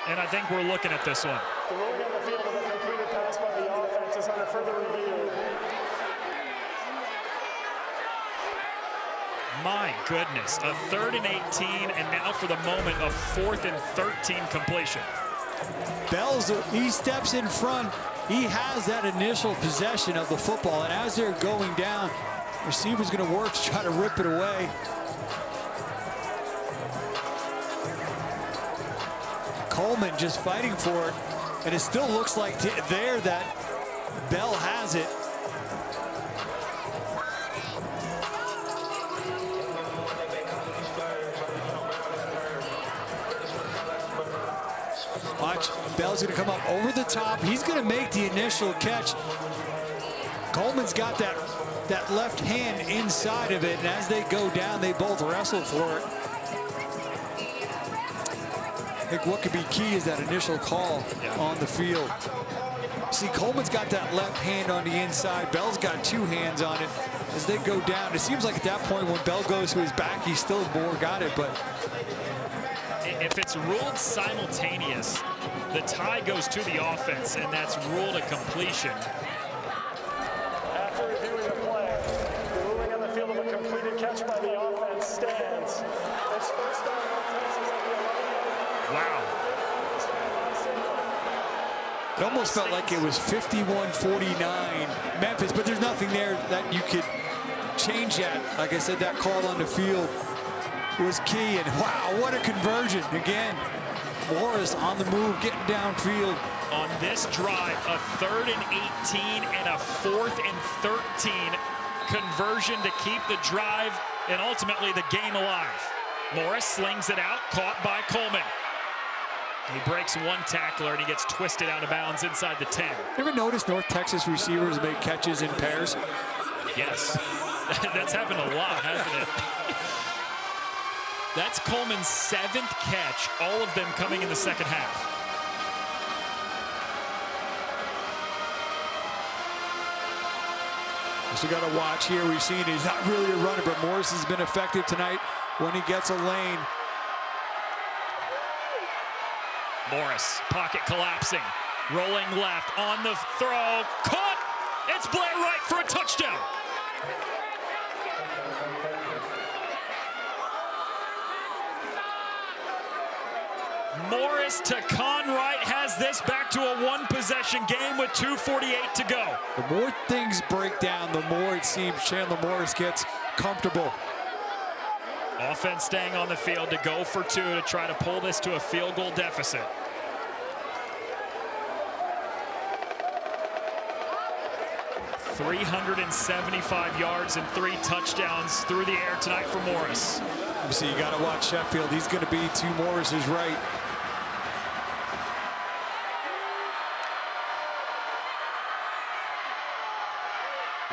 And I think we're looking at this one. The ruling on the field of a completed pass by the offense is under further review. My goodness, a 3rd and 18, and now for the moment, a 4th and 13 completion. He steps in front. He has that initial possession of the football, and as they're going down, receiver's going to work to try to rip it away. Coleman just fighting for it, and it still looks like there that Bell has it. Watch, Bell's going to come up over the top. He's going to make the initial catch. Coleman's got that left hand inside of it, and as they go down, they both wrestle for it. I think what could be key is that initial call on the field. See, Coleman's got that left hand on the inside. Bell's got 2 hands on it. As they go down, it seems like at that point when Bell goes to his back, he's still more got it, but if it's ruled simultaneous, the tie goes to the offense, and that's ruled a completion. After reviewing the play, the ruling on the field of a completed catch by the offense stands. It's first down North Texas at the 11. Wow. It almost felt like it was 51-49 Memphis, but there's nothing there that you could change that. Like I said, that call on the field was key, and wow, what a conversion again. Morris on the move, getting downfield. On this drive, a 3rd and 18 and a 4th and 13 conversion to keep the drive and ultimately the game alive. Morris slings it out, caught by Coleman. He breaks one tackler and he gets twisted out of bounds inside the 10. You ever notice North Texas receivers make catches in pairs? Yes, that's happened a lot, hasn't it? That's Coleman's 7th catch, all of them coming in the second half. So got to watch here. We've seen he's not really a runner, but Morris has been effective tonight when he gets a lane. Morris, pocket collapsing, rolling left, on the throw, caught! It's Blair Wright for a touchdown. Morris to Conright has this back to a 1-possession game with 2:48 to go. The more things break down, the more it seems Chandler Morris gets comfortable. Offense staying on the field to go for 2 to try to pull this to a field goal deficit. .375 yards and 3 touchdowns through the air tonight for Morris. See, you got to watch Sheffield. He's going to be to Morris's right.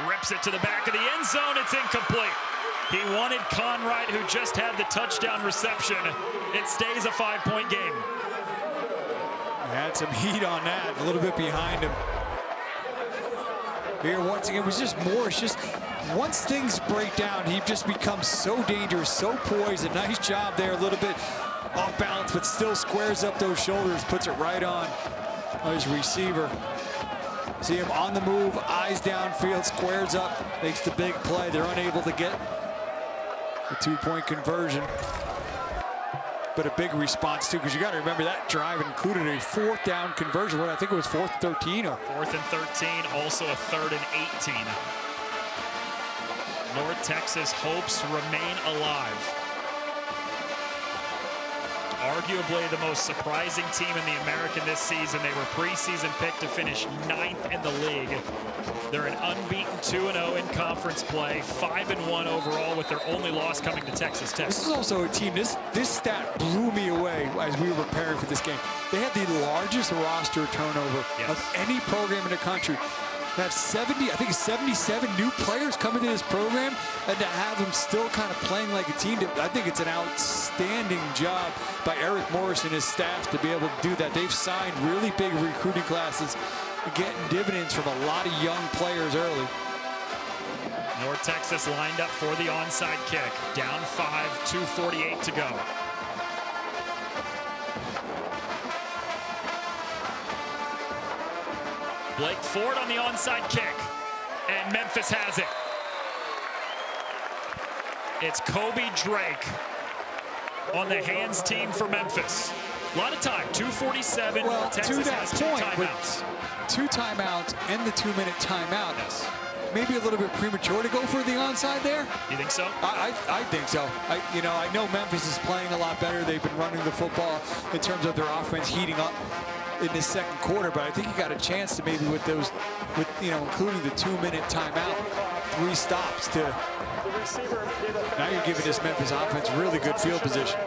Rips it to the back of the end zone. It's incomplete. He wanted Conright, who just had the touchdown reception. It stays a 5-point game. He had some heat on that, a little bit behind him. Here, once again, it was just Morris. Just once things break down, he just becomes so dangerous, so poised. A nice job there, a little bit off balance, but still squares up those shoulders, puts it right on his receiver. See him on the move, eyes downfield, squares up, makes the big play. They're unable to get a 2-point conversion. But a big response too, because you got to remember that drive included a 4th down conversion. What I think it was 4th and 13. Or 4th and 13, also a 3rd and 18. North Texas hopes remain alive. Arguably the most surprising team in the American this season. They were preseason picked to finish 9th in the league. They're an unbeaten 2-0 in conference play, 5-1 overall, with their only loss coming to Texas Tech. This is also a team, this stat blew me away as we were preparing for this game. They had the largest roster turnover of any program in the country. They have 70, I think it's 77 new players coming to this program, and to have them still kind of playing like a team, I think it's an outstanding job by Eric Morris and his staff to be able to do that. They've signed really big recruiting classes, getting dividends from a lot of young players early. North Texas lined up for the onside kick. Down 5, 2:48 to go. Blake Ford on the onside kick, and Memphis has it. It's Kobe Drake on the hands team for Memphis. A lot of time, 2:47. Well, Texas to that has 2 point, timeouts. with 2 timeouts and the 2-minute timeout, maybe a little bit premature to go for the onside there. You think so? I think so. I know Memphis is playing a lot better. They've been running the football in terms of their offense heating up in the second quarter, but I think you got a chance to maybe with those, including the 2-minute timeout, 3 stops to. Now you're giving this Memphis offense really good field position.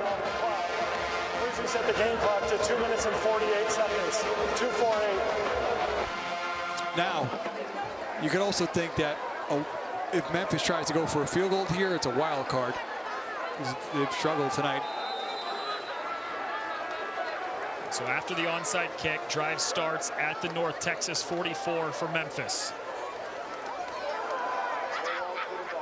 We set the game clock to 2 minutes and 48 seconds. 2:48. Now, you could also think that if Memphis tries to go for a field goal here, it's a wild card. They've struggled tonight. So after the onside kick, drive starts at the North Texas 44 for Memphis.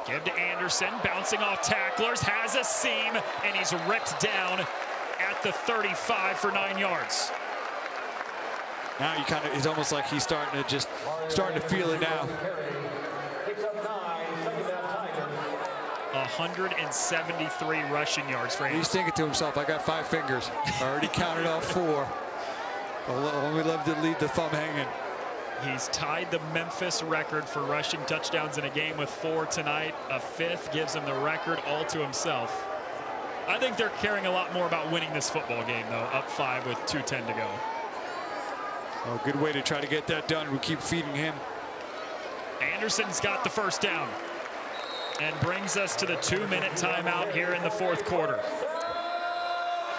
Give to Anderson, bouncing off tacklers, has a seam, and he's ripped down at the 35 for 9 yards. Now it's almost like he's starting to feel it now. 173 rushing yards for him. He's thinking to himself, I got 5 fingers. I already counted off 4. We love to leave the thumb hanging. He's tied the Memphis record for rushing touchdowns in a game with 4 tonight. A 5th gives him the record all to himself. I think they're caring a lot more about winning this football game, though, up 5 with 2:10 to go. Well, good way to try to get that done. We keep feeding him. Anderson's got the first down and brings us to the 2-minute timeout here in the fourth quarter.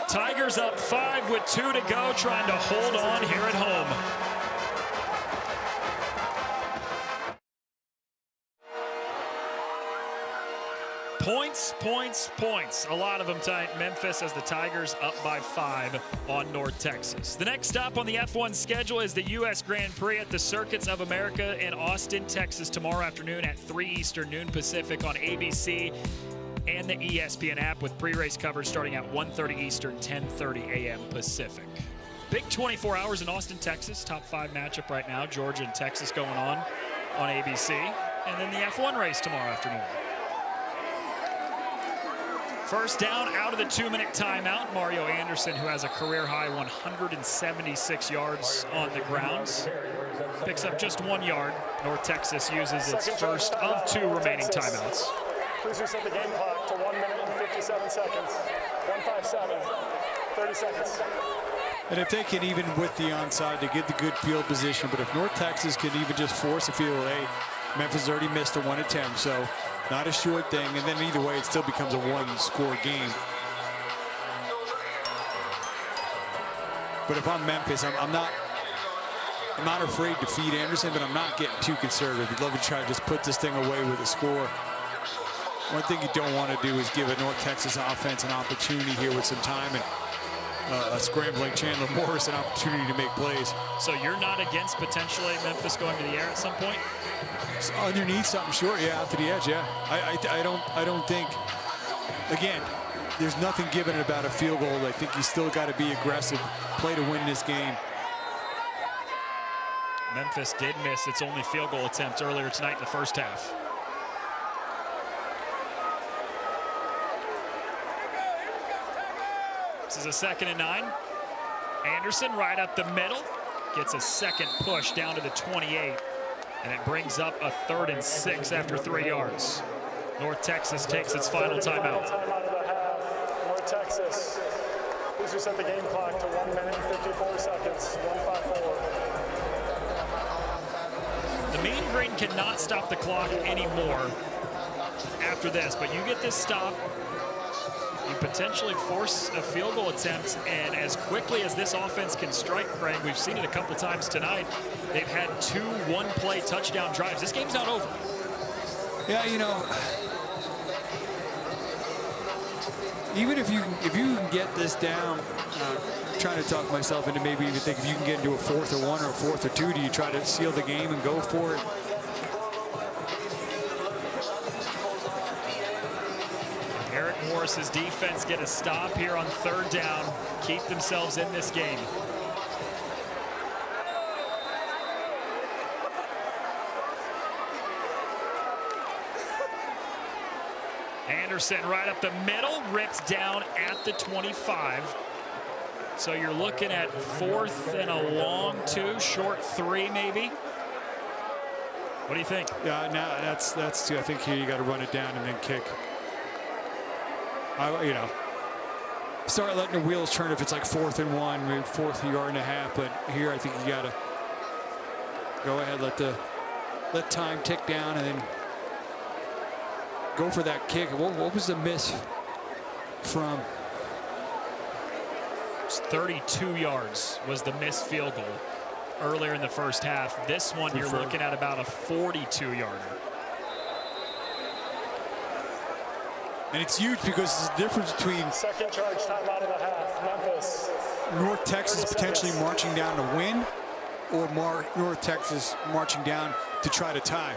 Tigers up 5 with 2 to go, trying to hold on here at home. Points, points, points. A lot of them tonight. Memphis as the Tigers up by 5 on North Texas. The next stop on the F1 schedule is the U.S. Grand Prix at the Circuits of America in Austin, Texas tomorrow afternoon at 3 Eastern, noon Pacific on ABC and the ESPN app with pre-race coverage starting at 1:30 Eastern, 10:30 a.m. Pacific. Big 24 hours in Austin, Texas. Top 5 matchup right now. Georgia and Texas going on ABC. And then the F1 race tomorrow afternoon. First down out of the 2-minute timeout. Mario Anderson, who has a career-high 176 yards on the grounds, picks up just 1 yard. North Texas uses its first of 2 remaining timeouts. Please reset the game clock to 1 minute and 57 seconds. 157, 30 seconds. And if they can, even with the onside, to get the good field position, but if North Texas can even just force a field goal, Memphis already missed a 1 attempt, so not a sure thing, and then either way, it still becomes a 1-score game. But if I'm Memphis, I'm not afraid to feed Anderson, but I'm not getting too conservative. You'd love to try to just put this thing away with a score. One thing you don't want to do is give a North Texas offense an opportunity here with some time and a scrambling Chandler Morris an opportunity to make plays. So you're not against potentially Memphis going to the air at some point? Underneath something short, yeah, out to the edge, yeah. I don't think, again, there's nothing given about a field goal. I think you still got to be aggressive, play to win this game. Memphis did miss its only field goal attempt earlier tonight in the first half. This is a 2nd and 9. Anderson right up the middle, gets a second push down to the 28. And it brings up a 3rd and 6 after 3 yards. North Texas takes its final timeout. Timeout of the half. North Texas. Please reset the game clock to 1 minute and 54 seconds. 154. The Mean Green cannot stop the clock anymore after this, but you get this stop, you potentially force a field goal attempt, and as quickly as this offense can strike, Craig, we've seen it a couple times tonight. They've had 2 one-play touchdown drives. This game's not over. Yeah, you know, even if you can get this down, trying to talk myself into maybe even think if you can get into a 4th and 1 or a 4th or 2, do you try to seal the game and go for it? Eric Morris's defense get a stop here on 3rd down, keep themselves in this game. Anderson right up the middle, rips down at the 25. So you're looking at 4th and a long 2, short 3 maybe. What do you think? Yeah, now that's 2. I think here you got to run it down and then kick. You know, start letting the wheels turn if it's like 4th and 1, maybe 4th yard and a half. But here, I think you got to go ahead, let time tick down, and then go for that kick. What was the miss from? It's 32 yards was the missed field goal earlier in the first half. This one, you're looking at about a 42-yarder. And it's huge because there's a difference between 2nd charge timeout of the half. Memphis. North Texas potentially marching down to win, or North Texas marching down to try to tie.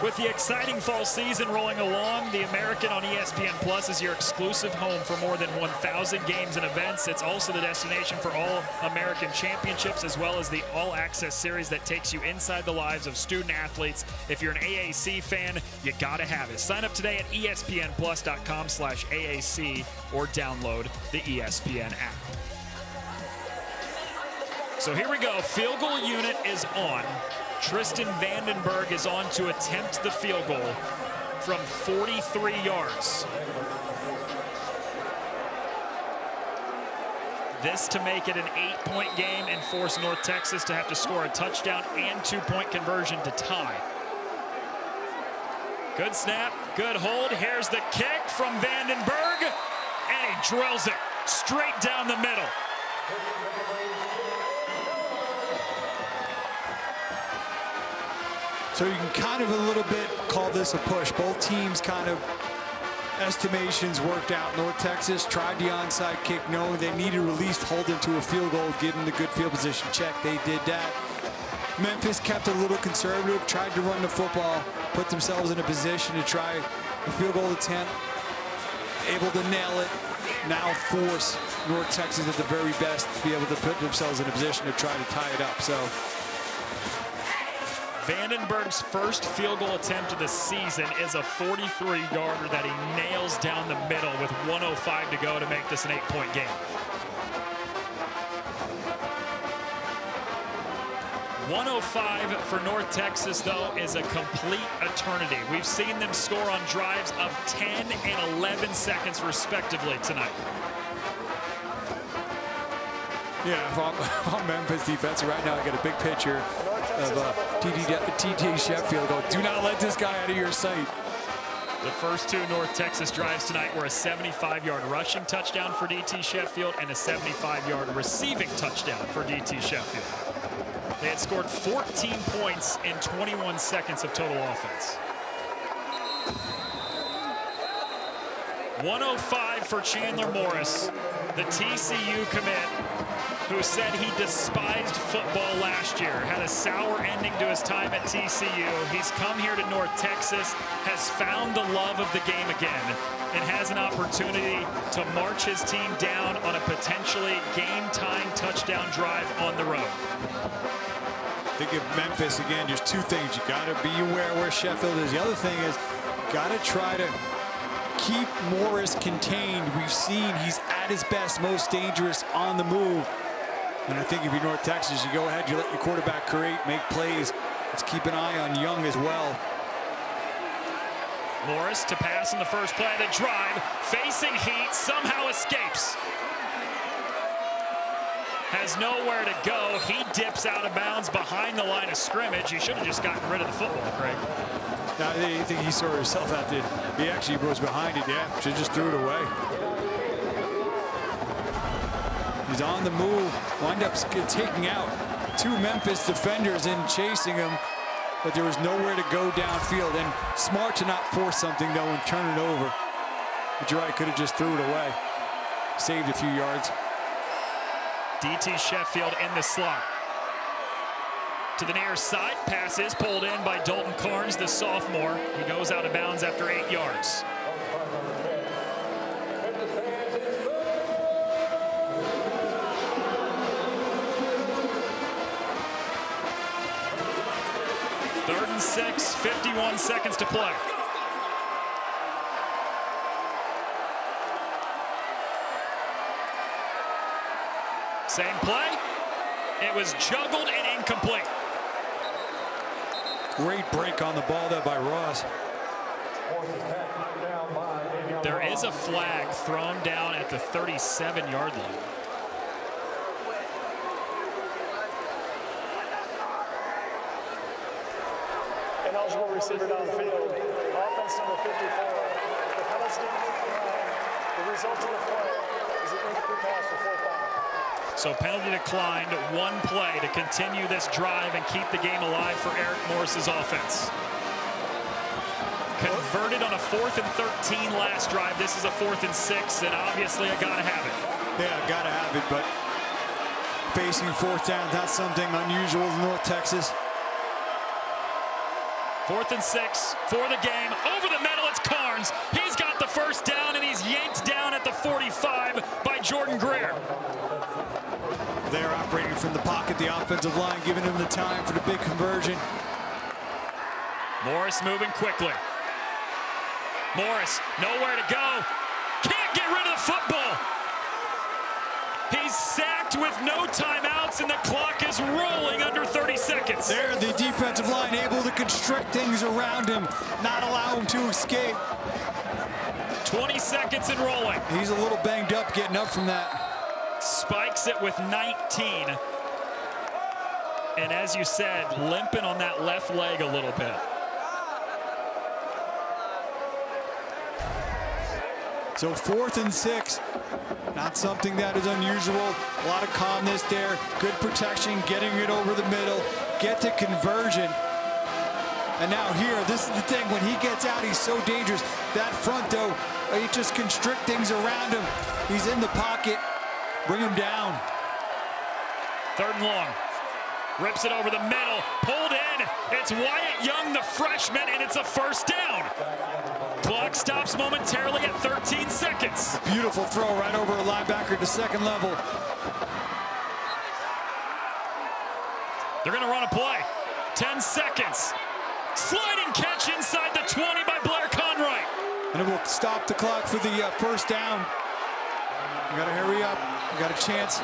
With the exciting fall season rolling along, the American on ESPN Plus is your exclusive home for more than 1,000 games and events. It's also the destination for all American championships, as well as the all-access series that takes you inside the lives of student athletes. If you're an AAC fan, you gotta have it. Sign up today at espnplus.com/AAC or download the ESPN app. So here we go. Field goal unit is on. Tristan Vandenberg is on to attempt the field goal from 43 yards. This to make it an 8-point game and force North Texas to have to score a touchdown and 2-point conversion to tie. Good snap, good hold. Here's the kick from Vandenberg, and he drills it straight down the middle. So you can kind of a little bit call this a push. Both teams kind of estimations worked out. North Texas tried the onside kick, knowing they needed to at least hold him to a field goal, give him the good field position check. They did that. Memphis kept a little conservative, tried to run the football, put themselves in a position to try a field goal attempt, able to nail it. Now force North Texas at the very best to be able to put themselves in a position to try to tie it up. So Vandenberg's first field goal attempt of the season is a 43-yarder that he nails down the middle with 1:05 to go to make this an 8-point game. 1:05 for North Texas, though, is a complete eternity. We've seen them score on drives of 10 and 11 seconds, respectively, tonight. Yeah, if I'm Memphis defense right now, I got a big picture of TD Sheffield going, do not let this guy out of your sight. The first two North Texas drives tonight were a 75-yard rushing touchdown for DT Sheffield and a 75-yard receiving touchdown for DT Sheffield. They had scored 14 points in 21 seconds of total offense. 1:05 for Chandler Morris, the TCU commit, who said he despised football last year, had a sour ending to his time at TCU. He's come here to North Texas, has found the love of the game again, and has an opportunity to march his team down on a potentially game-time touchdown drive on the road. I think of Memphis, again, just two things. You got to be aware where Sheffield is. The other thing is, got to try to keep Morris contained. We've seen he's at his best, most dangerous on the move. And I think if you're North Texas, you go ahead, you let your quarterback create, make plays. Let's keep an eye on Young as well. Morris to pass in the first play of the drive, facing heat, somehow escapes. Has nowhere to go. He dips out of bounds behind the line of scrimmage. He should have just gotten rid of the football, Craig. I think he saw himself out there. He actually was behind it, yeah. Should have just threw it away. He's on the move, wind up taking out two Memphis defenders and chasing him, but there was nowhere to go downfield. And smart to not force something, though, and turn it over. But you're right, could have just threw it away. Saved a few yards. DT Sheffield in the slot. To the near side, pass is pulled in by Dalton Carnes, the sophomore. He goes out of bounds after 8 yards. Third and 6, 51 seconds to play. Same play. It was juggled and incomplete. Great break on the ball there by Ross. There is a flag thrown down at the 37-yard line. Ineligible receiver downfield. Offense number 54. The penalty, the result of the play is an incomplete pass for 4th down. So penalty declined, one play to continue this drive and keep the game alive for Eric Morris's offense. Converted on a 4th and 13 last drive. This is a 4th and 6, and obviously I gotta have it. Yeah, gotta have it, but facing 4th down, that's something unusual in North Texas. 4th and 6 for the game. Over the middle, it's Carnes. He's got the first down, and he's yanked down at the 45 by Jordan Greer. They're operating from the pocket, the offensive line, giving him the time for the big conversion. Morris moving quickly. Morris, nowhere to go. Can't get rid of the football. He's is sacked with no timeouts, and the clock is rolling under 30 seconds. There, the defensive line able to constrict things around him, not allow him to escape. 20 seconds and rolling. He's a little banged up getting up from that. Spikes it with 19. And as you said, limping on that left leg a little bit. So 4th and 6, not something that is unusual. A lot of calmness there, good protection, getting it over the middle, get the conversion. And now here, this is the thing, when he gets out, he's so dangerous. That front though, he just constrict things around him. He's in the pocket, bring him down. 3rd and long. Rips it over the middle, pulled in. It's Wyatt Young, the freshman, and it's a 1st down. Clock stops momentarily at 13 seconds. Beautiful throw right over a linebacker to 2nd level. They're gonna run a play. 10 seconds. Sliding catch inside the 20 by Blair Conroy. And it will stop the clock for the 1st down. You gotta hurry up, you got a chance.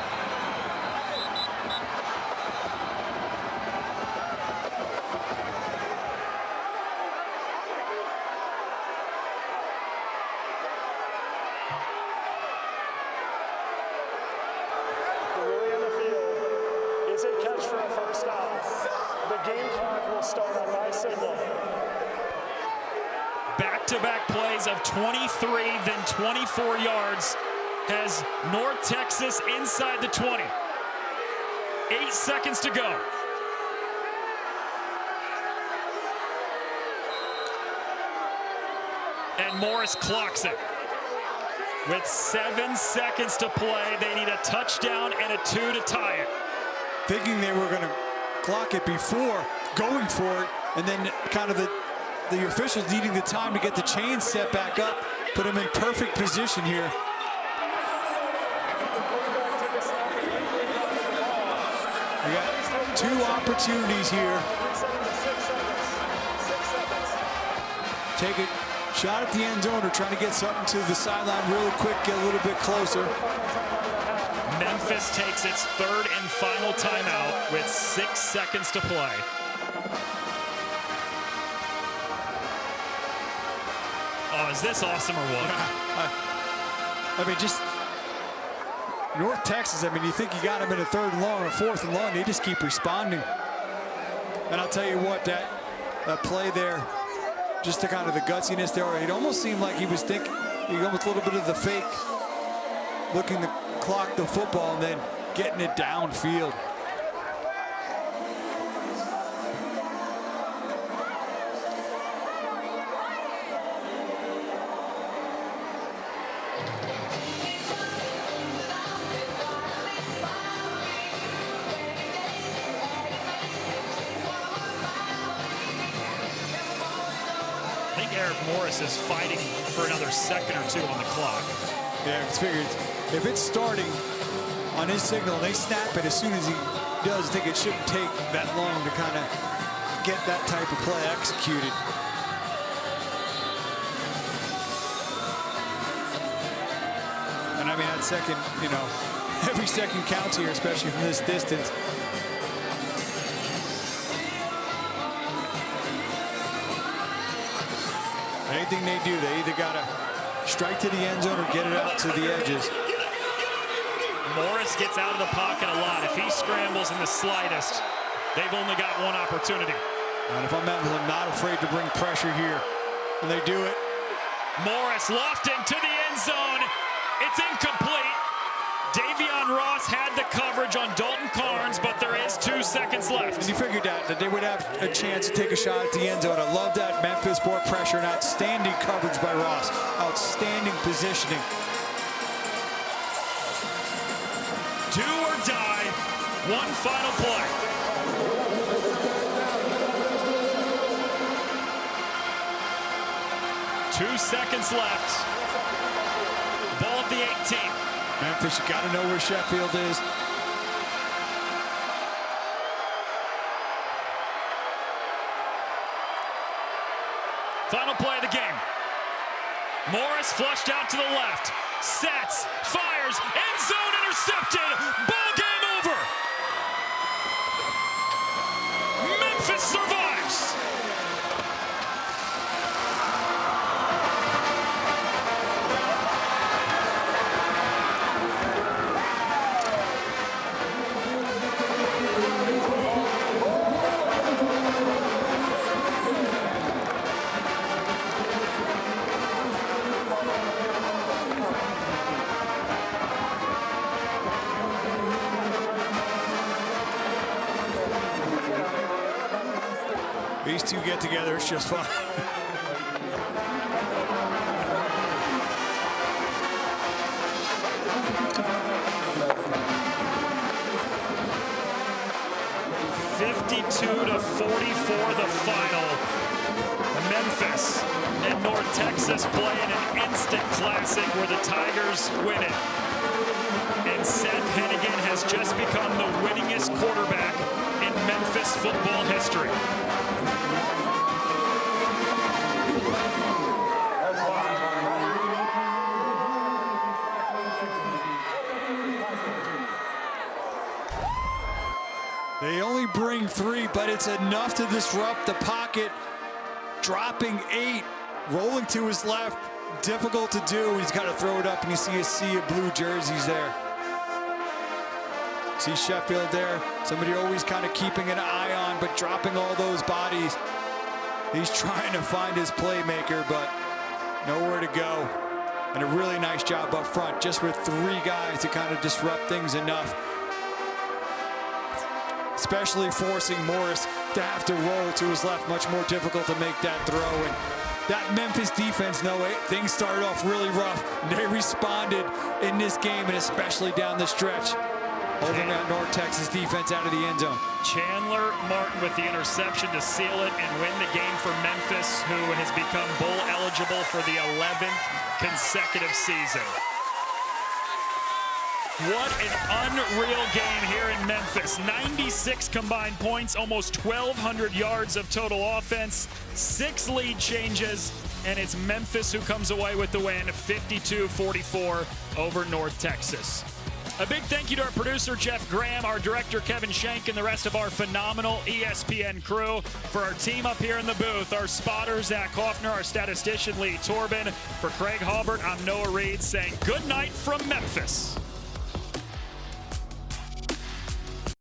Back-to-back plays of 23, then 24 yards has North Texas inside the 20. 8 seconds to go. And Morris clocks it. With 7 seconds to play, they need a touchdown and a 2 to tie it. Thinking they were going to clock it before going for it, and then kind of the officials needing the time to get the chains set back up, put him in perfect position here. We got 2 opportunities here. Take a shot at the end zone or trying to get something to the sideline really quick, get a little bit closer. Memphis takes its 3rd and final timeout with 6 seconds to play. Oh, is this awesome or what? I mean, just North Texas, I mean, you think you got them in a 3rd and long or 4th and long, they just keep responding. And I'll tell you what, that play there, just the kind of the gutsiness there, it almost seemed like he was thinking, almost a little bit of the fake, looking to clock the football and then getting it downfield. Morris is fighting for another 2nd or 2 on the clock. Yeah, it's figured if it's starting on his signal and they snap it as soon as he does, I think it shouldn't take that long to kind of get that type of play executed. And I mean, that second, every second counts here, especially from this distance. Anything they do, they either got to strike to the end zone or get it out to the edges. Morris gets out of the pocket a lot. If he scrambles in the slightest, they've only got one opportunity. And if I'm Memphis, I'm not afraid to bring pressure here. And they do it. Morris lofting to the end zone. It's incomplete. Davion Ross had the coverage on Dalton Carnes, but there is 2 seconds left. And you figured that they would have a chance to take a shot at the end zone. I love that. Memphis brought pressure and outstanding coverage by Ross. Outstanding positioning. Do or die. One final play. Two seconds left. Ball at the 18. Memphis, you got to know where Sheffield is. Final play of the game. Morris flushed out to the left. Sets, fires, end zone intercepted. Ball game over. Memphis survives. These two get together, it's just fun. (52-44) the final. Memphis and North Texas play in an instant classic where the Tigers win it. And Seth Hennigan has just become the winningest quarterback in Memphis football history. They only bring 3, but it's enough to disrupt the pocket. Dropping 8, rolling to his left, difficult to do. He's got to throw it up, and you see a sea of blue jerseys there. See Sheffield there, somebody always kind of keeping an eye on, but dropping all those bodies. He's trying to find his playmaker, but nowhere to go. And a really nice job up front, just with 3 guys to kind of disrupt things enough. Especially forcing Morris to have to roll to his left, much more difficult to make that throw. And that Memphis defense, things started off really rough. They responded in this game, and especially down the stretch, holding that North Texas defense out of the end zone. Chandler Martin with the interception to seal it and win the game for Memphis, who has become bowl eligible for the 11th consecutive season. What an unreal game here in Memphis. 96 combined points, almost 1,200 yards of total offense, 6 lead changes, and it's Memphis who comes away with the win, 52-44 over North Texas. A big thank you to our producer, Jeff Graham, our director, Kevin Shank, and the rest of our phenomenal ESPN crew. For our team up here in the booth, our spotter, Zach Hoffner, our statistician, Lee Torben. For Craig Halbert, I'm Noah Reed saying good night from Memphis.